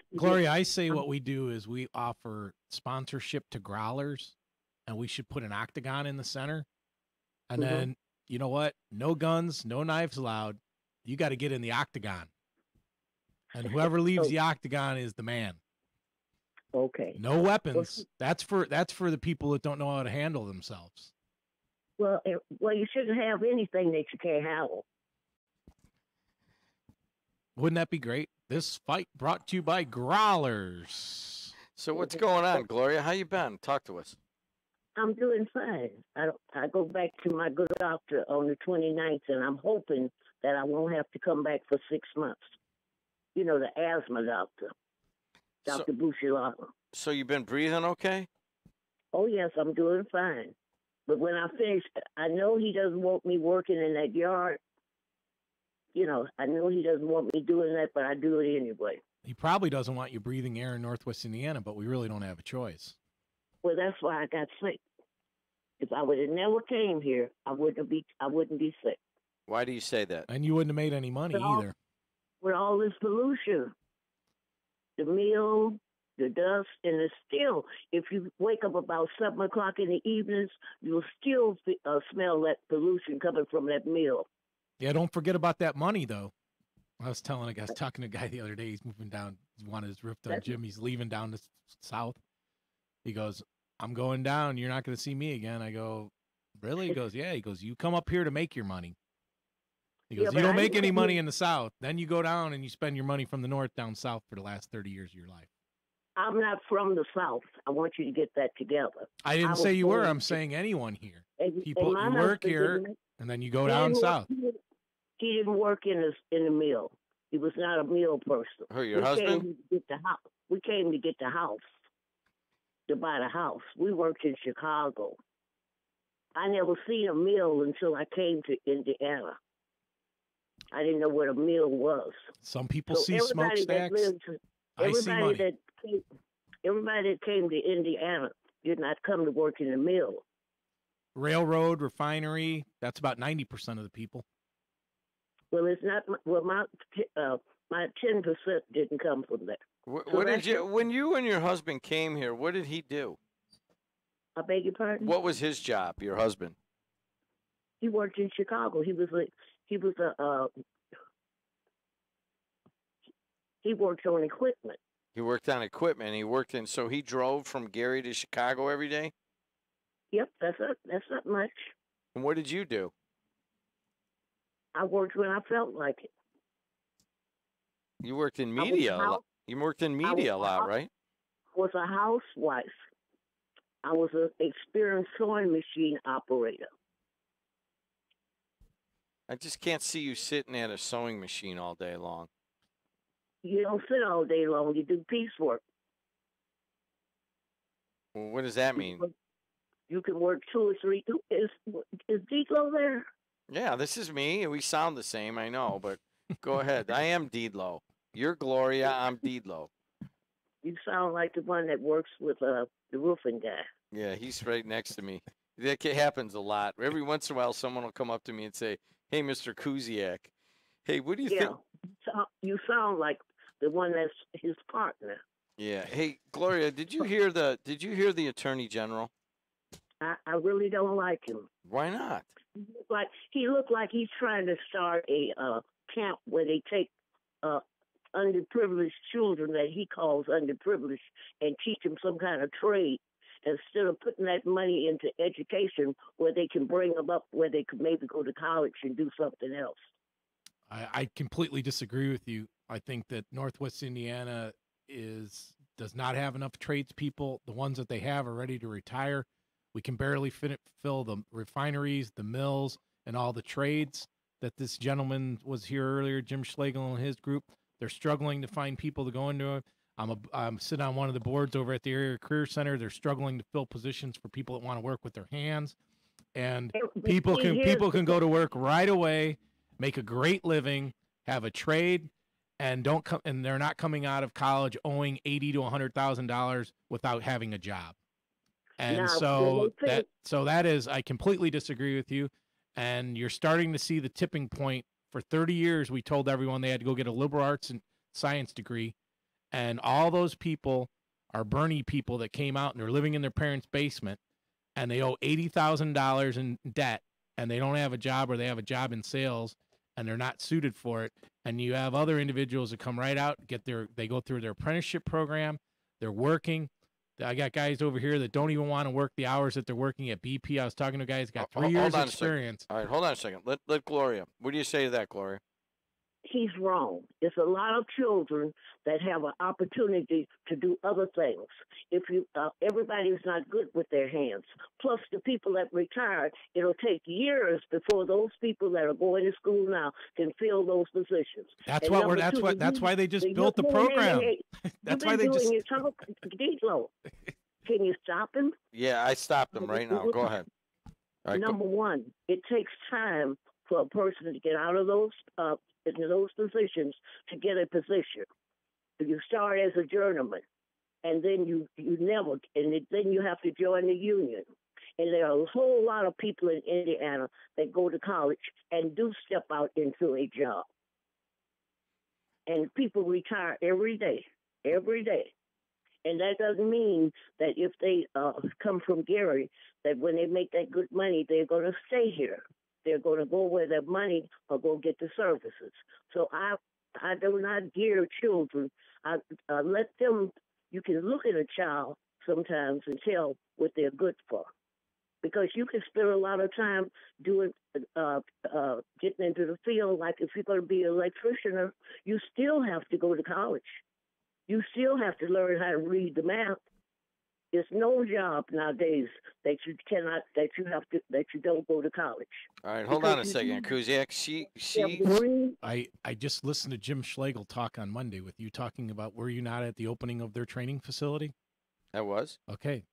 I say what we do is we offer sponsorship to growlers, and we should put an octagon in the center. And then, you know what? No guns, no knives allowed. You got to get in the octagon. And whoever leaves the octagon is the man. Okay. No weapons. That's for the people that don't know how to handle themselves. Well, you shouldn't have anything that you can't handle. Wouldn't that be great? This fight brought to you by Growlers. So what's going on, Gloria? How you been? Talk to us. I'm doing fine. I go back to my good doctor on the 29th, and I'm hoping that I won't have to come back for 6 months. You know, the asthma doctor, Dr. Bushilaga. So you've been breathing okay? Oh, yes, I'm doing fine. But when I finish, I know he doesn't want me working in that yard. You know, I know he doesn't want me doing that, but I do it anyway. He probably doesn't want you breathing air in Northwest Indiana, but we really don't have a choice. Well, that's why I got sick. If I would have never came here, I wouldn't be sick. Why do you say that? And you wouldn't have made any money either. With all this pollution, the meal, the dust, and it's still, if you wake up about 7 o'clock in the evenings, you'll still smell that pollution coming from that meal. Yeah, don't forget about that money, though. I was talking to a guy the other day. He's moving down. He wanted his roof done, Jim. He's leaving down the south. He goes, I'm going down. You're not going to see me again. I go, really? He goes, yeah. He goes, you come up here to make your money. He goes, you don't make any money in the south. Then you go down and you spend your money from the north down south for the last 30 years of your life. I'm not from the south. I want you to get that together. I didn't say you were. I'm saying anyone here. People, you work here, and then you go down south. He didn't work in the mill. He was not a mill person. Who, your husband? We came to get the house, to buy the house. We worked in Chicago. I never seen a mill until I came to Indiana. I didn't know what a mill was. Some people see smokestacks. Everybody that came to Indiana did not come to work in the mill. Railroad, refinery, that's about 90% of the people. Well, it's not. Well, my 10% didn't come from there. When you and your husband came here, what did he do? I beg your pardon? What was his job, your husband? He worked in Chicago. He worked on equipment. He worked on equipment. So he drove from Gary to Chicago every day? Yep, that's not much. And what did you do? I worked when I felt like it. You worked in media a lot. You worked in media a lot, right? I was a housewife. I was an experienced sewing machine operator. I just can't see you sitting at a sewing machine all day long. You don't sit all day long. You do piecework. Well, what does that mean? You can work 2 or 3. Is Deedlo there? Yeah, this is me. We sound the same, I know, but go ahead. I am Deedlo. You're Gloria. I'm Deedlo. You sound like the one that works with the roofing guy. Yeah, he's right next to me. That happens a lot. Every once in a while, someone will come up to me and say, hey, Mr. Kuziak. Hey, what do you Yeah, think? so you sound like the one that's his partner. Yeah. Hey, Gloria, did you hear the Attorney General? I really don't like him. Why not? He looked like he's trying to start a camp where they take underprivileged children that he calls underprivileged and teach them some kind of trade instead of putting that money into education where they can bring them up where they could maybe go to college and do something else. I completely disagree with you. I think that Northwest Indiana does not have enough tradespeople. The ones that they have are ready to retire. We can barely fill the refineries, the mills, and all the trades that this gentleman was here earlier, Jim Schlegel and his group. They're struggling to find people to go into it. I'm sitting on one of the boards over at the Area Career Center. They're struggling to fill positions for people that want to work with their hands, and people can go to work right away, make a great living, have a trade, and they're not coming out of college owing $80,000 to $100,000 without having a job. And that is, I completely disagree with you. And you're starting to see the tipping point. For 30 years, we told everyone they had to go get a liberal arts and science degree. And all those people are Bernie people that came out and they're living in their parents' basement and they owe $80,000 in debt and they don't have a job, or they have a job in sales and they're not suited for it. And you have other individuals that come right out, they go through their apprenticeship program, they're working. I got guys over here that don't even want to work the hours that they're working at BP. I was talking to guys got 3 years experience. All right, hold on a second. Let Gloria. What do you say to that, Gloria? He's wrong. It's a lot of children that have an opportunity to do other things. If everybody's not good with their hands. Plus, the people that retired, it'll take years before those people that are going to school now can fill those positions. That's why they just built the program. That's why they just. Can you stop him? Yeah, I stopped him right now. Go ahead. All right, Number one, it takes time for a person to get out of those into those positions to get a position. You start as a journeyman, and then you then you have to join the union. And there are a whole lot of people in Indiana that go to college and do step out into a job. And people retire every day. And that doesn't mean that if they come from Gary, that when they make that good money, they're going to stay here. They're going to go where their money or go get the services. So I do not gear children. I let them. You can look at a child sometimes and tell what they're good for, because you can spend a lot of time doing getting into the field. Like if you're going to be an electrician, you still have to go to college. You still have to learn how to read the math. There's no job nowadays that you don't go to college. All right, hold on a second, Kuziak. I just listened to Jim Schlegel talk on Monday with you talking about, were you not at the opening of their training facility? I was. Okay.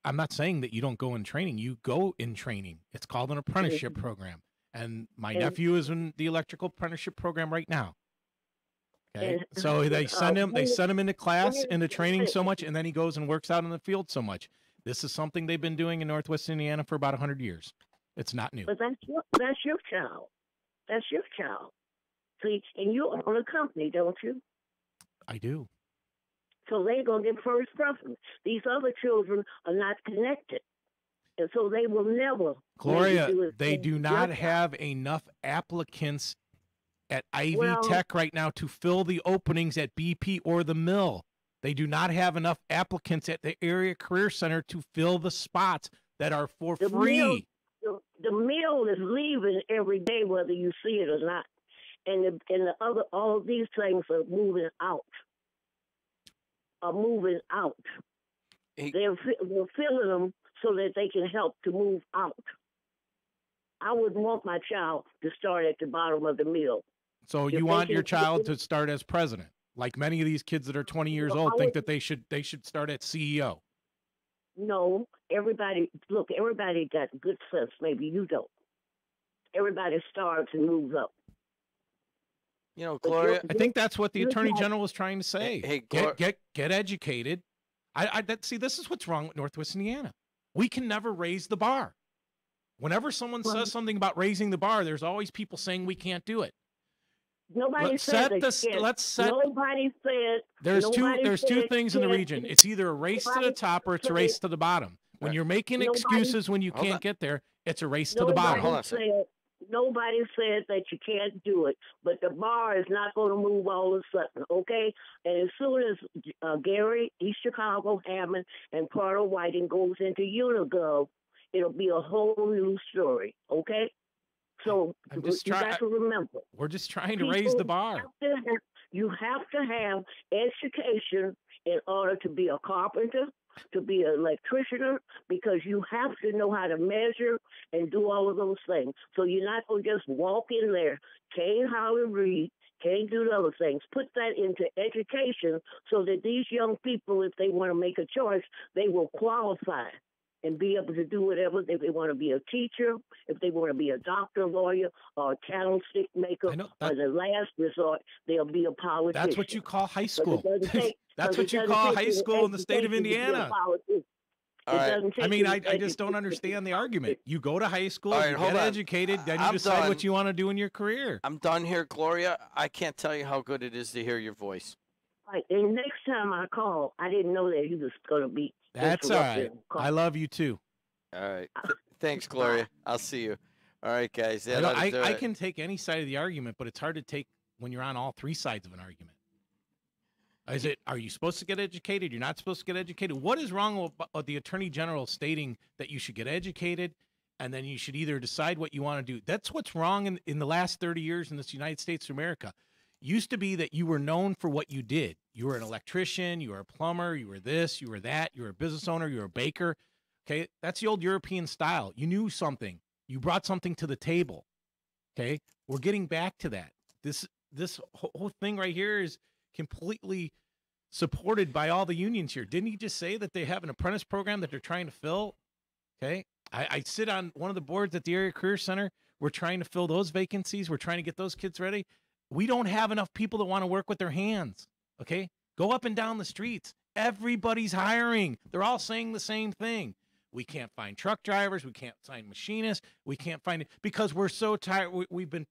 I'm not saying that you don't go in training. You go in training. It's called an apprenticeship program. And my nephew is in the electrical apprenticeship program right now. Okay. So they send him into class, into training so much, and then he goes and works out in the field so much. This is something they've been doing in Northwest Indiana for about 100 years. It's not new. But that's your child. That's your child. See, and you own a company, don't you? I do. So they're going to get first preference. These other children are not connected. And so they will never. Gloria, they do not have enough applicants at Ivy Tech right now to fill the openings at BP or the mill. They do not have enough applicants at the Area Career Center to fill the spots that are for free. The mill is leaving every day, whether you see it or not. And all of these things are moving out. They're filling them so that they can help to move out. I wouldn't want my child to start at the bottom of the mill. So you want your child to start as president, like many of these kids that are 20 years old think that they should start at CEO. No, everybody got good sense. Maybe you don't. Everybody starts and moves up. You know, Gloria, I think that's what the Attorney General was trying to say. Hey, get educated. See, this is what's wrong with Northwest Indiana. We can never raise the bar. Whenever someone says something about raising the bar, there's always people saying we can't do it. Nobody said that you can't. Let's set. Nobody said. There's nobody two said things in the can't. region. It's either a race to the Nobody top or it's a said- race to the bottom. When you're making Nobody- excuses when you Hold can't on. get there, it's a race to the bottom. Nobody said that you can't do it, but the bar is not going to move all of a sudden, okay? And as soon as Gary, East Chicago, Hammond, and Carter Whiting goes into Unigov, it'll be a whole new story, okay? So you got to remember. We're just trying to raise the bar. You have to have education in order to be a carpenter, to be an electrician, because you have to know how to measure and do all of those things. So you're not going to just walk in there, can't hardly read, can't do the other things. Put that into education so that these young people, if they want to make a choice, they will qualify and be able to do whatever. If they want to be a teacher, if they want to be a doctor, lawyer, or a candlestick maker, or the last resort, they'll be a politician. That's what you call high school. That's because what it you doesn't call take high any school in the state of education to be a Indiana. politician. All It right. doesn't take I mean, any I just don't understand the argument. You go to high school, All right, you hold get on. educated, then you I'm decide done. what you want to do in your career. I'm done here, Gloria. I can't tell you how good it is to hear your voice. Right. And next time I call, I didn't know that he was going to be. That's all right. interrupted. I love you too. All right. Thanks, Gloria. I'll see you. All right, guys. I, That ought to do I it. can take any side of the argument, but it's hard to take when you're on all three sides of an argument. Are you supposed to get educated? You're not supposed to get educated? What is wrong with the Attorney General stating that you should get educated and then you should either decide what you want to do? That's what's wrong in the last 30 years in this United States of America. Used to be that you were known for what you did. You were an electrician, you were a plumber, you were this, you were that, you were a business owner, you were a baker. Okay, that's the old European style. You knew something. You brought something to the table. Okay, we're getting back to that. This whole thing right here is completely supported by all the unions here. Didn't he just say that they have an apprentice program that they're trying to fill? Okay, I sit on one of the boards at the Area Career Center. We're trying to fill those vacancies. We're trying to get those kids ready. We don't have enough people that want to work with their hands. Okay, go up and down the streets. Everybody's hiring. They're all saying the same thing. We can't find truck drivers. We can't find machinists. We can't find it because we're so tired. We've been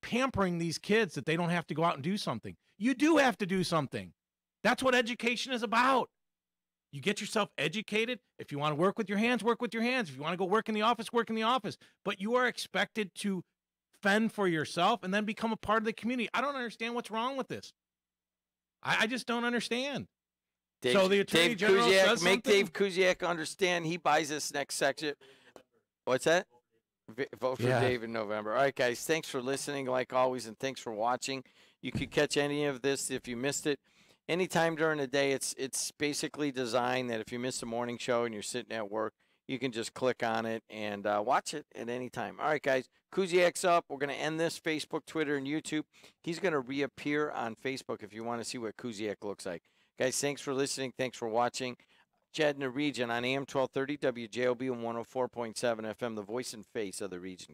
pampering these kids that they don't have to go out and do something. You do have to do something. That's what education is about. You get yourself educated. If you want to work with your hands, work with your hands. If you want to go work in the office, work in the office. But you are expected to fend for yourself and then become a part of the community. I don't understand what's wrong with this. I just don't understand. So the Attorney General says make something? Dave Kuziak understand he buys this next section. What's that? Vote for Yeah. Dave in November. All right, guys. Thanks for listening, like always, and thanks for watching. You could catch any of this if you missed it anytime during the day. It's basically designed that if you miss the morning show and you're sitting at work, you can just click on it and watch it at any time. All right, guys. Kuziak's up. We're going to end this Facebook, Twitter, and YouTube. He's going to reappear on Facebook if you want to see what Kuziak looks like. Guys, thanks for listening. Thanks for watching. JED in the region on AM 1230, WJOB and 104.7 FM, the voice and face of the region.